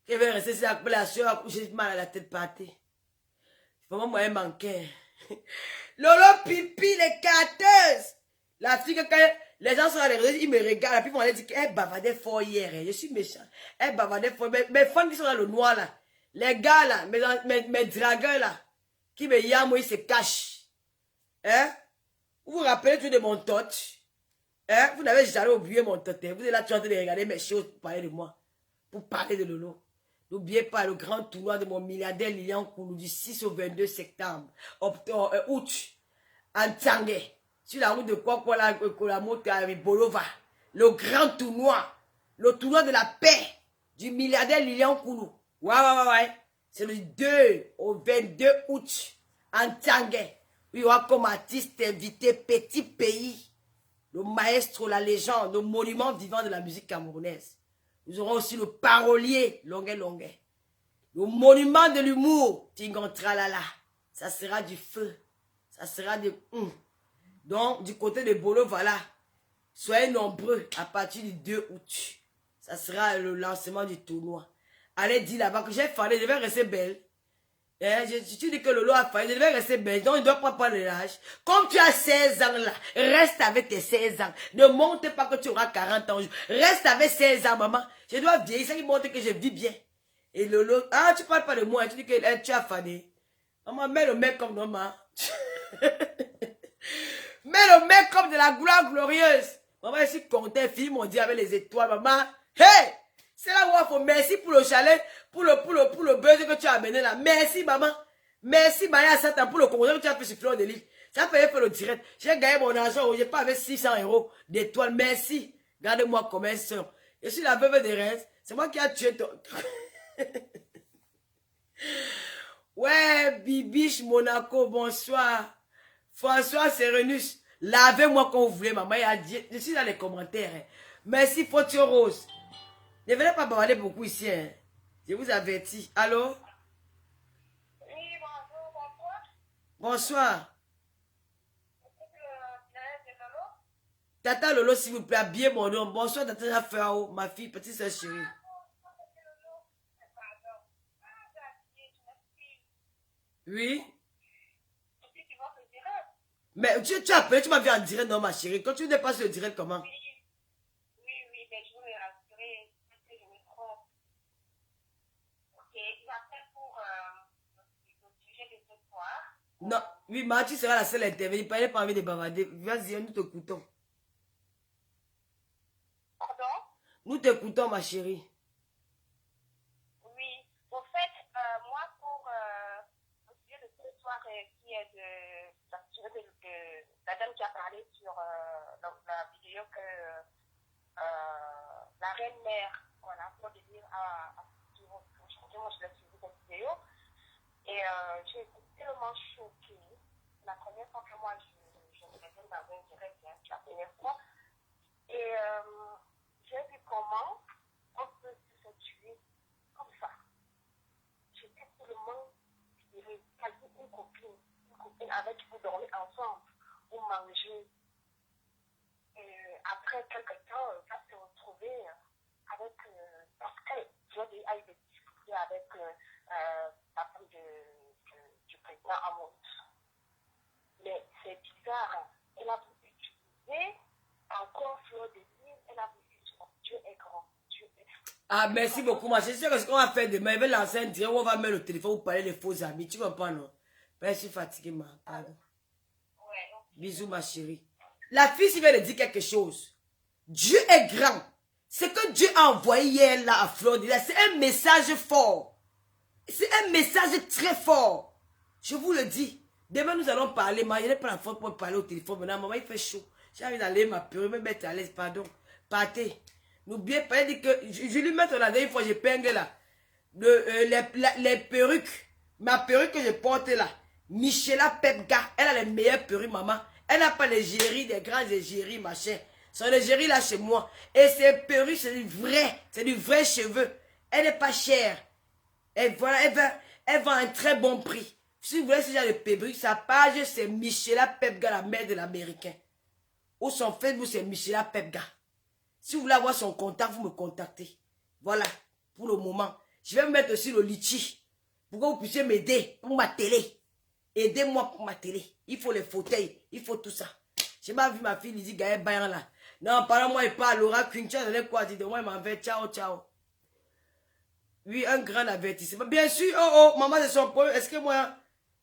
Je vais rester sur la soeur, j'ai mal à la tête pâtée. Vraiment, moi, elle manquait. Lolo pipi, les cateuses. La fille, quand les gens sont à réseaux, ils me regardent. La fille, on dit qu'elle bavardait fort hier. Je suis méchant. Elle bavardait fort. Mes fans qui sont dans le noir, là. Les gars, là. Mes dragueurs, là. Qui me yamment, ils se cachent. Hein? Vous vous rappelez tout de mon touch? Hein? Vous n'avez jamais oublié mon touch. Vous êtes là, tu es en train de regarder mes choses pour parler de moi. Pour parler de Lolo. N'oubliez pas le grand tournoi de mon milliardaire Lilian Koulou du 6 au 22 septembre, août, en Tchangé, sur la route de Kwakwa-Kolamo à Bolova. Le grand tournoi, le tournoi de la paix du milliardaire Lilian Koulou. Ouais. C'est le 2 au 22 août, en Tchangé. Il y aura comme artiste invité Petit Pays, le maestro, la légende, le monument vivant de la musique camerounaise. Nous aurons aussi le parolier, Longuet. Le monument de l'humour, Tingon Tralala. Ça sera du feu. Ça sera du... Donc, du côté de Bolo, voilà. Soyez nombreux à partir du 2 août. Ça sera le lancement du tournoi. Allez dire là-bas que j'ai fallu, je vais rester belle. Tu dis que Lolo a failli, je devais rester belle, donc il ne doit pas prendre l'âge. Comme tu as 16 ans là, reste avec tes 16 ans. Ne monte pas que tu auras 40 ans. Reste avec 16 ans, maman. Je dois vieillir, ça qui montre que je vis bien. Et Lolo, tu parles pas de moi, tu dis que tu as fané. Maman, mets le mec comme maman. Mets le mec comme de la gloire glorieuse. Maman, je suis content, fille, mon Dieu, avec les étoiles, maman. Hey! C'est là où il faut merci pour le chalet, pour le buzz que tu as amené là. Merci, maman. Merci, Maya Satan, pour le congrès que tu as fait sur Fleur de Lille. Ça fait faire le direct. J'ai gagné mon argent, j'ai pas avec 600 € d'étoiles. Merci. Gardez-moi comme un soeur. Je suis la veuve de Reims. C'est moi qui a tué ton... Ouais, Bibiche Monaco, bonsoir. François Serenus, lavez-moi quand vous voulez, maman. Je suis dans les commentaires. Hein. Merci, Fautio Rose. Ne venez pas bavarder beaucoup ici. Hein. Je vous avertis. Allô? Oui, bonjour, bonsoir. Bonsoir. Tata Lolo, s'il vous plaît, bien mon nom. Bonsoir, Tata Jafao, ma fille, petite soeur chérie. Oui? Mais tu as appelé, tu m'as vu en direct, non, ma chérie. Quand tu n'es pas sur le direct, comment? Oui, mais je voulais rassurer, parce que je me trompe. Ok, j'appelle pour le sujet de ce soir. Non, oui, ma, tu seras la seule à intervenir. Il n'a pas envie de bavarder. Vas-y, nous t'écoutons. Pardon? Nous t'écoutons, ma chérie. Oui, au fait, moi, pour le sujet de ce soir, qui est de la dame qui a parlé sur la vidéo que la reine-mère, voilà, pour dire moi je l'ai suivi cette vidéo, et j'ai été tellement choquée. La première fois que moi je me faisais dans un direct, la première fois, et j'ai vu comment on peut se tuer comme ça. J'étais tellement quasi une copine avec qui vous dormez ensemble, vous mangez. Et après quelque temps, on va se retrouver avec, parce que j'ai eu des discussions avec la femme du président Amout. Mais c'est bizarre, elle a voulu utiliser encore Fleur de Lille, elle a voulu utiliser Dieu est grand, Dieu est grand. Ah, merci beaucoup, ma chérie. C'est ce qu'on va faire demain. Je vais lancer un direct où on va mettre le téléphone pour parler des faux amis. Tu comprends, non? Ben, je suis fatiguée, ma. Pardon. Ouais. Bisous, ma chérie. La fille, s'il vient de dire quelque chose. Dieu est grand. Ce que Dieu a envoyé hier là à Florida, c'est un message fort. C'est un message très fort. Je vous le dis. Demain, nous allons parler. Je n'ai pas la force pour parler au téléphone. Maintenant, maman, il fait chaud. J'ai envie d'aller m'appuyer, me mettre à l'aise. Pardon. Partez. N'oubliez pas, il dit que je lui mets la dernière fois, j'ai peigne là. Les perruques. Ma perruque que je porte là. Michela Pepga. Elle a les meilleures perruques, maman. Elle n'a pas l'égérie, des grands égéries, machin. Son égérie là chez moi. Et ces perruques, c'est du vrai. C'est du vrai cheveu. Elle n'est pas chère. Et voilà, elle vend un très bon prix. Si vous voulez ce genre de perruque, sa page, c'est Michela Pepga, la mère de l'américain. Ou son Facebook, c'est Michela Pepga. Si vous voulez avoir son contact, vous me contactez. Voilà, pour le moment. Je vais me mettre aussi le litchi. Pour que vous puissiez m'aider pour ma télé. Aidez-moi pour ma télé. Il faut les fauteuils. Il faut tout ça. J'ai pas vu ma fille Lydie Gaël Bayan là. Non, parle-moi et pas. Laura Queen, tu as donné quoi? Dis-moi, elle m'en fait. Ciao, ciao. Oui, un grand avertissement. Bien sûr, oh, maman, c'est son problème. Est-ce que moi,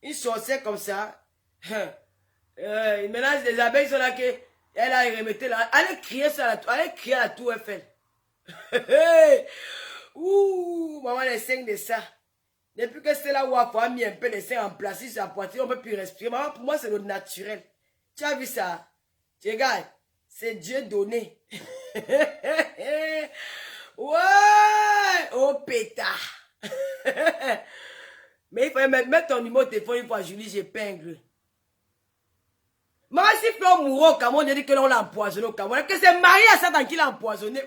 une sorcière comme ça, maintenant, les abeilles sont là que, elle a remetté là. Allez crier ça à la tour. Allez crier à la tour Eiffel. Ouh, maman, les 5 de ça. Depuis que c'est là où on a mis un peu les seins en place, sur la poitrine, on ne peut plus respirer. Maman, pour moi, c'est le naturel. Tu as vu ça? Tu regardes, c'est Dieu donné. Ouais! Oh, pétard! Mais il faut mettre ton numéro de téléphone une fois, Julie, j'épingle. Maman, si Fleur mourra au Cameroun, on dit que l'on l'a empoisonné au Cameroun. Que c'est Marie à Satan qui l'a empoisonné.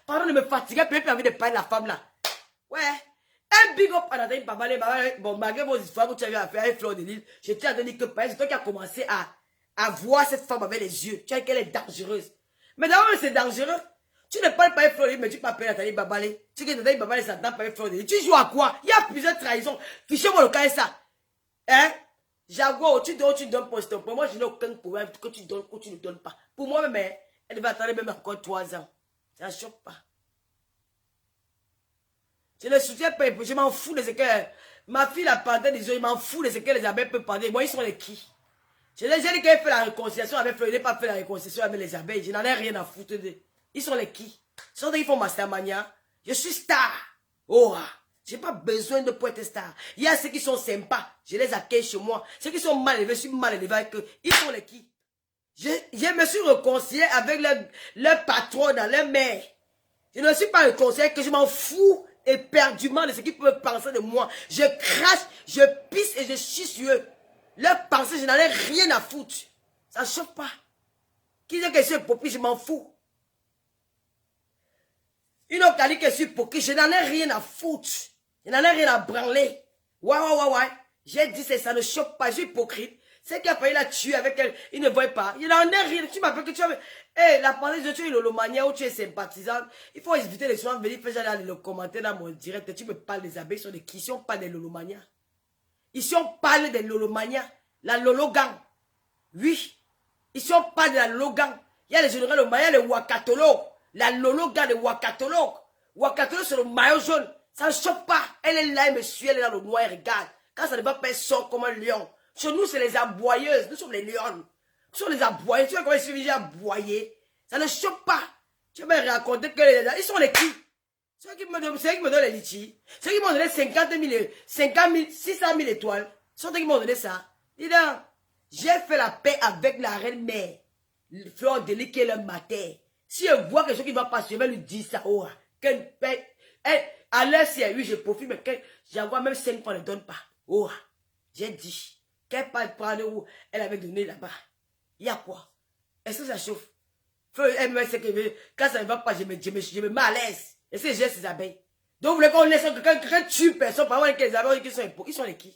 Pardon de me fatiguer, puis j'ai plus envie de parler de la femme là. Ouais. Un big up à Nathalie Papa, bon, malgré vos histoires que tu avais à faire avec Fleur de Lille, je tiens à te dire que c'est toi qui as commencé à voir cette femme avec les yeux. Tu vois qu'elle est dangereuse. Mais d'abord, c'est dangereux. Tu ne parles pas avec Floride, mais tu peux appeler Nathalie Babalé. Tu sais que Nathalie Babalé s'entend pas avec Floride. Tu joues à quoi? Il y a plusieurs trahisons. Fichez-moi le cas et ça. Hein? Jaguar, tu donnes pour ton. Pour moi, je n'ai aucun problème que tu donnes ou tu ne donnes pas. Pour moi, même, elle va attendre même encore 3 ans. Ça ne choque pas. Je ne soutiens pas. Je m'en fous de ce que... Ma fille a pendant des yeux, je m'en fous de ce que les abeilles peuvent parler. Moi, ils sont les qui? Je l'ai dit qu'elle fait la réconciliation avec Floride, pas fait la réconciliation avec les abeilles. Je n'en ai rien à foutre de... Ils sont les qui? Ils sont des qui font Mastermania. Je suis star. Oh, j'ai pas besoin de pour être star. Il y a ceux qui sont sympas. Je les accueille chez moi. Ceux qui sont mal élevés, je suis mal élevé avec eux. Ils sont les qui? Je me suis réconcilié avec leur patron dans leur mère. Je ne suis pas réconcilié que je m'en fous éperdument de ce qu'ils peuvent penser de moi. Je crache, je pisse et je chie sur eux. Leur pensée, je n'en ai rien à foutre. Ça ne choque pas. Qui dit que je suis hypocrite, je m'en fous. Une autre a dit que je suis hypocrite, je n'en ai rien à foutre. Je n'en ai rien à branler. Ouais. J'ai dit ça ne choque pas, je suis hypocrite. C'est qu'il a failli la tuer avec elle, il ne voit pas. Il n'en est rien. Tu m'appelles que tu as... Hey, la pensée de tu es lolomania ou tu es sympathisante. Il faut éviter les soins, venir faire aller le commentaire dans mon direct. Tu me parles des abeilles, sont des qui sont pas des lolomania. Ici on parle des lolomania. La lologang. Oui. Ici on parle de la lologang. Il y a les généraux lolomania, les wakatolo. La lologang, les wakatolo. Wakatolo c'est le maillot jaune. Ça ne choque pas. Elle est là, elle me suit, elle est dans le noir, elle regarde. Quand ça ne va pas, elle sort comme un lion. Chez nous, c'est les aboyeuses. Nous sommes les lions. Nous sommes les aboyeuses. Tu vois comment ils sont aboyés? Ça ne choque pas. Tu vas me raconter que ils sont les qui? C'est eux qui me donnent les litchis. C'est eux qui m'ont donné 50 000, 600 000 étoiles. C'est eux qui m'ont donné ça. Dis donc, j'ai fait la paix avec la reine-mère. Fleur de l'île qui est le matin. Si elle voit quelque chose qui ne va pas, je vais lui dire ça. Oh, qu'elle paix. À l'heure, si oui, je profite, mais j'envoie même 5 fois, elle ne donne pas. Oh, j'ai dit. Qu'elle parle prendre où elle avait donné là-bas. Il y a quoi? Est-ce que ça chauffe? Elle me dit que quand ça ne va pas, je me mets à l'aise. Et c'est j'ai ces abeilles. Donc vous voulez qu'on laisse quelqu'un tue personne par exemple que les abeilles qui sont ils sont les qui?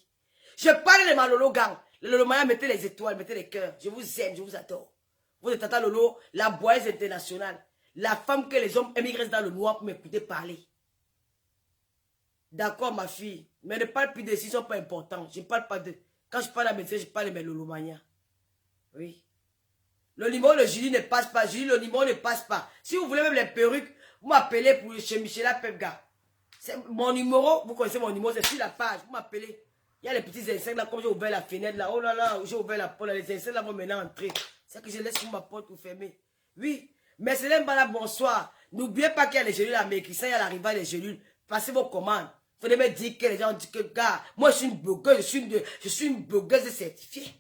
Je parle de ma Lolo gang. Le Lolo Maya, mettez les étoiles, mettez les cœurs. Je vous aime, je vous adore. Vous êtes Tata Lolo, la boise internationale. La femme que les hommes émigrent dans le noir pour m'écouter parler. D'accord, ma fille. Mais ne parle plus de ils sont pas importants. Je ne parle pas de... Quand je parle à médecin, je parle de mes lolomania. Oui. Le limon, le Julie ne passe pas. Julie, le limon ne passe pas. Si vous voulez même les perruques, vous m'appelez pour chez Michela Pepga. Mon numéro, vous connaissez mon numéro, c'est sur la page. Vous m'appelez. Il y a les petits insectes là, comme j'ai ouvert la fenêtre là. Oh là là, j'ai ouvert la porte là. Les insectes là vont maintenant entrer. C'est que je laisse sur ma porte pour fermer. Oui. Mais c'est là, bonsoir. N'oubliez pas qu'il y a les gélules américaines. Il y a l'arrivée des gélules. Passez vos commandes. Vous devez me dire que les gens disent que, gars, moi je suis une blogueuse, je suis une blogueuse certifiée.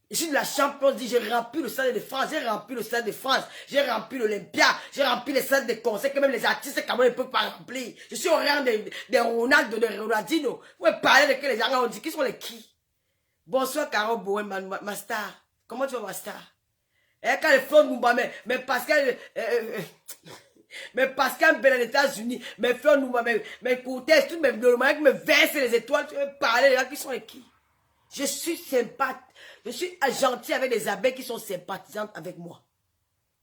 Je suis de la championne, j'ai rempli le stade de France, j'ai rempli le stade de France, j'ai rempli l'Olympia, j'ai rempli les salles de concert que même les artistes camerounais ne peuvent pas remplir. Je suis au rang des Ronaldo, de Ronaldinho. Vous pouvez parler de que les gens ont dit, qui sont les qui? Bonsoir Caro Bowen, ma star. Comment tu vas ma star? Et quand les fleurs nous battent, mais Pascal... Mais Pascal Ben aux États-Unis, mes fleurs nous mes cortèges, tous mes normaux qui me versent les étoiles, tu veux parler les gens qui sont avec qui? Je suis sympathique, je suis gentil avec les abeilles qui sont sympathisantes avec moi.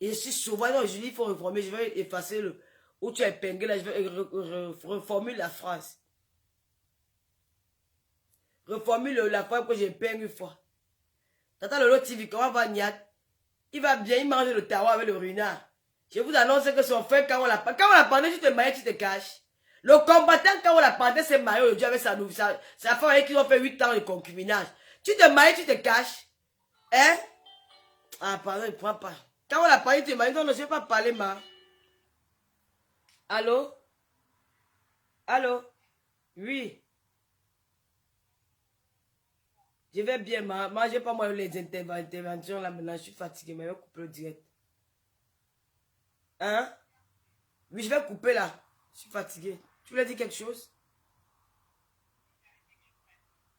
Et je suis souvent, non, je dis, il faut reformer, je vais effacer le, où tu as épinglé, là, je vais reformuler la phrase. Reformule la phrase que j'ai épinglé une fois. Tata Lolo TV, comment va Niat? Il va bien, il mange le tawa avec le renard. Je vous annonce que son frère, quand on l'a pendé, tu te mailles, tu te caches. Le combattant, quand on l'a pendé, c'est maillot le Dieu avec sa femme avec qui ils ont fait 8 ans de concubinage. Tu te mailles, tu te caches. Hein? Ah, pardon, il ne prend pas. Quand on l'a pendé, tu te mailles. Non, non, je ne vais pas parler, ma. Allô? Allô? Oui. Je vais bien, ma. Moi, je n'ai pas moi les interventions là maintenant. Je suis fatigué, mais je vais couper le direct. Hein? Oui, je vais couper là. Je suis fatigué. Tu voulais dire quelque chose?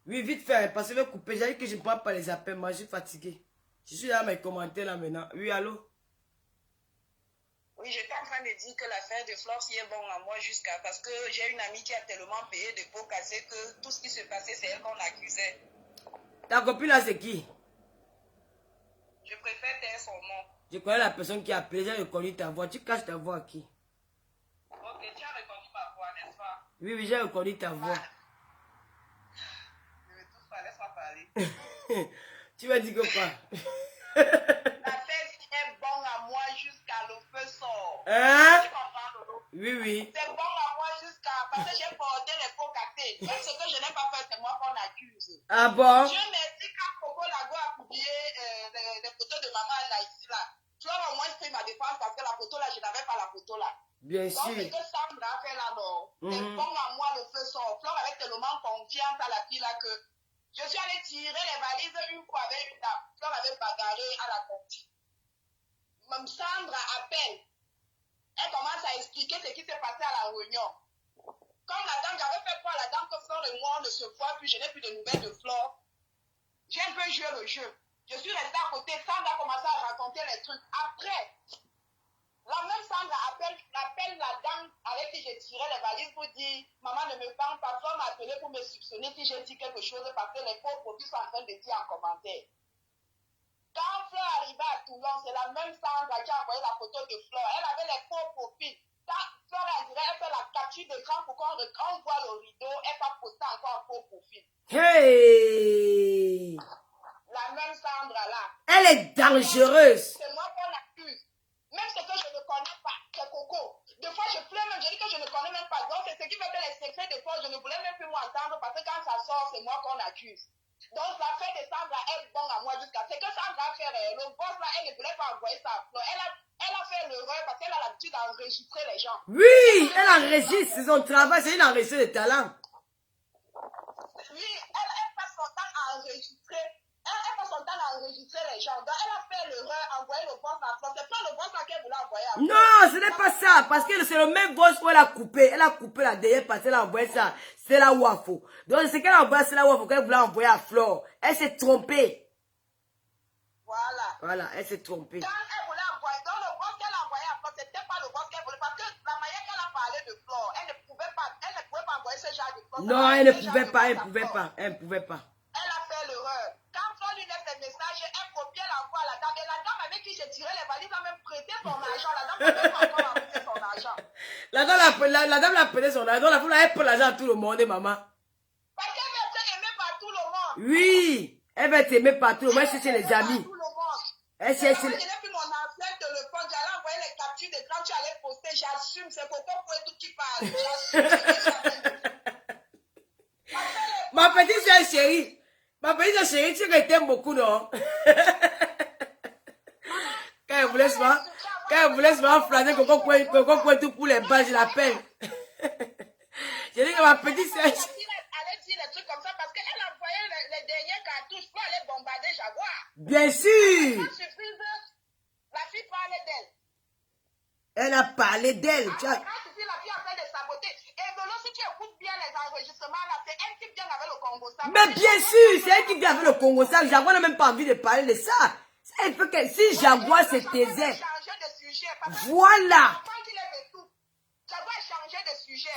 Oui, vite fait, parce que je vais couper. J'ai dit que je ne prends pas les appels. Moi, je suis fatigué. Je suis là, mes commentaires là maintenant. Oui, allô? Oui, j'étais en train de dire que l'affaire de Flore est bon à moi jusqu'à... Parce que j'ai une amie qui a tellement payé de pots cassés que tout ce qui se passait, c'est elle qu'on accusait. Ta copine là, c'est qui? Je préfère taire son nom. Je connais la personne qui a appelé, j'ai reconnu ta voix. Tu caches ta voix à qui? Ok, tu as reconnu ma voix, n'est-ce pas? Oui, oui, j'ai reconnu ta voix. Ne me touche pas, laisse-moi parler. Tu vas dire que quoi? La fête est bonne à moi jusqu'à le feu sort. Hein? Tu comprends, Lolo? Oui, oui. C'est bon à moi jusqu'à... Parce que j'ai porté les pots cassés. Même ce que je n'ai pas fait, c'est moi qu'on accuse. Ah bon? Dieu merci quand Coco Lago a publié les photos de maman là, ici, là. Tu as au moins pris ma défense parce que la photo là, je n'avais pas la photo là. Bien Donc, sûr. ce que Sandra a fait là, non. C'est bon à moi, le feu sort. Flore avec tellement confiance à la fille là que je suis allée tirer les valises une fois avec une dame. Flore avait bagarré à la conti. Même Sandra appelle. Elle commence à expliquer ce qui s'est passé à la réunion. Comme la dame, j'avais fait quoi à la dame que Flore et moi on ne se voit plus, je n'ai plus de nouvelles de Flore. J'ai un peu joué le jeu. Je suis restée à côté. Sandra a commencé à raconter les trucs. Après, la même Sandra appelle la dame avec qui j'ai tiré les valises pour dire maman ne me parle pas. Flore m'a appelé pour me soupçonner si j'ai dit quelque chose parce que les pauvres produits sont en train de dire en commentaire. Quand Flore arrivait à Toulon, c'est la même Sandra qui a envoyé la photo de Flore. Elle avait les faux profils. Quand Flore a dit, elle fait la capture d'écran pour qu'on voit le rideau, elle va poster encore un faux profil. Hey! La même Sandra là. Elle est dangereuse. C'est moi qu'on accuse. Même ce que je ne connais pas, c'est Coco. Des fois, je pleure même, je dis que je ne connais même pas. Donc, c'est ce qui fait que les secrets de Flore, je ne voulais même plus m'entendre parce que quand ça sort, c'est moi qu'on accuse. Donc, la fête de Sandra est bonne à moi jusqu'à ce que Sandra a fait le boss là, elle ne voulait pas envoyer ça à Flore. Elle a fait l'erreur parce qu'elle a l'habitude d'enregistrer les gens. Oui, elle enregistre, c'est son travail, c'est une enregistreuse de talent. Oui, elle passe son temps à enregistrer. Elle passe son temps à enregistrer les gens. Donc, elle a fait l'erreur, envoyer le boss à Flore. C'est pas le boss là qu'elle voulait envoyer à Flore. Non, ce n'est pas ça, parce que c'est le même boss où elle a coupé. Elle a coupé la derrière parce qu'elle a envoyé ça. C'est la Wafo. Donc, ce qu'elle a envoyé, c'est la Wafo qu'elle voulait envoyer à Flore. Elle s'est trompée. Voilà. Voilà, elle s'est trompée. Quand elle voulait envoyer, donc le boss qu'elle a envoyé à Flore, c'était pas le boss qu'elle voulait. Parce que la manière qu'elle a parlé de Flore, elle ne pouvait pas envoyer ce genre de Flore. Non, elle ne pouvait pas, elle ne pouvait pas, elle ne pouvait pas. Elle a fait l'erreur. Quand Flore lui laisse des messages, elle copie, elle envoie à la dame. Et la dame avec qui j'ai tiré les valises a même prêté son argent. La dame n'a même pas encore remboursé son argent. La dame l'a prêté son argent. La dame elle prend l'argent à tout le monde, maman. Parce qu'elle veut être aimée par tout le monde. Oui, elle va être aimée par tout le monde. Elle cherche les amis. Elle cherche Je n'ai plus mon ancien téléphone. J'allais envoyer les captures d'écran. Tu allais poster. J'assume. C'est Coco pour tout qui parle. J'assume. Ma petite soeur chérie. Ma petite soeur chérie, tu sais qu'elle t'aime beaucoup, non? Quand elle voulait se faire flâner, Coco pointe tout pour les balles, je l'appelle. J'ai dit que ma petite soeur... Elle allait dire des trucs comme ça parce qu'elle envoyait les derniers cartouches pour aller bombarder Jaguar. Bien sûr. La fille parlait d'elle. Elle a parlé d'elle. Quand la fille a fait de saboter. Et Lolo, si tu écoutes bien les enregistrements, là, c'est elle qui vient avec le Congo. Mais bien sûr, c'est elle qui vient avec le Congo. Jaguar n'a même pas envie de parler de ça. Elle peut que si Jaguar se taisait. Voilà.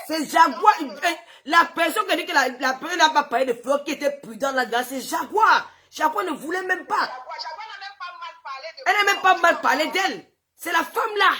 C'est Jaguar. La personne qui dit que la personne n'a pas parlé de Flore qui était prudente là-dedans, c'est Jaguar. Jaguar ne voulait même pas. Jaguar n'a même pas mal parlé de Elle n'a même pas mal parlé d'elle. C'est la femme là.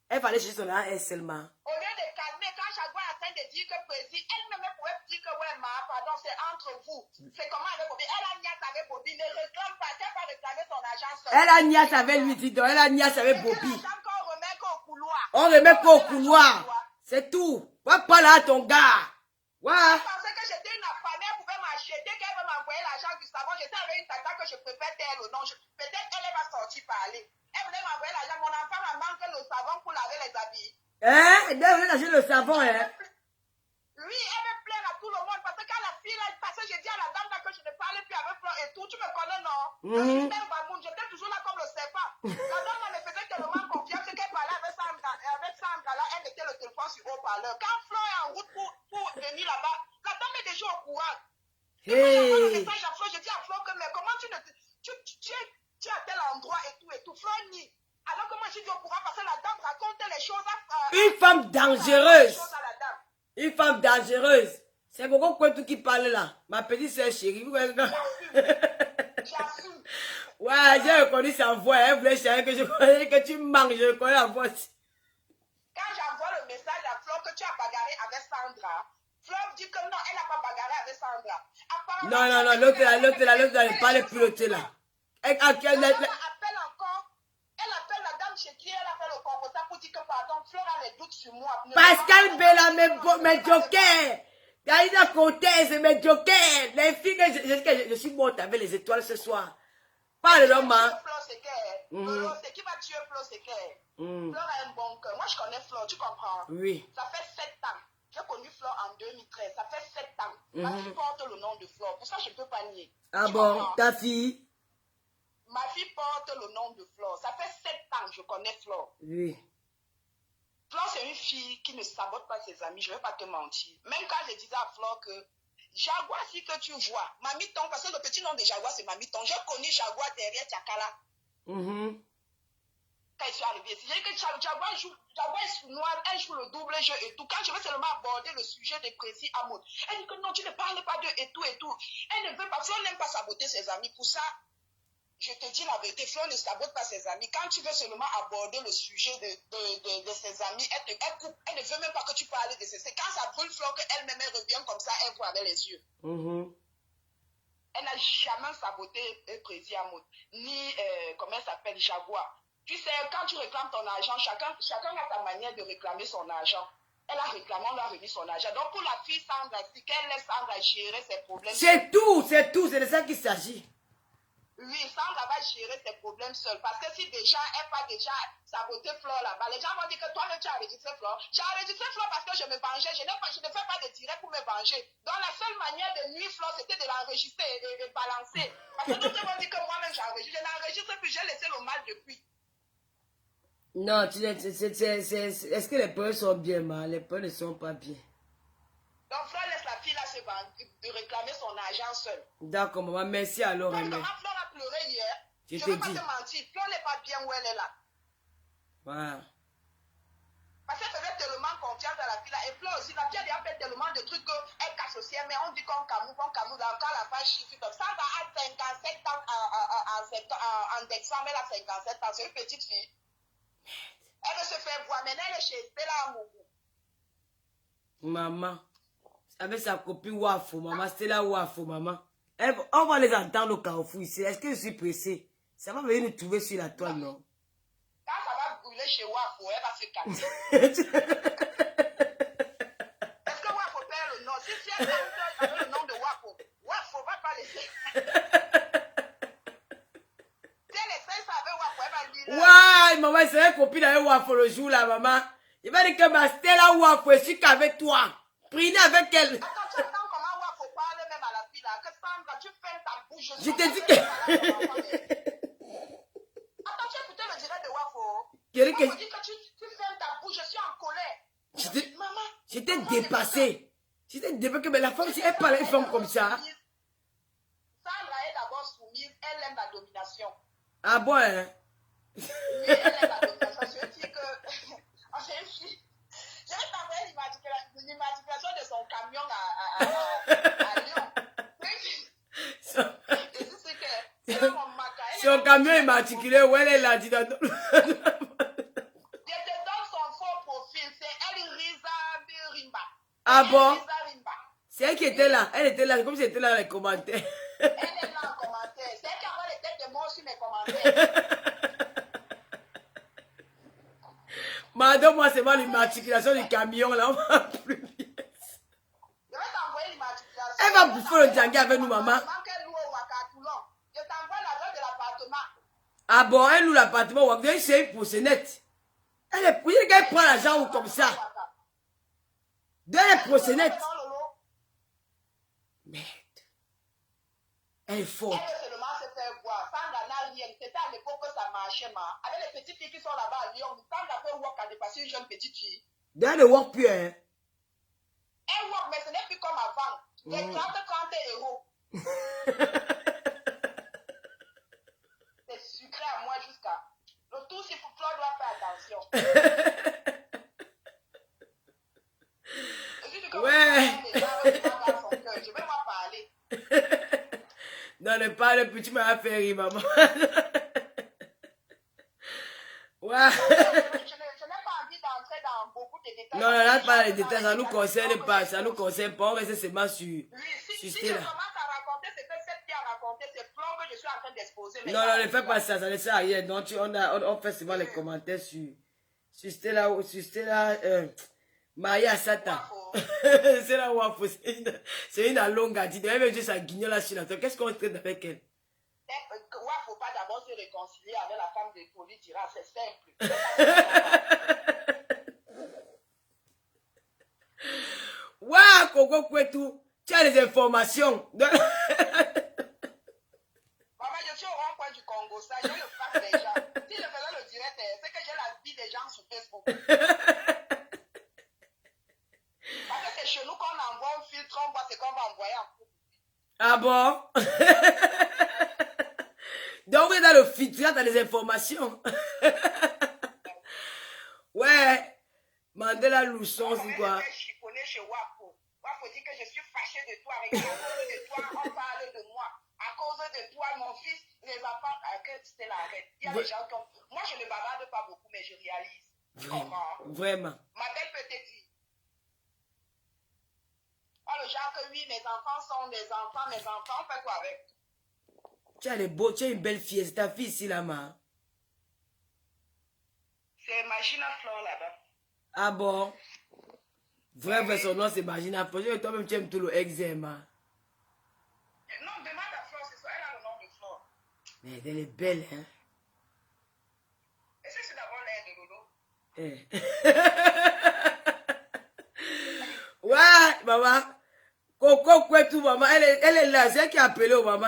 Elle fallait chercher son nom, elle seulement. Au lieu de calmer, quand Jaguar est en train de dire que Président, elle-même pouvait dire que ouais, pardon, c'est entre vous. C'est comment avec Bobby. Elle a niasse avec Bobby. Ne réclame pas, elle va réclamer son argent seule. Elle a niasse avec lui, dis donc. Elle a niasse avec Bobby. On remet qu'au couloir. On remet qu'au couloir. C'est tout. Va pas là, ton gars. Ouais. Je pensais que j'étais une affamée, elle pouvait m'acheter, qu'elle veut m'envoyer l'argent du savon. J'étais avec une tata que je préfère elle ou non. Peut-être elle va sortir parler. Elle voulait m'envoyer l'argent. Mon enfant m'a manqué le savon pour laver les habits. Hein? Elle voulait acheter le savon, hein? Oui, elle me plaire à tout le monde parce que quand la fille là, parce que j'ai dit à la dame là que je ne parlais plus avec Flore et tout, tu me connais, non? Je suis même Bamoun, j'étais toujours là comme le serpent. La dame là me faisait tellement confiance qu'elle parlait avec Sandra là, elle mettait le téléphone sur haut-parleur. Quand Flore est en route pour venir là-bas, la dame est déjà au courant. Hey. Je dis à Flore que mais comment tu es à tel endroit et tout, Flore nie. Alors que moi je dis au courant parce que la dame racontait les choses une femme dangereuse. Une femme dangereuse. C'est Coco Kouentou qui parle là. Ma petite soeur chérie. Ouais, j'ai reconnu sa voix. Elle voulait chercher que je connais, que tu manques. Je reconnais la voix. Quand j'envoie le message à Flore que tu as bagarré avec Sandra, Flore dit que non, elle n'a pas bagarré avec Sandra. Non, non, non, l'autre là, elle parle plus l'autre là. Elle appelle encore. Elle appelle la dame chez qui elle a fait le concours pour dire que pardon, Flore a les doutes sur moi. Pascal Bella, mes jokers. Daïda Côté, c'est mes jokers. Les filles que je suis morte avec les étoiles ce soir. Pas le nom, hein. C'est qui va tuer Flore, c'est qu'elle. Flore a un bon cœur. Moi, je connais Flore, tu comprends? Oui. Ça fait 7 ans. J'ai connu Flore en 2013. Ça fait 7 ans. Ma fille porte le nom de Flore. Pour ça, je ne peux pas nier. Ah bon, ta fille? Ma fille porte le nom de Flore. Ça fait 7 ans que je connais Flore. Oui. Flore, c'est une fille qui ne sabote pas ses amis. Je ne vais pas te mentir. Même quand je disais à Flore que Jaguar, si que tu vois, Mamiton, parce que le petit nom de Jaguar, c'est Mamiton. J'ai connu Jaguar derrière Tiakala. Quand je suis arrivée ici, j'ai dit que Jaguar est noir, elle joue le double jeu et tout. Quand je vais seulement aborder le sujet de Précis Amoud, elle dit que non, tu ne parles pas d'eux et tout et tout. Elle ne veut pas, Flore n'aime pas saboter ses amis. Pour ça, je te dis la vérité, Flore ne sabote pas ses amis. Quand tu veux seulement aborder le sujet de ses amis, elle coupe. Elle ne veut même pas que tu parles de ses amis. Quand ça brûle Flore, qu'elle-même revient comme ça, elle voit avec les yeux. Elle n'a jamais saboté Précis Amoud, ni, comment elle s'appelle, Jaguar. Tu sais, quand tu réclames ton argent, chacun a sa manière de réclamer son argent. Elle a réclamé, on lui a remis son argent. Donc pour la fille Sandra, si qu'elle laisse Sandra gérer ses problèmes. C'est tout, c'est de ça qu'il s'agit. Oui, Sandra va gérer ses problèmes seule. Parce que si déjà, elle va déjà saboter Flore là-bas, les gens vont dire que toi, tu as enregistré Flore. J'ai enregistré Flore parce que je me vengeais. Je ne fais pas de direct pour me venger. Donc la seule manière de nuire Flore, c'était de l'enregistrer et de balancer. Parce que d'autres vont dire que moi-même j'enregistre. Je n'enregistre plus, j'ai laissé le mal depuis. Non, est-ce que les peurs sont bien, ma? Les peurs ne sont pas bien. Donc Flore laisse la fille là de réclamer son argent seule. D'accord, maman, merci alors. Quand Flore a pleuré hier, je ne vais pas te mentir, Flore n'est pas bien où elle est là. Wow. Parce qu'elle faisait tellement confiance à la fille là. Et Flore aussi, la fille a fait tellement de trucs qu'elle cache aussi. Mais on dit qu'on camoufle, quand la page chiffre. Ça va à 57 ans en décembre, elle a 57 ans. C'est une petite fille. Elle veut se faire voir. Maintenant, elle est chez Stella Amougou. Maman, avec sa copine Wafo, maman, Stella Wafo, maman. On va les entendre au Carrefour ici. Est-ce que je suis pressé? Ça va venir nous trouver sur la toile, non? Quand ça va brûler chez Wafo, elle va se calmer. Est-ce que Wafo perd le nom? Si elle perd le nom de Wafo, Wafo va pas laisser. Ouais, maman, c'est une copine avec Wafo le jour là, maman. Il va dire que ma Stella Wafo est sûr qu'avec toi. Priez avec elle. Attends, tu entends comment Wafo parle même à la fille là. Que Sandra, tu fermes ta bouche. Je t'ai dit que. Attends, tu as écouté le direct de Wafo. Wafo dit que tu fermes ta bouche, je suis en colère. Maman. J'étais dépassé. J'étais dépassé, mais la femme, si elle parle à une femme comme ça. Sandra est d'abord soumise, elle aime la domination. Ah bon, hein? Oui, elle aime la domination. Je dis que. C'est une fille. Je vais t'envoyer l'immatriculation de son camion à Lyon. Son camion immatriculé, où elle est là, dit dans. Je te donne son faux profil, c'est Elisa Rimba. Ah bon? C'est elle qui était là. Elle était là, comme si elle était là dans les commentaires. Elle est là en commentaire. C'est elle qui a les têtes de mort sur mes commentaires. Madame, moi, c'est moi l'immatriculation du camion, là, on va plus vite. Je vais t'envoyer l'immatriculation. Elle va bouffer le django avec nous, maman. Je t'envoie l'adresse de l'appartement. Ah bon, elle loue l'appartement, c'est une procénette. Elle est pour qu'elle prend l'argent comme ça. Elle est procénette. Merde. Elle est forte. Elle veut seulement se faire voir. Sandra n'a rien. C'était à l'époque que ça marchait, ma. Avec les petites filles qui sont là-bas à Lyon, Sandra peut walk à dépasser une jeune petite fille. Elle ne walk plus, hein. Elle walk, mais ce n'est plus comme avant. Les 30 euros. C'est sucré à moi jusqu'à. Le tout, c'est pour Claude doit faire attention. Ouais. Je vais moi parler. Non, ne parle plus, tu m'as fait rire, maman. Ouais. Je n'ai pas envie d'entrer dans beaucoup de détails. Non, non, là, pas les détails, ça nous concerne pas, ça nous concerne pas, on reste seulement sur... Oui, si je commence à raconter ce que cette fille a raconté, c'est flanc que je suis en train d'exposer. Non, non, ne fais pas ça, ça ne sert à rien. Donc, on fait souvent les commentaires sur Stella, Maria Satan. C'est la Wafo, c'est une longue à dire. Elle veut juste sa guignole là sur la tête. Qu'est-ce qu'on traite avec elle? Il ne faut pas d'abord se réconcilier avec la femme de Polytira, c'est simple. Waouh, Coco Kwetu, tu as les informations. Maman, je suis au rond-point du Congo, ça, j'ai le fax des gens. Si je faisais le direct, c'est que j'ai la vie des gens sur Facebook. Parce que c'est chez nous qu'on envoie un filtre, on voit ce qu'on va envoyer en couple. Ah bon? Donc, vous êtes dans le filtre, dans les informations. Ouais. Mandela Lousson, c'est quoi? Je suis chiffonné chez Wafo. Wafo dit que je suis fâché de toi. Avec à cause de toi, on parle de moi. À cause de toi, mon fils, les enfants, que c'était la reine. Il y a des gens qui ont... Moi, je ne bavarde pas beaucoup, mais je réalise. Vraiment. Ma belle petite fille. Oh, le genre que oui, mes enfants sont des enfants, mes enfants, on fait quoi avec? Tu as les beaux, tu as une belle fille, c'est ta fille ici là-bas. C'est Magina Flore là-bas. Ah bon? Vrai, son nom c'est Magina Flore. Toi-même tu aimes tout le eczéma. Non, demande à Flore, c'est ça, elle a le nom de Flore. Mais elle est belle, hein? Est-ce que c'est d'abord l'air de Lolo? Ouais, maman. Coco Kwetu, maman, elle est là, c'est elle qui a appelé au maman.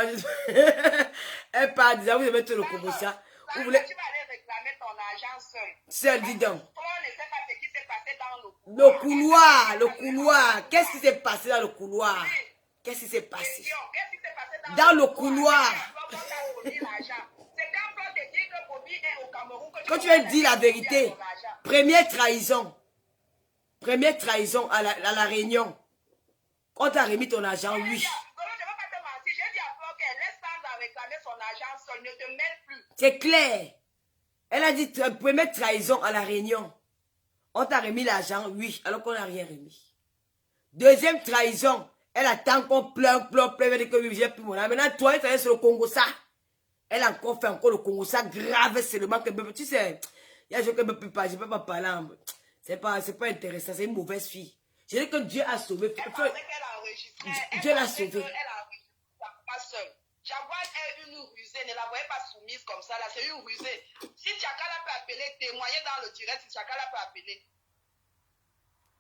Elle parle, disant, vous aimez tout le Congo ça. Vous voulez... Tu vas aller réclamer ton argent seul. Seul, dis donc. On ne sait pas ce qui s'est passé dans Le couloir. Qu'est-ce qui s'est passé dans le couloir? Qu'est-ce qui s'est passé? Dans le couloir. Quand tu as dit la vérité, première trahison à la réunion. On t'a remis ton argent, oui. Je ne vais pas te mentir, j'ai dit à Flore qu'elle laisse sans réclamer son argent seul, ne te mêle plus. C'est clair. Elle a dit première trahison à la réunion. On t'a remis l'argent, oui, alors qu'on n'a rien remis. Deuxième trahison, elle attend qu'on pleure, elle dit que oui, j'ai plus mon argent. Maintenant, toi, tu es sur le Congo ça. Elle a encore fait le Congo ça grave seulement que tu sais, il y a des gens que je ne peux pas parler. C'est pas intéressant, c'est une mauvaise fille. Je dis que Dieu a sauvé. Elle pensait qu'elle a enregistré. Dieu l'a sauvée. Elle a enregistré pas seule. Jaguar est une rusée, ne la voyez pas soumise comme ça, là, c'est une rusée. Si Tchakala peut appeler, témoigner dans le direct, si Tchakala peut appeler.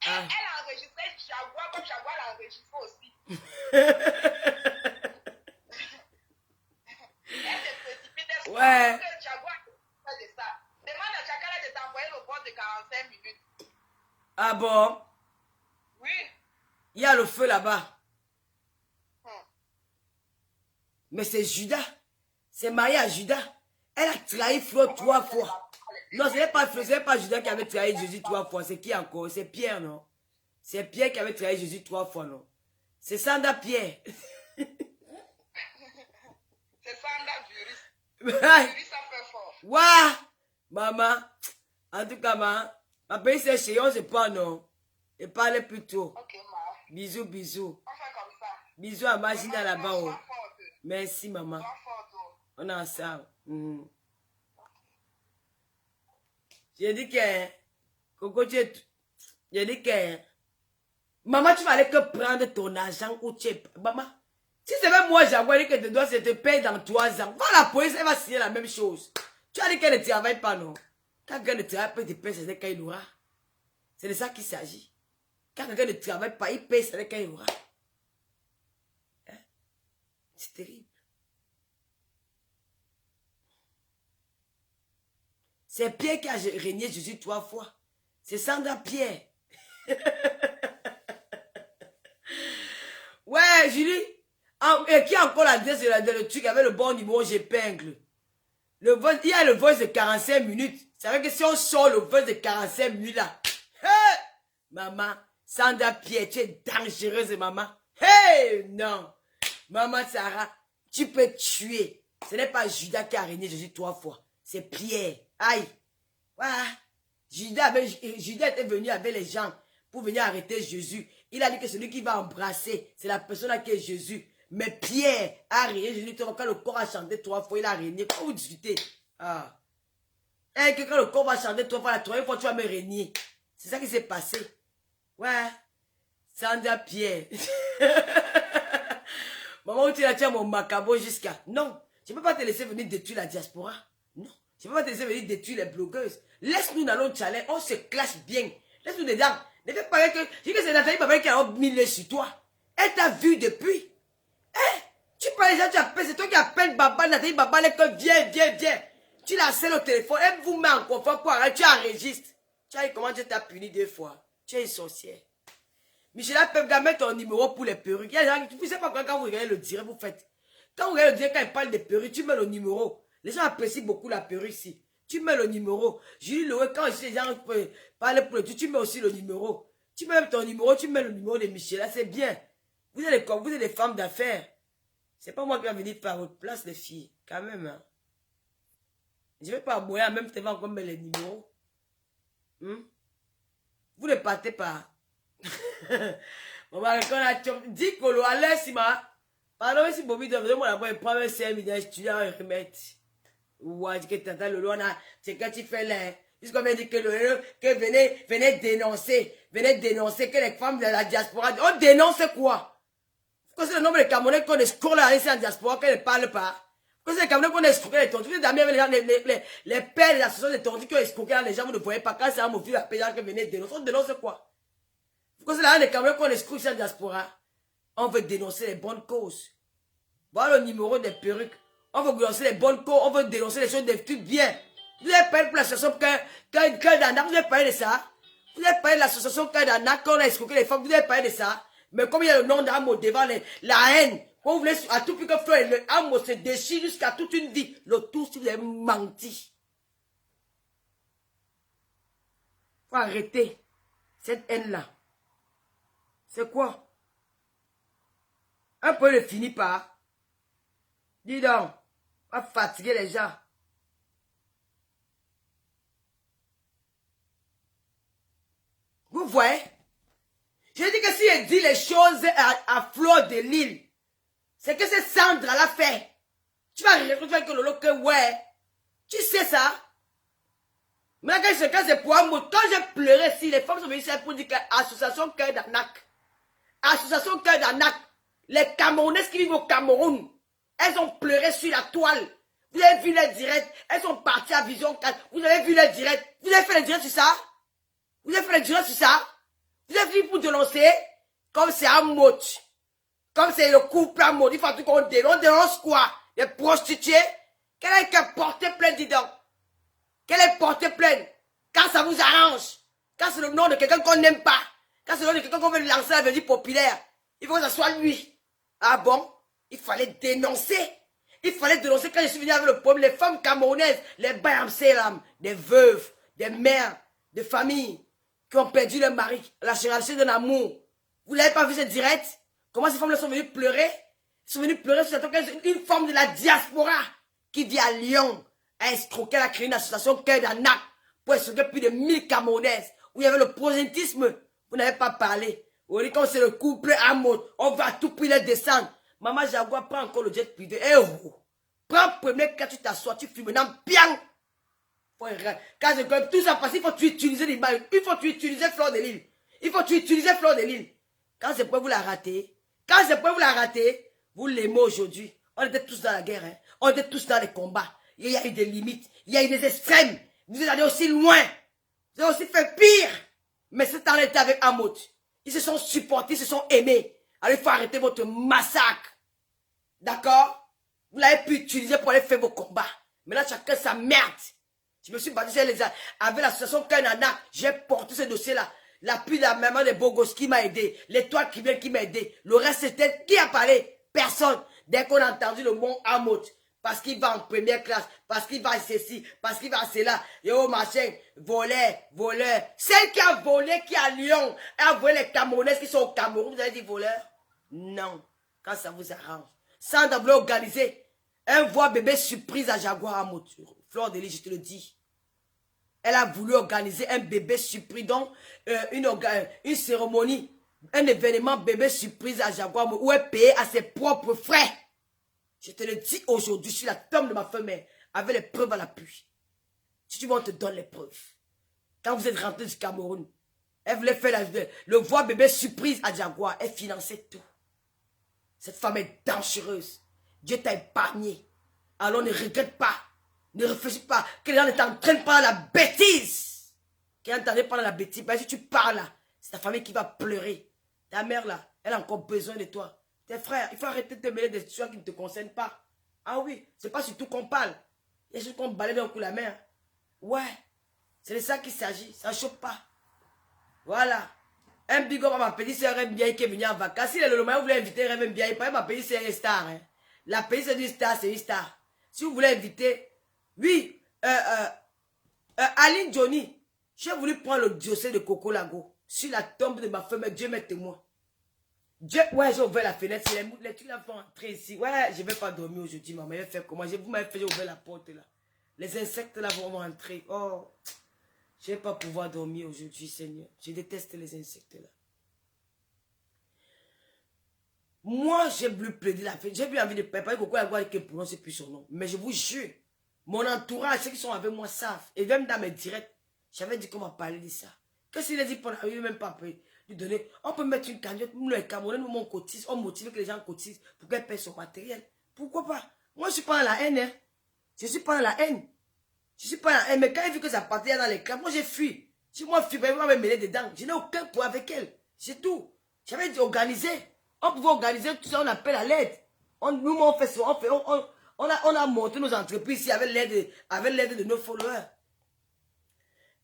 Elle a enregistré Jaguar comme Jaguar l'a enregistré aussi. Elle se précipite, elle se ouais. que Jaguar fait de ça. Demande à Tchakala de t'envoyer le vote de 45 minutes. Ah bon? Oui. Il y a le feu là-bas. Mais c'est Judas. C'est marié à Judas. Elle a trahi Flore 3 fois. Non, ce n'est pas Judas qui avait trahi Jésus 3 fois. C'est qui encore? C'est Pierre, non? C'est Pierre qui avait trahi Jésus 3 fois, non? C'est Sanda Pierre. C'est Sanda Duris. Duris a fait fort. Waouh! Maman. En tout cas, maman. Ma pays c'est chez on se pas, non? Et parlez plus tôt. Ok, ma. Bisous, bisous. On fait comme ça. Bisous à Magina là-bas. Oh. Merci, maman. On est ensemble. J'ai dit que... Coco, j'ai dit que... Maman, tu vas aller que prendre ton argent ou tu es... Maman, si c'est même moi, j'avoue que tu dois se te payer dans 3 ans. Va à la police, elle va signer la même chose. Tu as dit qu'elle ne travaille pas, non? Quand quelqu'un ne travaille pas, il paye, c'est qu'il aura. C'est de ça qu'il s'agit. Quand quelqu'un ne travaille pas, il paye, c'est qu'il aura. Hein? C'est terrible. C'est Pierre qui a régné Jésus 3 fois. C'est Sandra Pierre. Ouais, Julie. Et qui a encore l'adresse de le truc avec le bon numéro, j'épingle. Il y a le voice de 45 minutes. C'est vrai que si on sort le voice de 45 minutes là. Hey! Maman, Sandra Pierre, tu es dangereuse, maman. Hey! Non. Maman Sarah, Tu peux tuer. Ce n'est pas Judas qui a régné Jésus 3 fois. C'est Pierre. Aïe. Voilà. Judas était venu avec les gens pour venir arrêter Jésus. Il a dit que celui qui va embrasser, c'est la personne qui est Jésus. Mais Pierre a régné Jésus 3 fois. Quand le corps a chanté 3 fois, il a régné. Quand vous discutez, ah. Et que quand le corps va chanter 3 fois, la 3e fois, tu vas me régner. C'est ça qui s'est passé. Ouais. Sandra Pierre. Maman, où tu as mon macabo jusqu'à... Non, je ne peux pas te laisser venir détruire la diaspora. Non, je ne peux pas te laisser venir détruire les blogueuses. Laisse-nous dans notre challenge, on se clash bien. Laisse-nous dedans. Ne fais pas que... Je dis que c'est Nathalie Babel qui a mis sur toi. Elle t'a vu depuis. Tu parles déjà, tu appelles, c'est toi qui appelles Baba, Nathalie Babel, que viens. Tu la scelles au téléphone, elle vous met en confort pour arrêter, tu enregistres. Tu as vu comment tu t'as puni 2 fois. Tu es une sorcière. Michela Pepga, mets ton numéro pour les perruques. Il y a des gens qui ne savez pas quand vous regardez le direct, vous faites. Quand vous regardez le direct, quand il parle des perruques, tu mets le numéro. Les gens apprécient beaucoup la perruque ici. Tu mets le numéro. Julie Loé, quand ici les gens parlent pour le tu mets aussi le numéro. Tu mets ton numéro, tu mets le numéro de Michela, c'est bien. Vous êtes des femmes d'affaires. C'est pas moi qui vais venir faire votre place, les filles. Quand même, hein. Je ne vais pas aboyer, même si tu vas encore mettre les numéros. Vous ne partez pas. Maman, quand a dit que l'on allait, si ma. Pardon, si Bobby doit venir, moi d'abord, il prend un 5 millions d'étudiants à remettre. Ouais, dit que t'entends le loin, c'est quand tu fais là. Jusqu'on m'a dit que que venez dénoncer que les femmes de la diaspora. On dénonce quoi? Parce que c'est le nombre de Camerounais qu'on escroque là, ici en diaspora, qu'elle ne parle pas. Parce que c'est les Camerounais qu'on escroque les tondus. Vous êtes amis avec les pères de l'association des tondus qui ont escroqué les gens, vous ne voyez pas. Quand c'est un mot, la paysan que venez dénoncer, on dénonce quoi? Parce que c'est là les Camerounais qu'on escroque ici en diaspora. On veut dénoncer les bonnes causes. Voilà le numéro des perruques. On veut dénoncer les bonnes causes, on veut dénoncer les choses des trucs bien. Vous avez parlé pour l'association Cœur d'Anna, vous avez parlé de ça. Vous avez parlé de l'association Cœur d'Anna, quand on a escroqué les femmes, vous avez parlé de ça. Mais comme il y a le nom d'Amo devant la haine, quand vous voulez à tout plus que faire, le Amo se déchire jusqu'à toute une vie. Le tout, si vous avez menti. Faut arrêter cette haine-là. C'est quoi? Un peu le fini par. Dis donc, on va fatiguer les gens. Vous voyez? Je dis que si elle dit les choses à fleur de l'île, c'est que c'est Sandra l'a fait. Tu vas retrouver que le que ouais. Tu sais ça? Mais quand c'est pour un mot, quand j'ai pleuré, si les femmes sont venues, c'est pour dire que l'association Cœur d'Arnac. Association Cœur d'Arnac. Les Camerounaises qui vivent au Cameroun, elles ont pleuré sur la toile. Vous avez vu les directs, elles sont parties à Vision 4. Vous avez vu les directs. Vous avez fait les directs sur ça? Vous avez fait les directs sur ça? Vous avez vu pour dénoncer? Comme c'est un mot. Comme c'est le couple à mot. Il faut qu'on dénonce. On dénonce quoi? Les prostituées? Quelle est portée plainte, dis donc? Quelle est portée plainte? Quand ça vous arrange. Quand c'est le nom de quelqu'un qu'on n'aime pas. Quand c'est le nom de quelqu'un qu'on veut lancer à la vie populaire. Il faut que ça soit lui. Ah bon? Il fallait dénoncer. Il fallait dénoncer quand je suis venu avec le problème. Les femmes camerounaises, les Bayam des veuves, des mères, des familles qui ont perdu leur mari, la génération de l'amour. Vous n'avez pas vu ce direct? Comment ces femmes-là sont venues pleurer? Elles sont venues pleurer sur une femme de la diaspora qui vit à Lyon, a escroqué, elle a créé une association Cœur d'Arnac pour escroquer plus de 1000 Camerounaises où il y avait le prosélytisme. Vous n'avez pas parlé. Vous dites quand c'est le couple à mode, on va tout prix les descendre. Maman Jaguar, prends encore le jet privé. Eh oh! Prends le premier quand tu t'assois, tu fumes maintenant bien. Quand tout ça passe, il faut utiliser l'image. Il faut utiliser Fleur de Lille. Il faut utiliser Fleur de Lille. Quand c'est pour vous la rater, vous l'aimez aujourd'hui. On était tous dans la guerre, hein. On était tous dans les combats. Il y a eu des limites, il y a eu des extrêmes. Vous êtes allés aussi loin. Vous avez aussi fait pire. Mais ce temps-là était avec Amout. Ils se sont supportés, ils se sont aimés. Alors il faut arrêter votre massacre. D'accord? Vous l'avez pu utiliser pour aller faire vos combats. Mais là, chacun sa merde. Je me suis battu avec l'association Canada. J'ai porté ce dossier-là. L'appui de la maman de Bogos qui m'a aidé. L'étoile qui vient qui m'a aidé. Le reste, c'était qui a parlé? Personne. Dès qu'on a entendu le mot Amout. Parce qu'il va en première classe. Parce qu'il va à ceci. Parce qu'il va à cela. Et oh machin. Voleur. Celle qui a volé, qui est à Lyon. Elle a volé les Camerounaises qui sont au Cameroun. Vous avez dit voleur? Non. Quand ça vous arrange. Sandra voulait organiser un voix bébé surprise à Jaguar à Moture. Fleur de Lys, je te le dis. Elle a voulu organiser un bébé surprise, donc une cérémonie, un événement bébé surprise à Jaguar où elle payait à ses propres frais. Je te le dis aujourd'hui, sur la tombe de ma femme, avec les preuves à l'appui. Si tu veux, on te donne les preuves. Quand vous êtes rentré du Cameroun, elle voulait faire le voix bébé surprise à Jaguar. Elle finançait tout. Cette femme est dangereuse. Dieu t'a épargné. Alors ne regrette pas. Ne réfléchis pas. Que les gens ne t'entraînent pas dans la bêtise. Qu'elle n'entendait pas dans la bêtise. Ben, si tu parles là, c'est ta famille qui va pleurer. Ta mère là, elle a encore besoin de toi. Tes frères, il faut arrêter de te mêler des choses qui ne te concernent pas. Ah oui, c'est pas sur tout qu'on parle. Il y a juste qu'on balaye d'un coup la mer. Ouais, c'est de ça qu'il s'agit. Ça ne choque pas. Voilà. Un big up à ma petite soeur Mbiaye qui est venue en vacances. Si le Lomaya voulait inviter Mbiaye, pas ma petite soeur est star. Hein. La petite soeur du star, c'est une star. Si vous voulez inviter, oui, Aline Johnny, j'ai voulu prendre le diocèse de Coco Lago sur la tombe de ma femme, Dieu m'est témoin. Dieu, ouais, j'ai ouvert la fenêtre, les trucs là vont entrer ici. Ouais, je ne vais pas dormir aujourd'hui, maman, je vais faire comment? Vous m'avez fait, j'ai ouvert la porte là. Les insectes là vont entrer. Oh, je ne vais pas pouvoir dormir aujourd'hui, Seigneur. Je déteste les insectes là. Moi, j'ai voulu plaider la fête. J'ai plus envie de préparer Coco Lago avec pour non, c'est plus son nom. Mais je vous jure, mon entourage, ceux qui sont avec moi savent. Et même dans mes directs, j'avais dit qu'on m'a parlé de ça. Qu'est-ce qu'il a dit pour lui même pas lui donner? On peut mettre une cagnotte, nous les Camerounais, nous on cotise, on motive que les gens cotisent pour qu'elles paient son matériel. Pourquoi pas? Moi, je suis pas dans la haine, hein. Je suis pas dans la haine. Je suis pas dans la haine. Mais quand il vu que ça partait dans les camps, moi j'ai fui. Si moi je fuis, ben, il va me mêler dedans. Je n'ai aucun point avec elle. C'est tout. J'avais dit organiser. On pouvait organiser tout ça, on appelle à l'aide. Nous, on fait ça, on a monté nos entreprises ici avec l'aide de nos followers.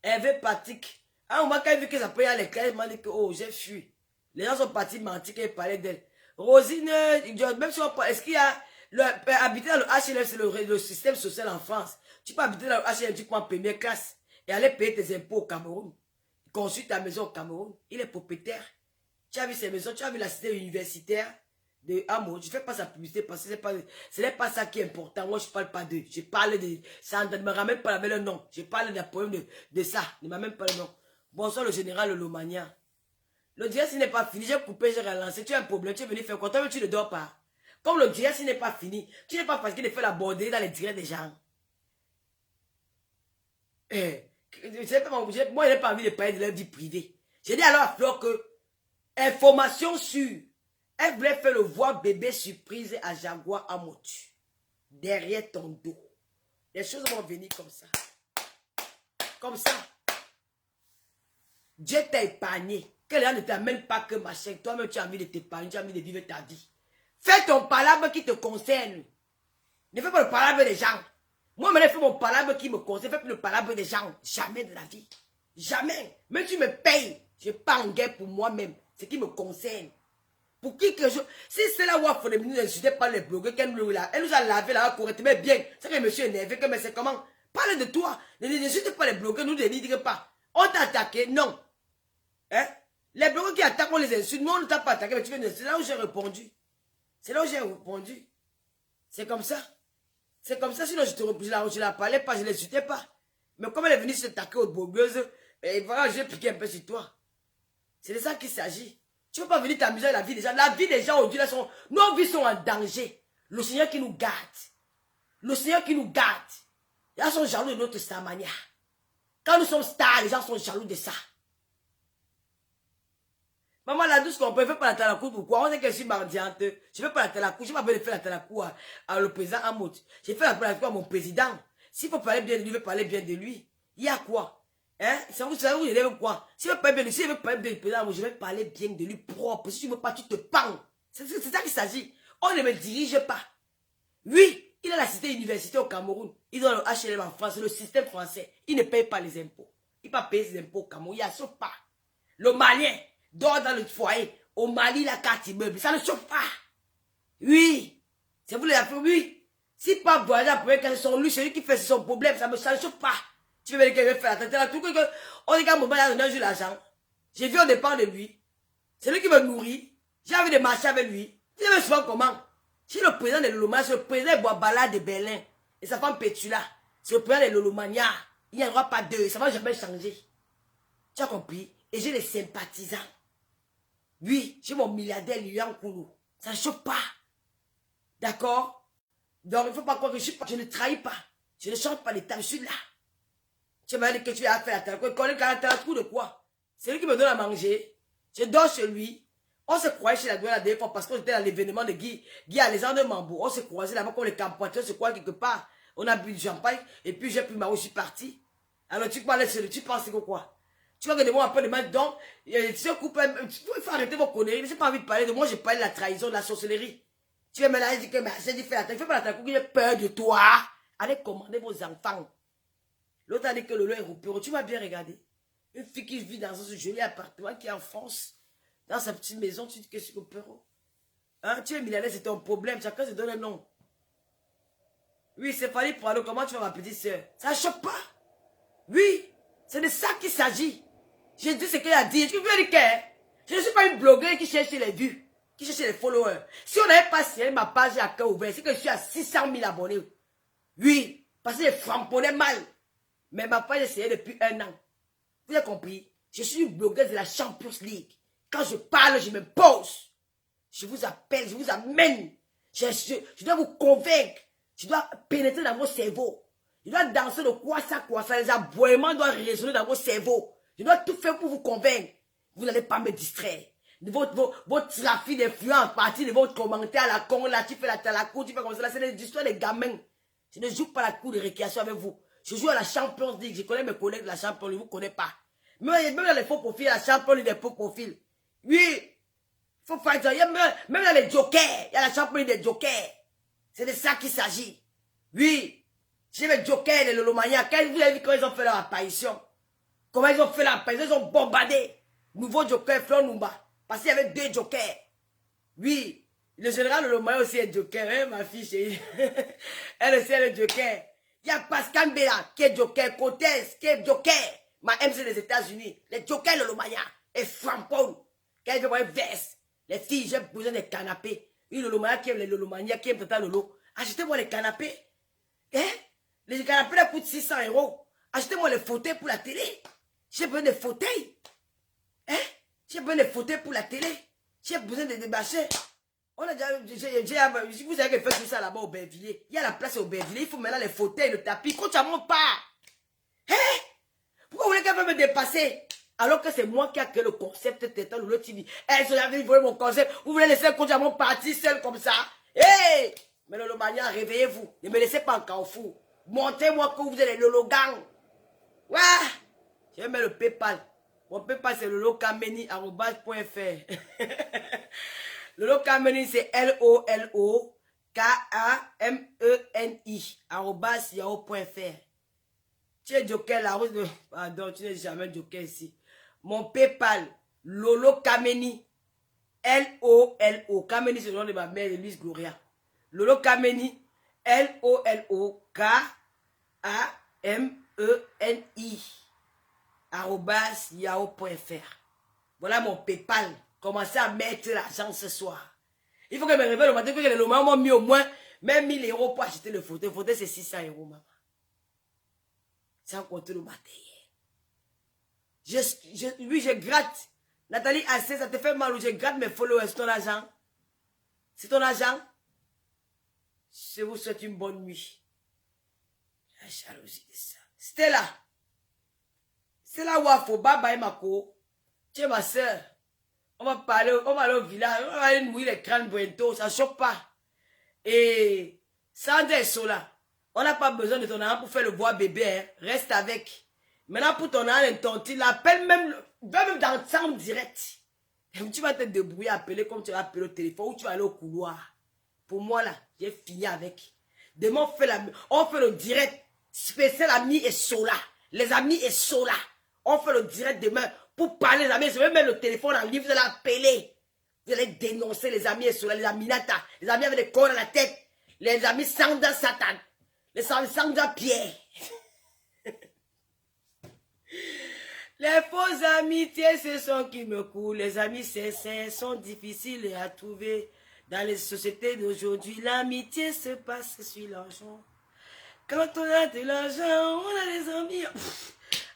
Hervé Patrick. À un moment, quand il vu que ça payait à l'éclat, il m'a dit que, oh, j'ai fui. Les gens sont partis mentir qu'ils parlaient d'elle. Rosine, même si on parle, est-ce qu'il y a, habiter dans le HLM, c'est le système social en France. Tu peux habiter dans le HLM, tu prends en première classe et aller payer tes impôts au Cameroun. Construire ta maison au Cameroun. Il est propriétaire. Tu as vu ces maisons, tu as vu la cité universitaire de Amo. Je ne fais pas sa publicité parce que ce n'est pas ça qui est important. Moi, je ne parle pas d'eux. Je parle de ça. Ne me ramène pas avec le nom. Je parle d'un problème de ça. Ne m'amène pas le nom. Bonsoir, le général Lomania. Le direct, s'il n'est pas fini, j'ai coupé, j'ai relancé. Tu as un problème, tu es venu faire quoi? Toi, tu ne dors pas. Comme le direct, s'il n'est pas fini, tu n'es pas fatigué de faire la bordée dans les directs des gens. Moi, je n'ai pas envie de parler de leur vie privée. J'ai dit alors à Fleur que information sûre. Elle voulait faire le voir bébé surprise à Jaguar à Motu. Derrière ton dos. Les choses vont venir comme ça. Comme ça. Dieu t'a épargné. Que les gens ne t'amènent pas que machin. Toi-même, tu as envie de t'épargner. Tu as envie de vivre ta vie. Fais ton palabre qui te concerne. Ne fais pas le palabre des gens. Moi, je fais mon palabre qui me concerne. Fais pas le palabre des gens. Jamais de la vie. Jamais. Même si tu me payes, je ne suis pas en guerre pour moi-même. Ce qui me concerne. Pour qui que je... Si c'est là où il faut nous insulter par les blogueurs qu'elle nous a lavé là correctement bien. C'est que monsieur est énervé, mais c'est comment? Parle de toi. Ne insulte pas les blogueurs, nous ne les dire pas. On t'a attaqué, non. Hein? Les blogueurs qui attaquent, on les insulte. Nous, on ne t'a pas attaqué, mais tu veux... C'est là où j'ai répondu. C'est là où j'ai répondu. C'est comme ça. C'est comme ça, sinon je la parlais pas, je ne l'insultais pas. Mais comme elle est venue s'attaquer aux blogueuses, et voilà, j'ai piqué un peu sur toi. C'est de ça qu'il s'agit. Tu ne peux pas venir t'amuser à la vie des gens. La vie des gens aujourd'hui, nos vies sont en danger. Le Seigneur qui nous garde. Le Seigneur qui nous garde. Les gens sont jaloux de notre starmania. Quand nous sommes stars, les gens sont jaloux de ça. Maman, la douce qu'on peut faire pas la talakou. Pourquoi? On sait que je suis mendiante. Je ne fais pas la talakou. Je ne vais pas faire la talakou à le président Amout. Je fais la talakou à mon président. S'il faut parler bien de lui, je vais parler bien de lui. Il y a quoi? Hein? Ça vous savez où il est quoi? Si je veux parler bien de lui, si je veux parler bien du président, je vais parler bien de lui propre. Si tu ne veux pas, tu te pends. C'est ça qu'il s'agit. On ne me dirige pas. Oui, il a la cité universitaire au Cameroun. Ils ont le HLM en France, le système français. Il ne paye pas les impôts. Il ne peut pas payer ses impôts au Cameroun. Il ne chauffe pas. Le Malien dort dans le foyer. Au Mali, la carte immeuble. Ça ne chauffe pas. Oui. C'est vous les appelez, oui. Si pas voyager après, quand c'est lui, c'est lui qui fait son problème. Ça ne chauffe pas. Tu veux que je vais faire la tête. On dit qu'à un moment, il a donné un jour l'argent. J'ai vu, on dépend de lui. C'est lui qui me nourrit. J'ai envie de marcher avec lui. Tu sais souvent comment? Si le président de Lolomania, c'est le président de Boabala de Berlin, et sa femme Pétula, c'est le président de Lolomania, il n'y en aura pas deux, ça ne va jamais changer. Tu as compris? Et j'ai les sympathisants. Oui, j'ai mon milliardaire Lilian Koulou. Ça ne choque pas. D'accord? Donc, il ne faut pas croire que je ne trahis pas. Je ne change pas l'état, je suis là. Tu m'as dit que tu as fait la tête. Le trou de quoi? C'est lui qui me donne à manger. Je dors chez lui. On se croyait chez la douane la dernière fois parce qu'on était dans l'événement de Guy Alexandre Mambo. On se croisait là-bas comme les campagnes. On se croyait quelque part. On a bu du champagne. Et puis j'ai pris ma roue, je suis parti. Alors tu parlais sur lui, tu penses que quoi? Tu vois que de moi après de mettre donc, il faut arrêter vos conneries. Je n'ai pas envie de parler de moi, je parle de la trahison, de la sorcellerie. Tu vas me la dire que j'ai dit fais la trahison, fais pas la trahison, j'ai peur de toi. Allez commander vos enfants. L'autre a dit que Lolo est roupeur. Tu vas bien regarder. Une fille qui vit dans un joli appartement qui est en France, dans sa petite maison, tu dis que c'est roupeur. Hein? Tu es millionnaire, c'est ton problème. Chacun se donne un nom. Oui, c'est Fanny Prado, comment tu vas ma petite soeur? Ça ne choque pas. Oui, c'est de ça qu'il s'agit. J'ai dit ce qu'elle a dit. Tu veux dire que je ne suis pas une blogueuse qui cherche les vues, qui cherche les followers. Si on n'avait pas signé ma page à cœur ouvert, c'est que je suis à 600 000 abonnés. Oui, parce que je framponnais mal. Mais ma page est essayée depuis 1 an. Vous avez compris? Je suis une blogueuse de la Champions League. Quand je parle, je me pose. Je vous appelle, je vous amène. Je dois vous convaincre. Je dois pénétrer dans vos cerveaux. Je dois danser de quoi ça. Les aboiements doivent résonner dans vos cerveaux. Je dois tout faire pour vous convaincre. Vous n'allez pas me distraire. Votre trafic d'influence, partie de votre commentaire à la con, là, tu fais la cour, tu fais comme ça. C'est des histoires des gamins. Je ne joue pas la cour de récréation avec vous. Je joue à la Champions League. Je connais mes collègues de la Champions League. Vous ne connaissez pas. Même dans les faux profils, la Champions League des faux profils. Oui. Il faut faire ça. Même dans les jokers. Il y a la Champions League des jokers. C'est de ça qu'il s'agit. Oui. J'ai les jokers de Lolomania. Quand vous avez vu quand ils ont fait leur apparition. Comment ils ont fait leur apparition. Ils ont bombardé. Nouveau joker, Flor Numba. Parce qu'il y avait 2 jokers. Oui. Le général Lolomania aussi est joker. Hein, ma fille chérie. Elle aussi est le joker. Il y a Pascal Mbela qui est joker. Cortez qui est joker. Ma MC des États-Unis. Les jokers Lolomania. Et Frampon. Quand ils veulent veste. Les filles, j'ai besoin des canapés. Oui, Lolomania qui aime les Lolomania, qui aime Tata Lolo. Achetez-moi les canapés. Hein? Les canapés là coûtent 600 €. Achetez-moi les fauteuils pour la télé. J'ai besoin de fauteuils. Hein? J'ai besoin de fauteuils pour la télé. J'ai besoin de débâcher. On a déjà, vous savez que fait tout ça là-bas au Bervilliers. Il y a la place au Bervilliers. Il faut maintenant les fauteuils, le tapis. Quand tu montes pas. Hein? Pourquoi vous voulez qu'elle me dépasser? Alors que c'est moi qui a créé le concept Tétan Lolo TV. Eh, vous voulez mon concept. Vous voulez laisser Kodjamon partir seul comme ça? Hey! Mais Lolomania, réveillez-vous. Ne me laissez pas encore fou. Montez-moi que vous êtes les Lologang. Ouais! Je vais mettre le PayPal. Mon PayPal, c'est lolokameni@.fr. Lolokameni, c'est LOLOKAMENI @yahoo.fr. Tu es joker la route de... Pardon, tu n'es jamais joker ici. Mon PayPal, Lolo Kameni. LOLO. Kameni, c'est le nom de ma mère, Elise Gloria. Lolo Kameni. LOLOKAMENI @yahoo.fr. Voilà mon PayPal. Commencez à mettre l'argent ce soir. Il faut que je me réveille le matin, que les Lomans m'ont mis au moins même 1000 € pour acheter le fauteuil. Le fauteuil, c'est 600 €, maman. Sans compter le matériel. Oui, je gratte. Nathalie, assez, ça te fait mal ou je gratte mes followers, c'est ton argent. C'est ton argent. Je vous souhaite une bonne nuit. La jalousie de ça. Stella. Stella Wafo, bye bye Mako. Tu es ma soeur. On va aller au village. On va aller mouiller les crânes bientôt. Ça ne choque pas. Et Sandra et Sola. On n'a pas besoin de ton argent pour faire le bois bébé. Hein. Reste avec. Maintenant, pour ton argent, il appelle même, va même dans le temps direct. Tu vas te débrouiller, appeler comme tu vas appeler au téléphone ou tu vas aller au couloir. Pour moi, là, j'ai fini avec. Demain, on fait le direct spécial amis et Sola. Les amis et Sola. On fait le direct demain pour parler les amis. Je vais mettre le téléphone en ligne, vous allez appeler. Vous allez dénoncer les amis et Sola, les amis Nata, les amis avec des corps à la tête, les amis Sandra Satan, les amis Sandra Pierre. Les fausses amitiés, ce sont qui me coulent. Les amis sincères sont difficiles à trouver. Dans les sociétés d'aujourd'hui, l'amitié se passe sur l'argent. Quand on a de l'argent, on a des amis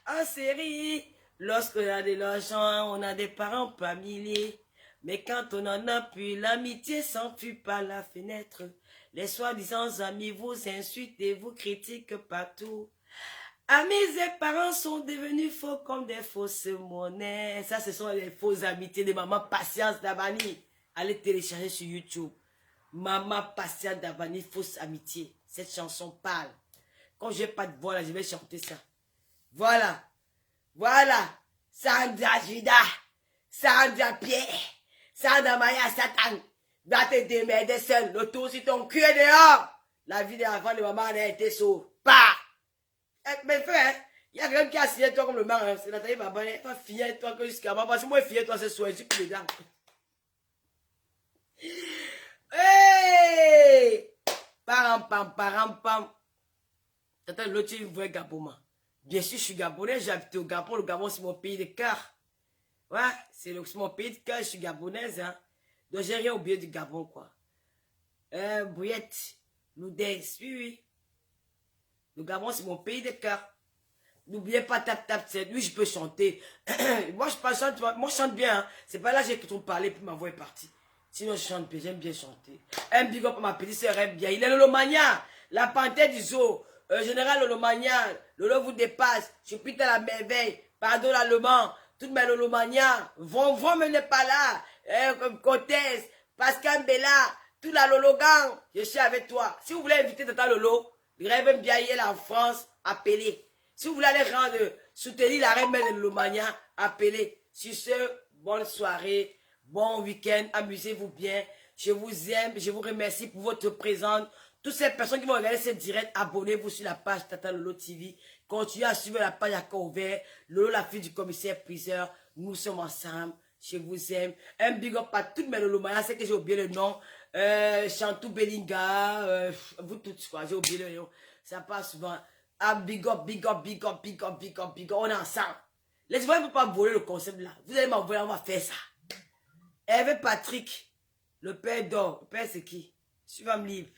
en série. Lorsqu'on a de l'argent, on a des parents familiers. Mais quand on en a plus, l'amitié s'enfuit par la fenêtre. Les soi-disant amis vous insultent et vous critiquent partout. Amis et parents sont devenus faux comme des fausses monnaies. Ça, ce sont les fausses amitiés de Maman Patience Davani. Allez télécharger sur YouTube. Maman Patience Davani, fausse amitié. Cette chanson parle. Quand j'ai pas de voix là, je vais chanter ça. Voilà. Voilà. Sandra Judas. Sandra Pierre. Sandra Maya Satan. Va te démerder seul. Le tour sur ton cul est dehors. La vie d'avant de maman a été sauve. Pas. Mais frère, il y a quelqu'un qui a signé toi comme le mari. C'est Nathalie Babane. Toi, fier toi que jusqu'à moi. Parce que moi, fier toi ce soir. Je suis plus dedans. Hey! Param pam. T'entends l'autre, tu vois Gabon. Bien sûr, je suis Gabonais. J'habite au Gabon. Le Gabon, c'est mon pays de cœur. Ouais, c'est mon pays de cœur. Je suis gabonaise. Hein. Donc, j'ai rien oublié du Gabon, quoi. Bouillette, Loudès, oui. Le Gabon, c'est mon pays de cœur. N'oubliez pas, tap. Oui, je peux chanter. Moi, je chante bien. Hein. C'est pas là que j'ai trop parlé, puis ma voix est partie. Sinon, je chante bien, j'aime bien chanter. Un big up à ma petite sœur, aime bien. Il est Lolomania, la panthère du zoo. Général Lolomania, Lolo vous dépasse. Je suis à la merveille. Pardon l'allemand. Toutes mes Lolomania. Von me n'est pas là. Cortez, Pascal Bella, tout la Lologang. Je suis avec toi. Si vous voulez inviter Tata Lolo, rêve bien là en France, appelez. Si vous voulez aller rendre, soutenir la reine de Lolomania, appelez. Sur ce, bonne soirée. Bon week-end, amusez-vous bien. Je vous aime, je vous remercie pour votre présence. Toutes ces personnes qui vont regarder ce direct, abonnez-vous sur la page Tata Lolo TV. Continuez à suivre la page à corps ouvert. Lolo, la fille du commissaire priseur. Nous sommes ensemble. Je vous aime. Un big up à toutes mes Lolomaya. C'est que j'ai oublié le nom. Chantou Belinga. Vous toutes, quoi. J'ai oublié le nom. Ça passe souvent. Ah, big up. On est ensemble. Laissez-moi ne pas voler le concept là. Vous allez m'envoyer, on va faire ça. Hervé Patrick, le père d'or. Le père c'est qui? Tu vas me livre.